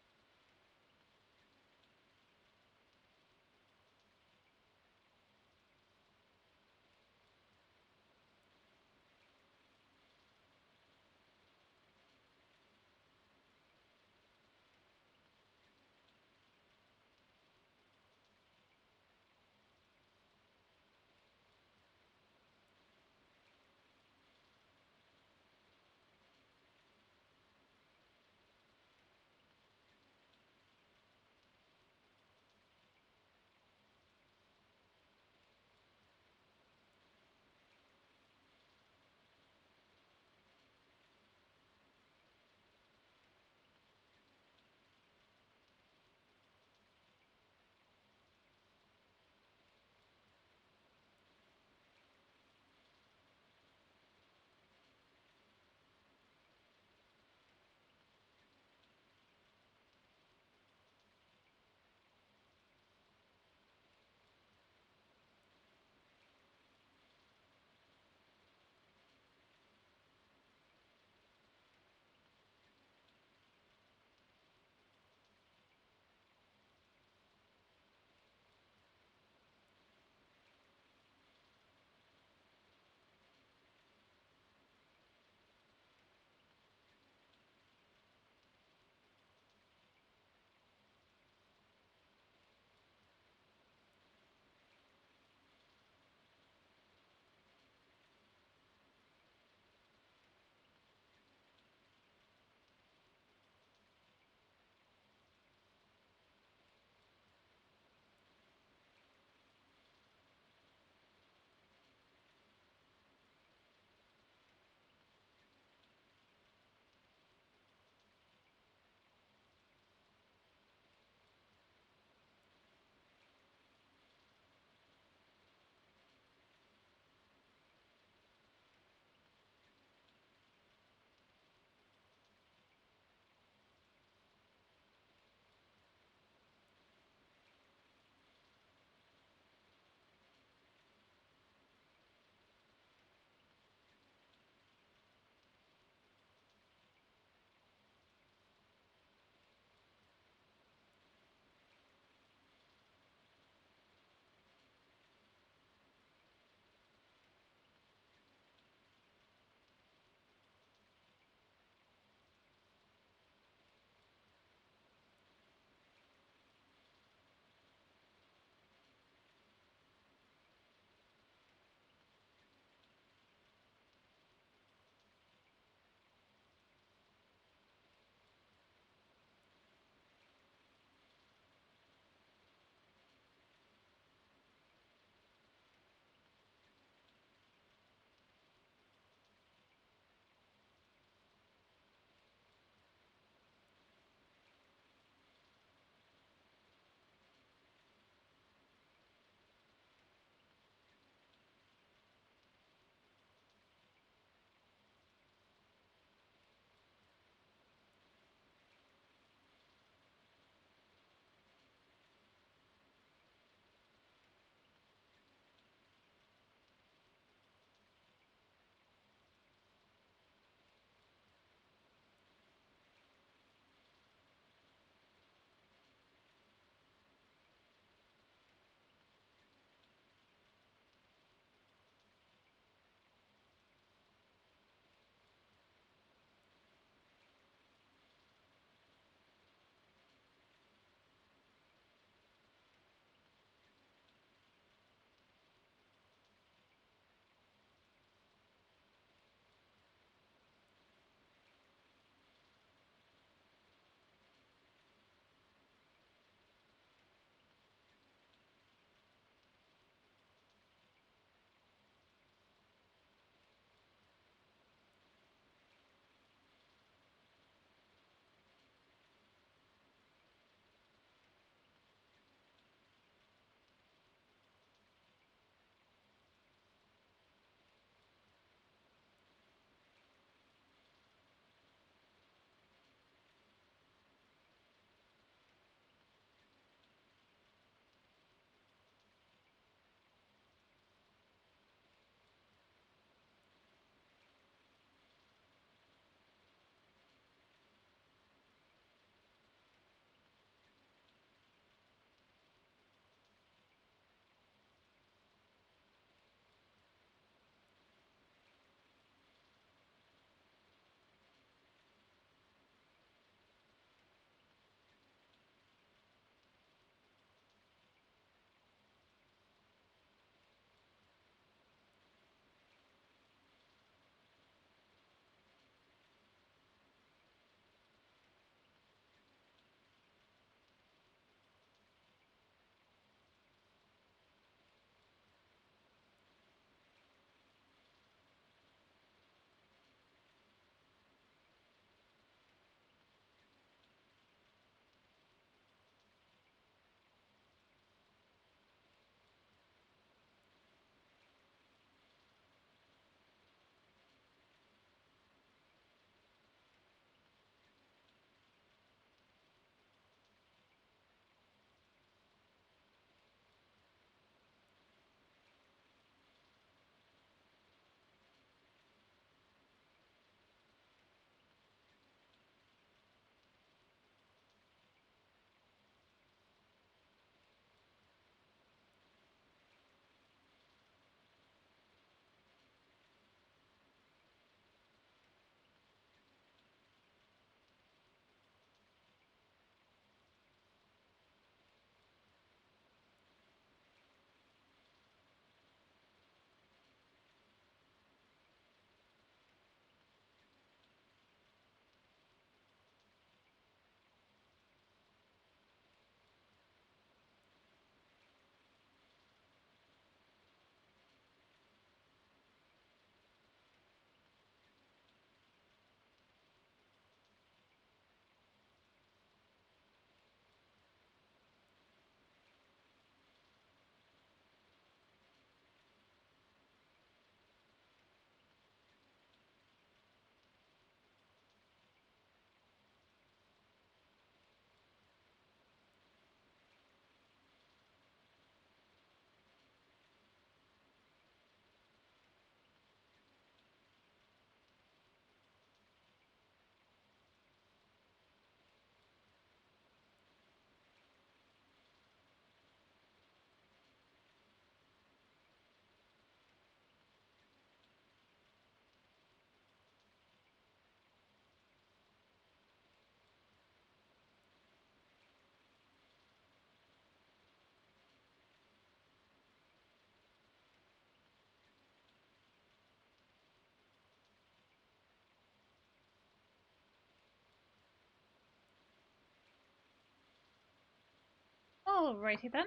Alrighty then.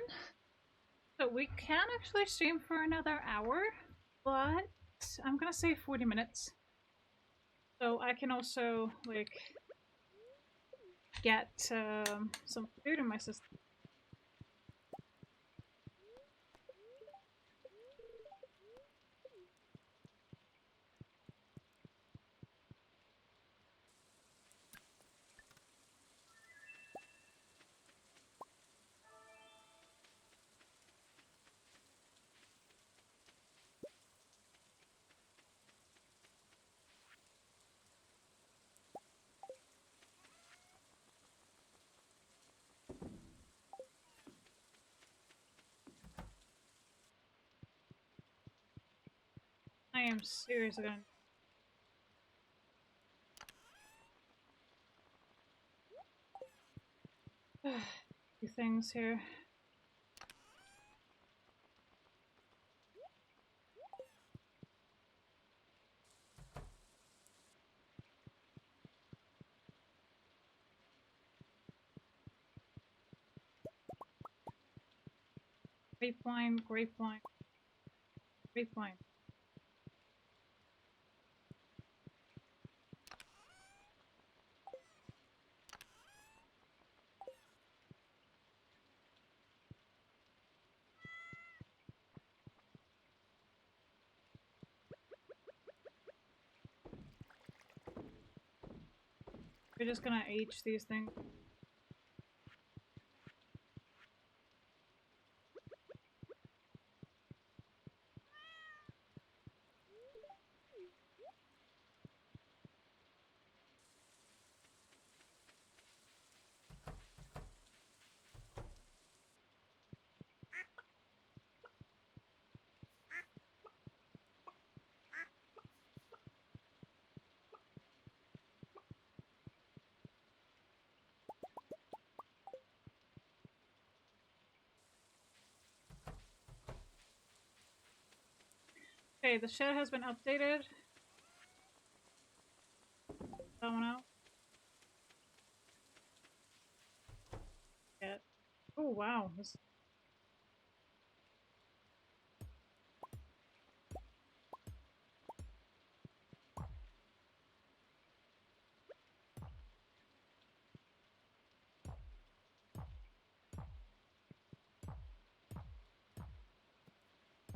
So we can actually stream for another hour, but I'm gonna say 40 minutes. So I can also, like, get some food in my system. I am seriously gonna few things here. Grapevine, grapevine, grapevine. We're just gonna H these things. Okay, the shed has been updated. That one out. Yeah. Oh wow. This...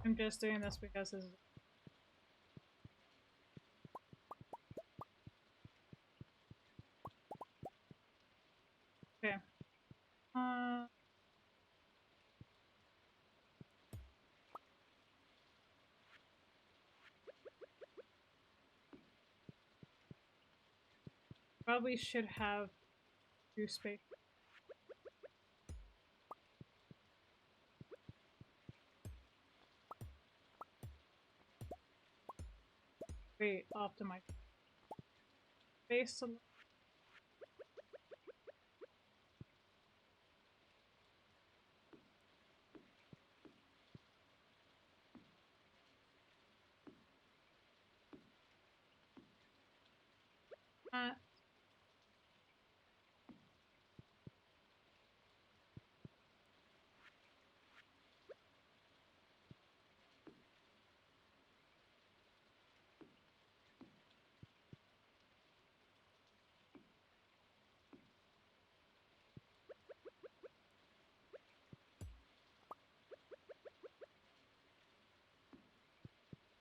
I'm just doing this because this is... Okay. Probably should have two space. Wait, optimize space a little.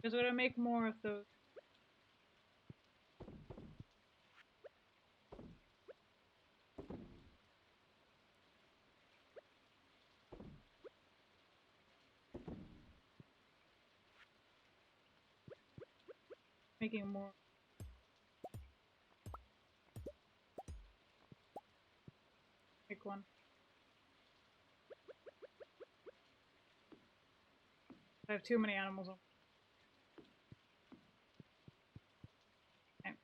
Because we're gonna make more of those. Making more. Pick one. I have too many animals on. Okay.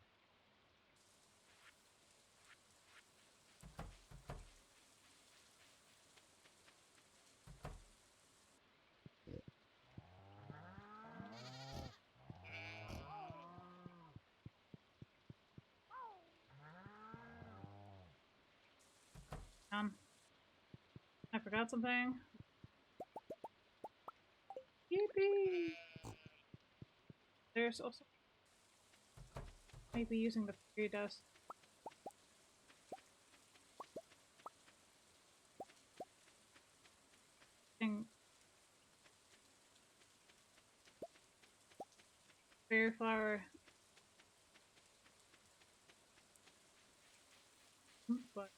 I forgot Got something? Yippee! There's also maybe using the fairy dust. Fairy flower. But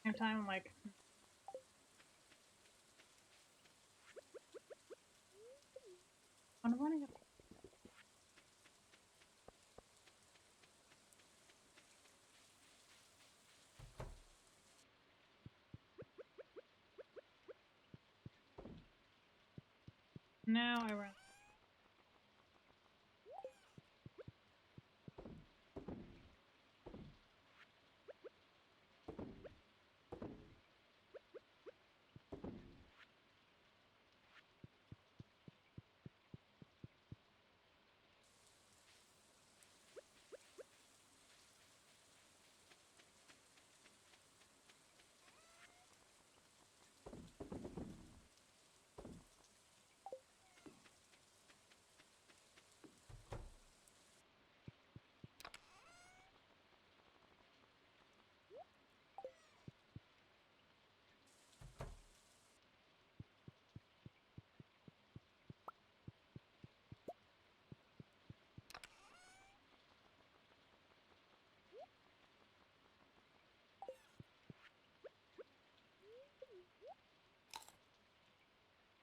at the same time, I'm like, I'm running up. Now I run.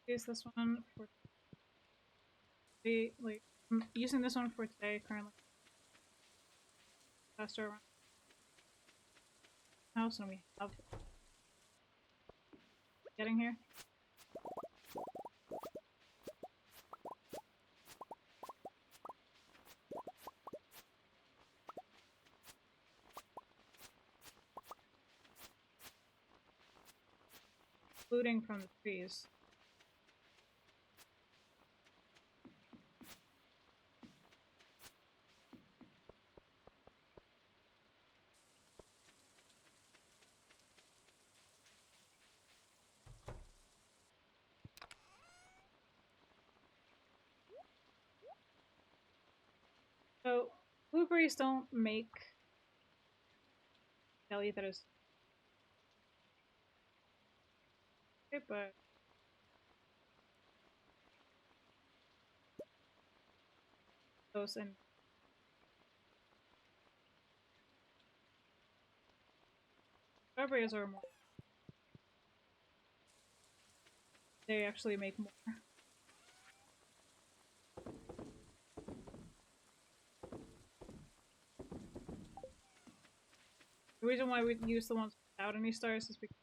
Use this one for the like. I'm using this one for today currently. Faster around the house, and we have getting here. Looting from the trees. So, blueberries don't make jelly that is good, but those and strawberries are more. They actually make more. The reason why we use the ones without any stars is because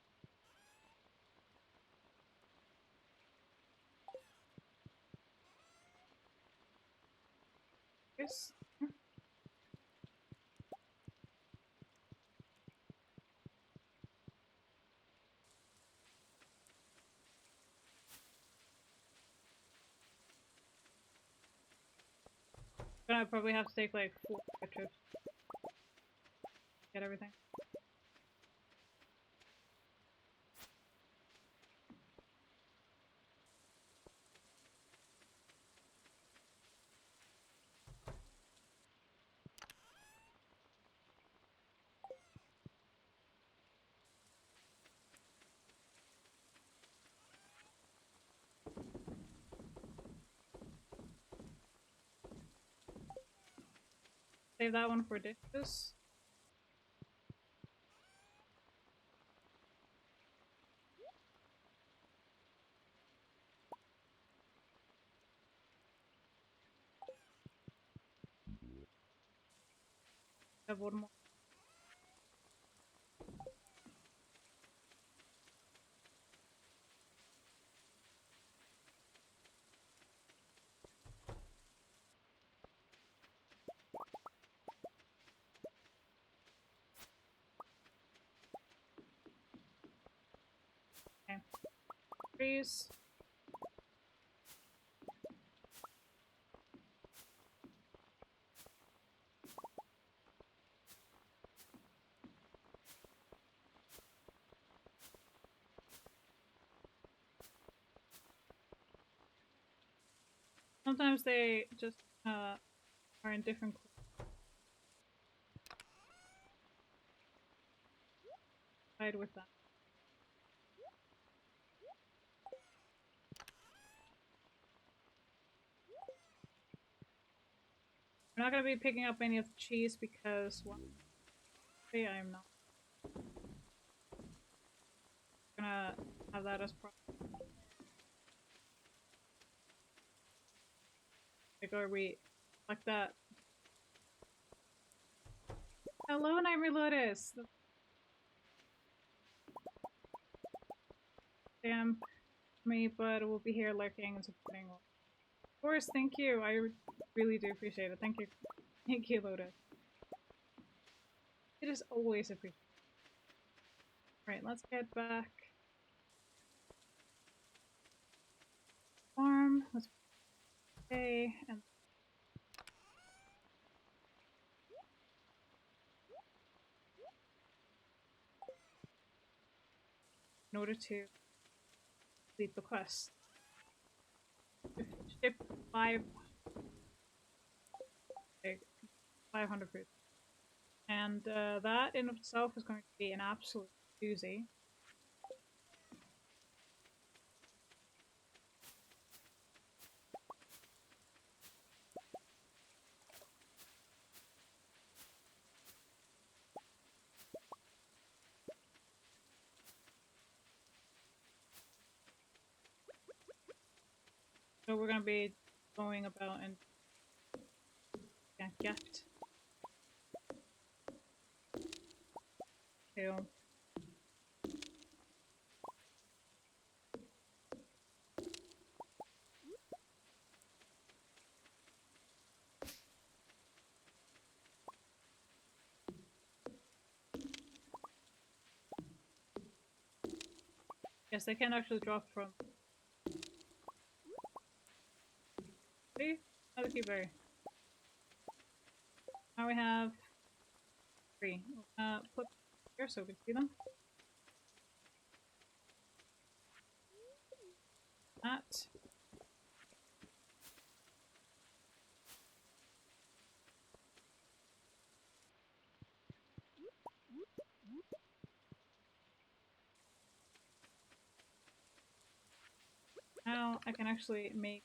gonna probably have to take like 4 trips to get everything. Save that one for dishes. Have one more. Okay. Trees. Sometimes they just are in different. Side with that. We're not gonna be picking up any of the cheese because, well, I'm not gonna have that as problem. Like, are we like that? Hello, Nightmare Lotus! Damn me, but we'll be here lurking and supporting. Of course, thank you. I really do appreciate it. Thank you. Thank you, Lotus. It is always appreciated. Right, let's get back. Farm. Let's stay and in order to complete the quest. Ship 500 fruit. And that in of itself is going to be an absolute doozy. So we're going to be going about and get to yes, they can actually drop from. See? Another key berry. Now we have 3. Put here so we can see them. That. Now I can actually make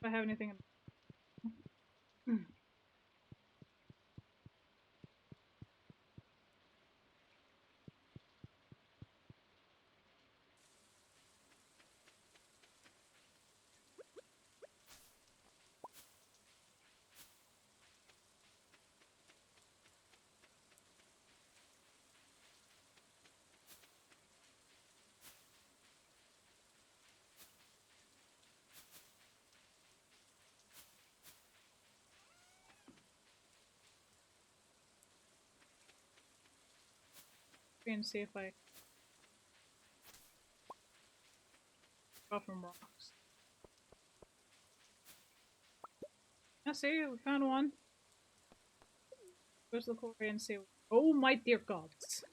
if I have anything in and see if I draw from rocks. I see, we found one. Let's look over and see. Oh my dear gods.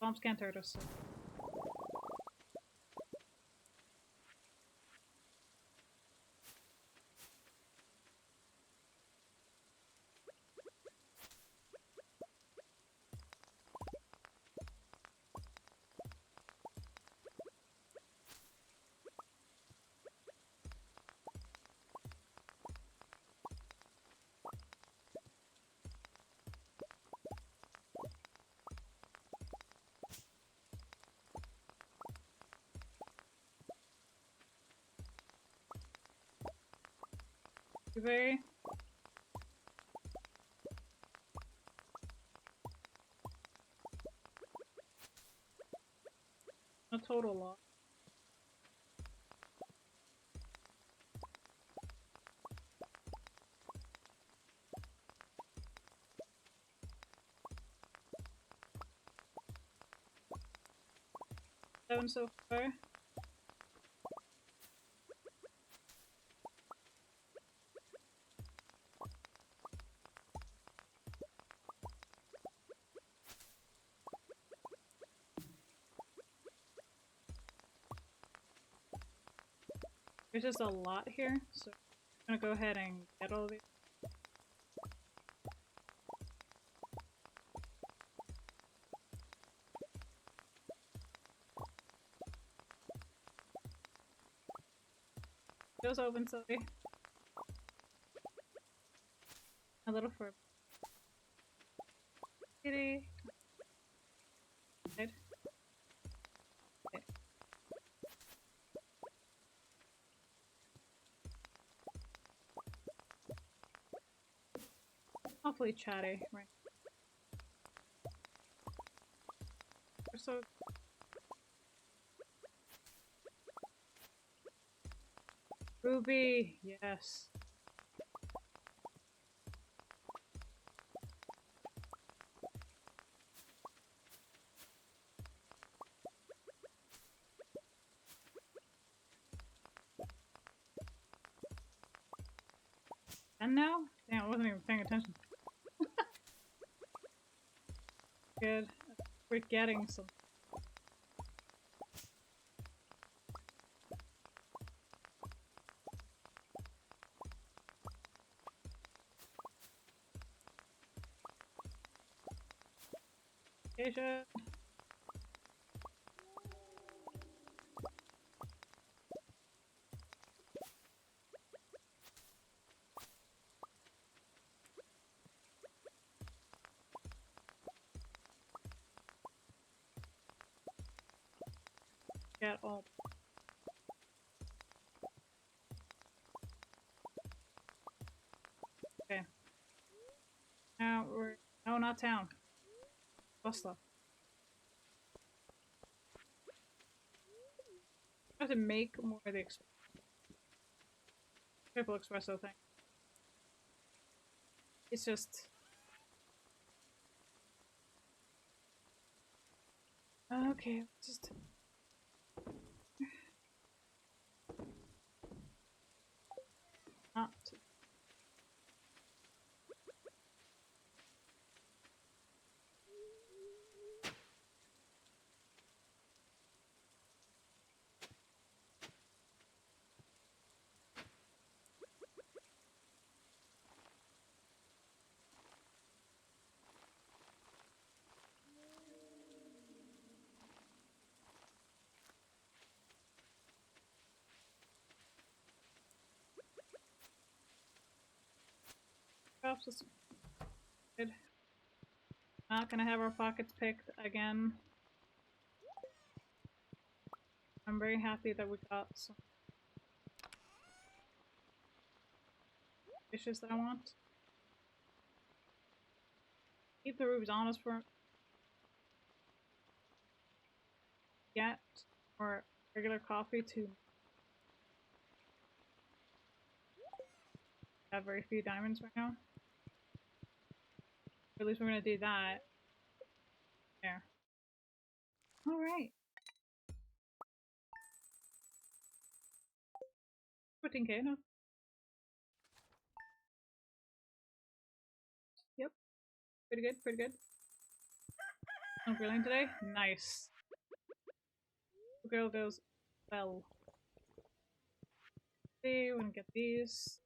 Bombs can't hurt us. Very. A total lot. Seven so far. There's just a lot here, so I'm gonna go ahead and get all these. Doors open, sorry. A little for kitty. Good. Okay. Awfully chatty, right? We're so Ruby, yes. And now? Damn, I wasn't even paying attention. Good. We're getting some. Asia. Get all. Okay. Now we're no, not town. Bus stop. I have to make more of the triple espresso thing. It's just okay. Just not. Perhaps it's good. Not gonna have our pockets picked again. I'm very happy that we got some dishes that I want. Keep the rubies honest for get or regular coffee to have very few diamonds right now. Or at least we're gonna do that. There. Alright. 14k, no. Yep. Pretty good, pretty good. I'm grilling today? Nice. The grill goes well. See, we're gonna get these.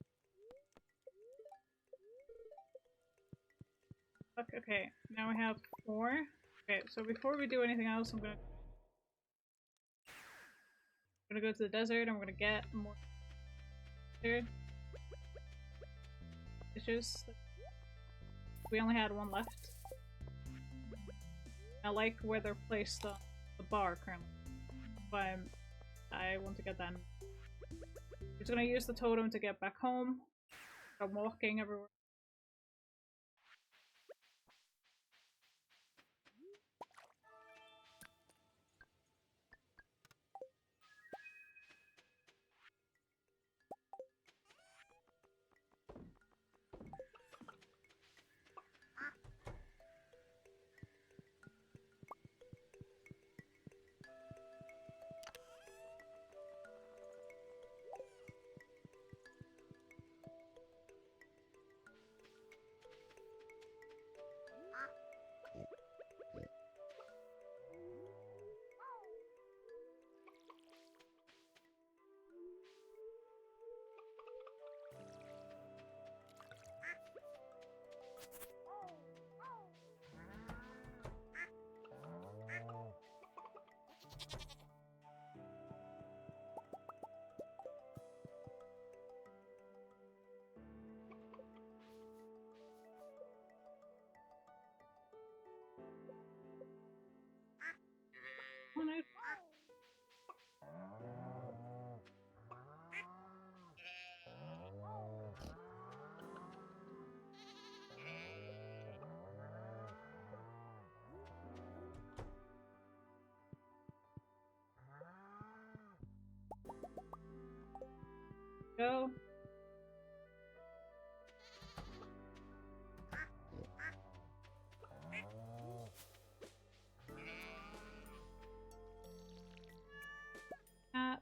Okay, now we have 4. Okay, so before we do anything else, I'm gonna go to the desert and we're gonna get more dishes. We only had 1 left. I like where they're placed on the bar currently, but I want to get that. I'm just gonna use the totem to get back home. I'm walking everywhere. Moonlight. Go. Cat.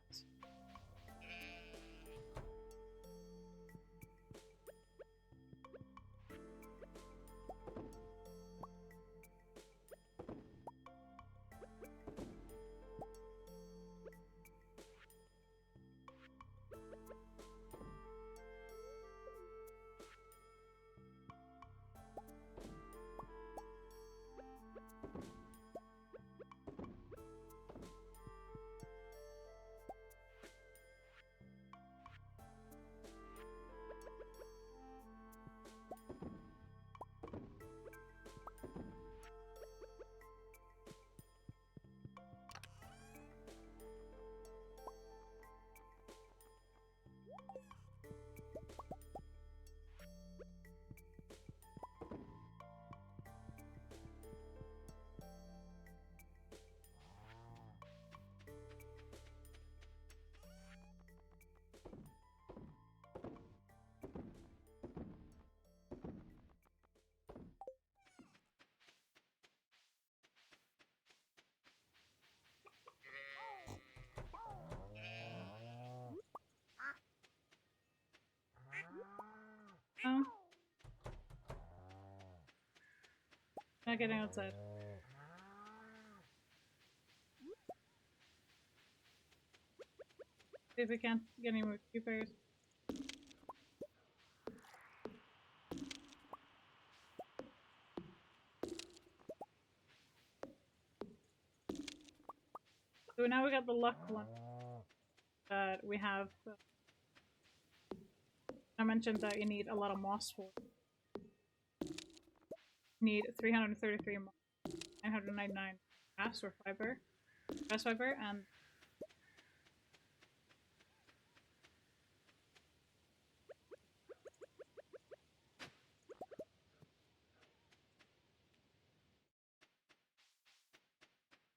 Oh. Not getting outside. See if we can't get any more keepers. So now we got the luck one that we have. I mentioned that you need a lot of moss for. You need 333 moss, 999 grass or fiber, grass fiber, and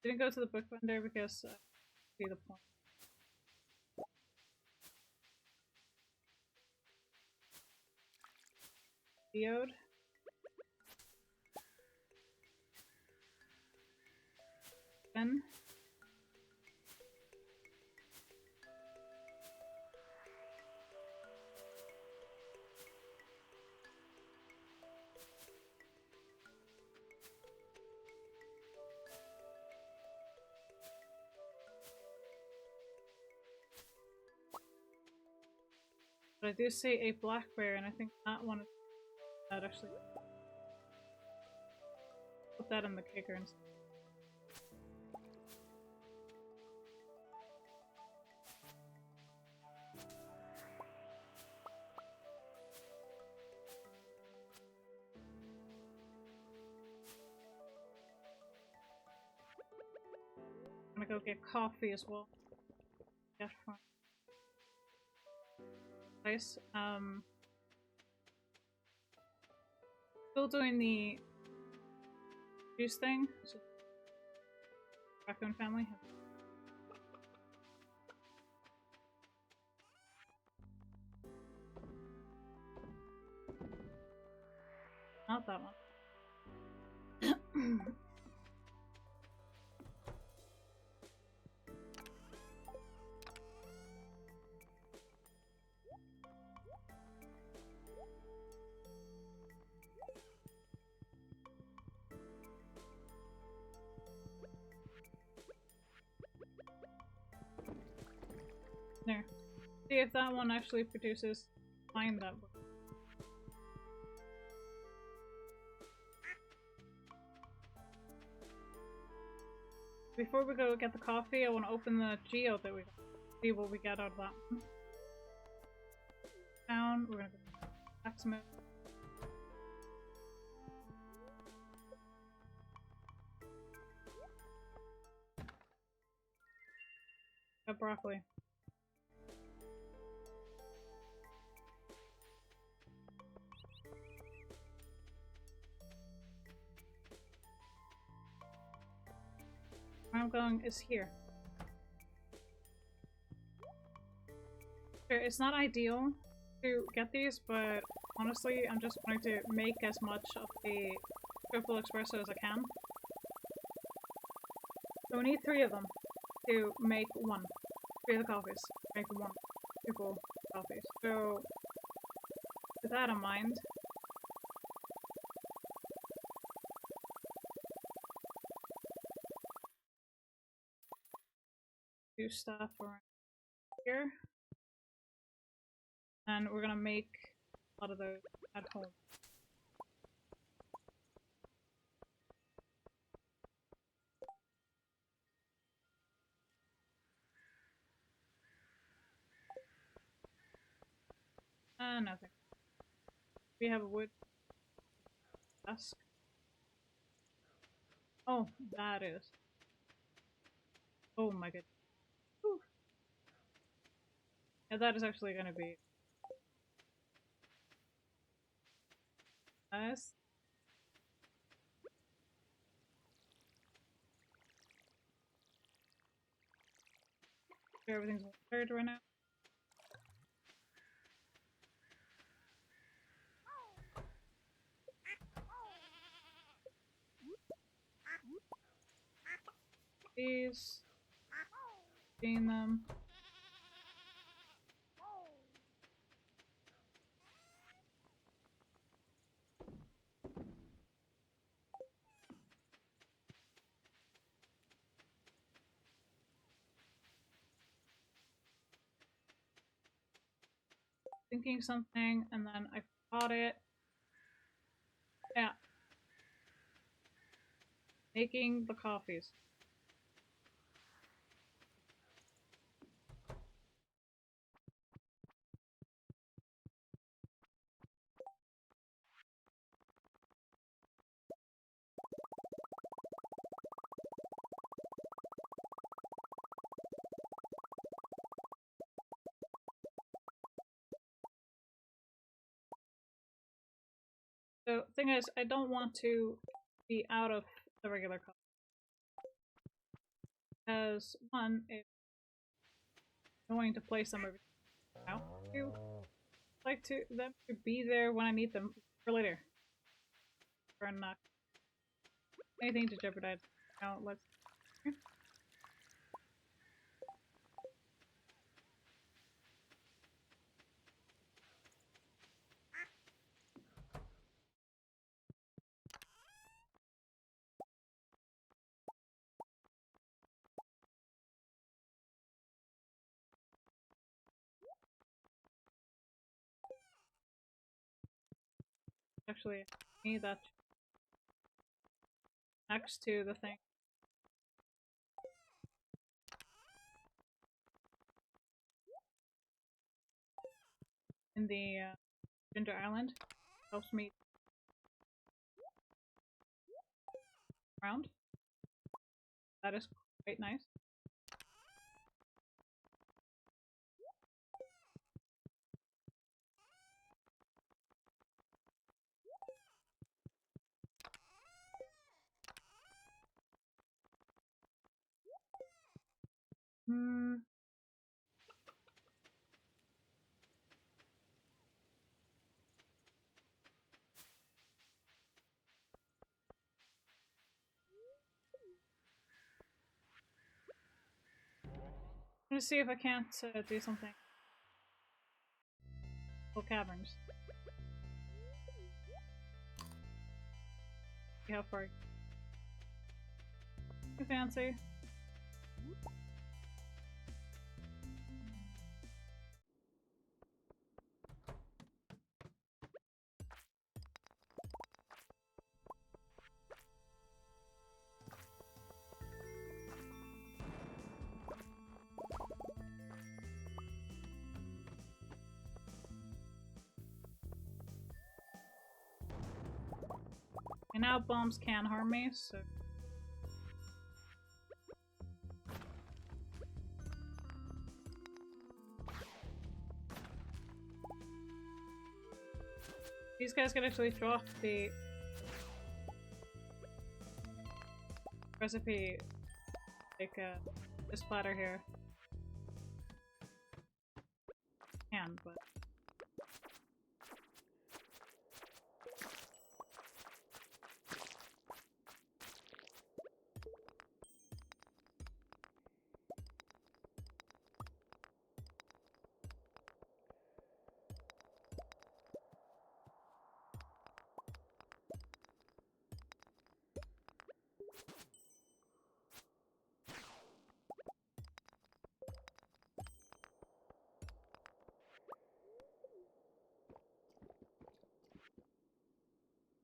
didn't go to the book vendor because see the point. Geode. Then but I do see a black bear, and I think that one is that actually. Put that in the kicker instead. I'm gonna go get coffee as well. Yeah, fine. Nice. Still doing the juice thing. So, raccoon family. Not that one. There. See if that one actually produces fine that one. Before we go get the coffee, I want to open the geode that we got. See what we get out of that one. Down, we're gonna go blacksmith. Got broccoli. Where I'm going is here. Sure, it's not ideal to get these, but honestly, I'm just going to make as much of the triple espresso as I can. So we need 3 of them to make one. 3 of the coffees to make one triple coffees. So, with that in mind, do stuff around here. And we're gonna make a lot of those at home. Nothing. We have a wood desk. Oh, that is. Oh my goodness. Whew. Yeah, that is actually gonna be nice. Everything's watered right now. These. Seeing them. Thinking something and then I forgot it. Yeah. Making the coffees. So, thing is, I don't want to be out of the regular coffee. Because, one, it's annoying to place them over now. Two, I like to them to be there when I need them for later. Or not anything to jeopardize. Now, let's. Actually, I need that next to the thing. In the Ginger Island. Helps me around. That is quite nice. Hmm. Let's see if I can't do something. Oh, caverns. See how far. Too fancy. And now bombs can harm me, so. These guys can actually drop the recipe, like this platter here. Can, but.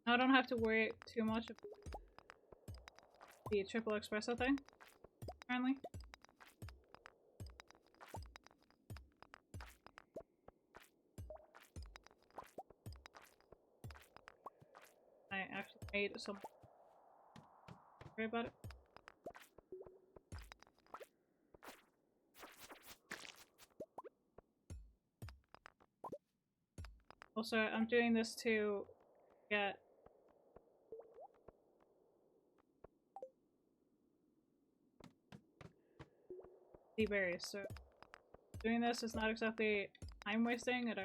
I don't have to worry too much about the triple espresso thing, apparently. I actually made some. Worry about it. Also, I'm doing this to get the berries, so doing this is not exactly time wasting it.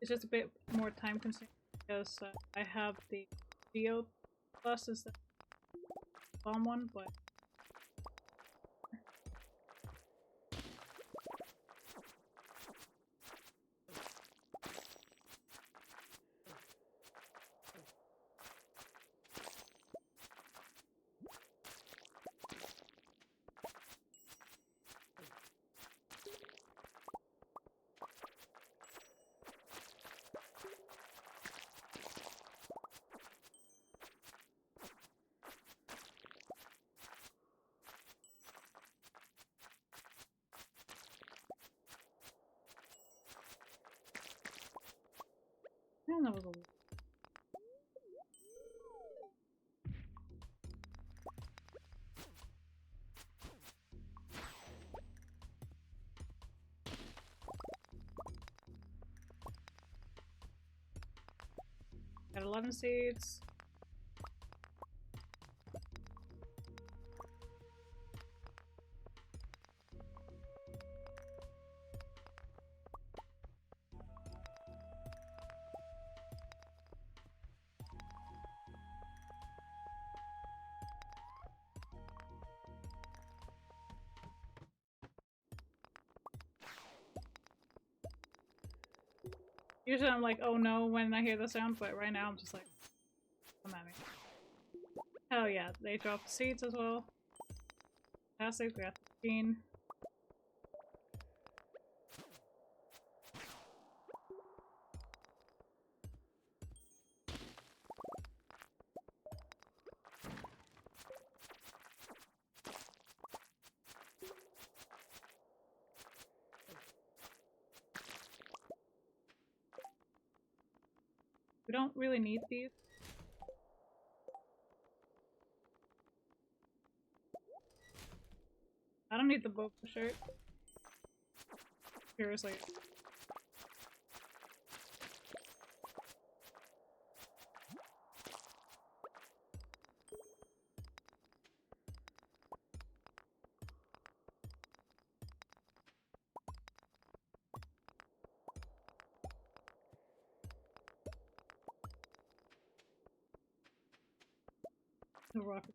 It's just a bit more time consuming because I have the Geo Plus is the bomb one, but man, that was a lot. Got 11 seeds. Usually I'm like, oh no, when I hear the sound, but right now I'm just like, come at me. Hell yeah, they dropped seeds as well. Fantastic, we got 15. We don't really need these. I don't need the boba shirt. Seriously. No rocket.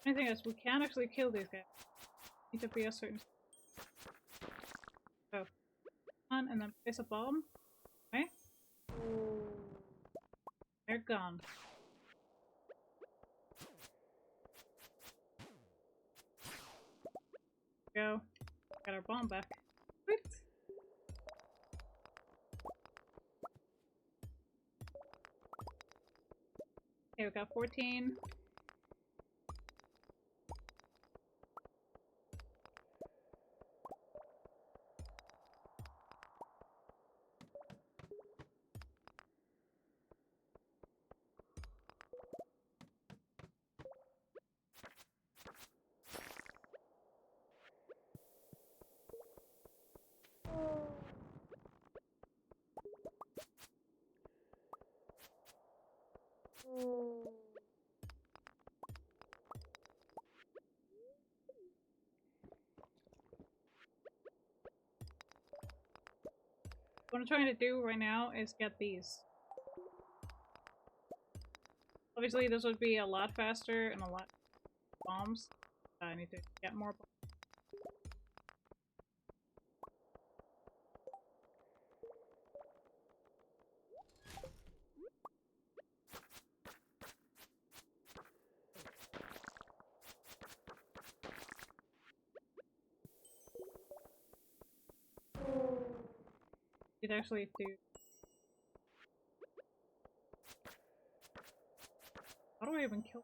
The thing is, we can actually kill these guys. Need to be a certain. So, on and then place a bomb. Okay. They're gone. Go. Got our bomb back. Sweet. Okay, we got 14. What I'm trying to do right now is get these. Obviously, this would be a lot faster and a lot bombs. I need to get more bombs. It actually do. How do I even kill?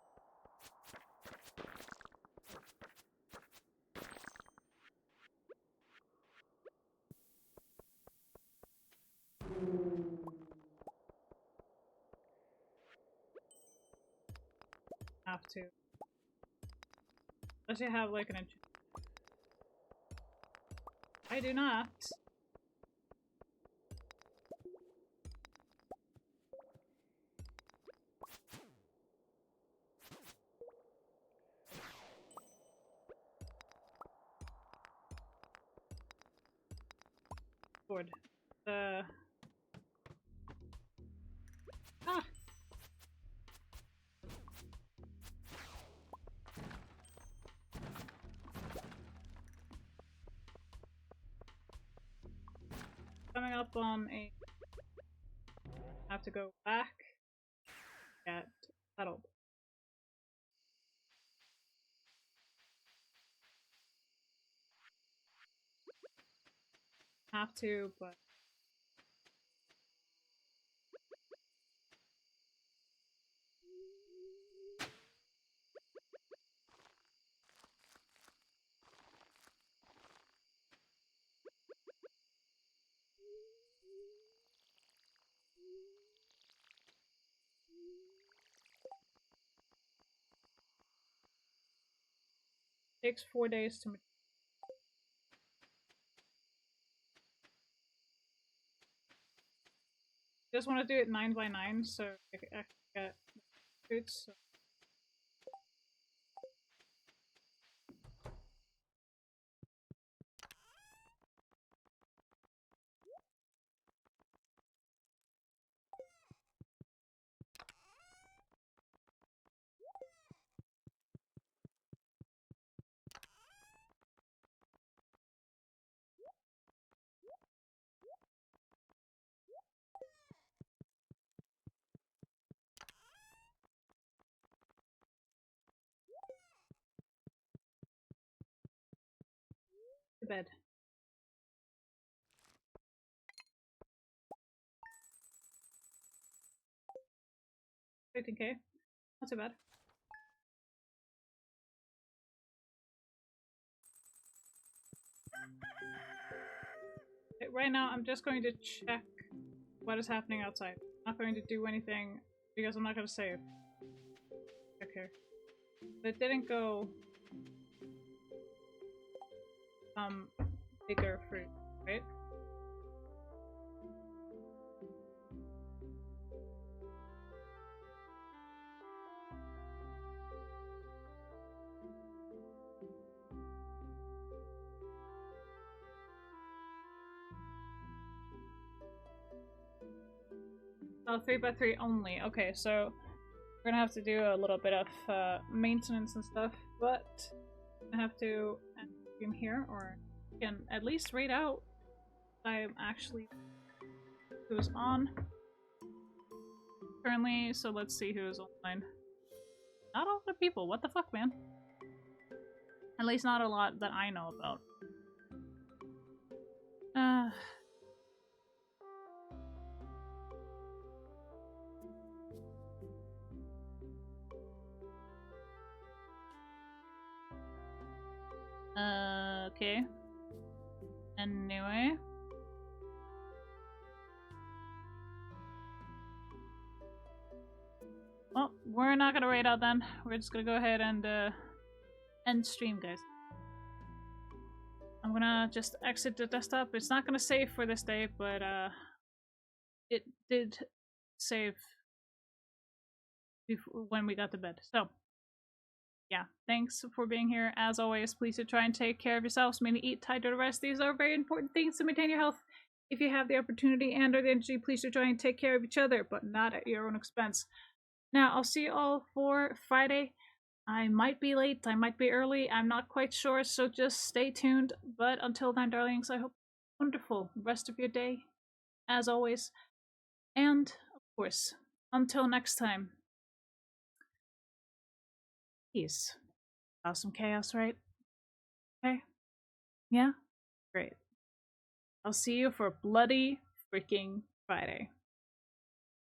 Have to. Unless you have like an enchantment. I do not. Board. Ah! Coming up on a. Have to go back. Get settled. Have to, but. Takes 4 days to. Just want to do it 9 by 9, so I can actually get boots. So. To bed. 15k. Not too bad. Okay, right now, I'm just going to check what is happening outside. I'm not going to do anything because I'm not going to save. Okay. But it didn't go bigger fruit, right? Oh, 3x3 only. Okay, so we're gonna have to do a little bit of maintenance and stuff, but I have to end the stream here, or can at least read out I'm actually who's on currently. So let's see who is online. Not a lot of people. What the fuck, man? At least not a lot that I know about. Okay. Anyway. Well, we're not gonna raid out then. We're just gonna go ahead and end stream, guys. I'm gonna just exit the desktop. It's not gonna save for this day, but it did save before, when we got to bed. So yeah, thanks for being here. As always, please do try and take care of yourselves. Mainly eat, tidy, to rest. These are very important things to maintain your health. If you have the opportunity and or the energy, please do try and take care of each other, but not at your own expense. Now, I'll see you all for Friday. I might be late, I might be early, I'm not quite sure, so just stay tuned. But until then, darlings, I hope you have a wonderful rest of your day, as always. And, of course, until next time, peace. Awesome chaos, right? Okay? Yeah? Great. I'll see you for bloody freaking Friday.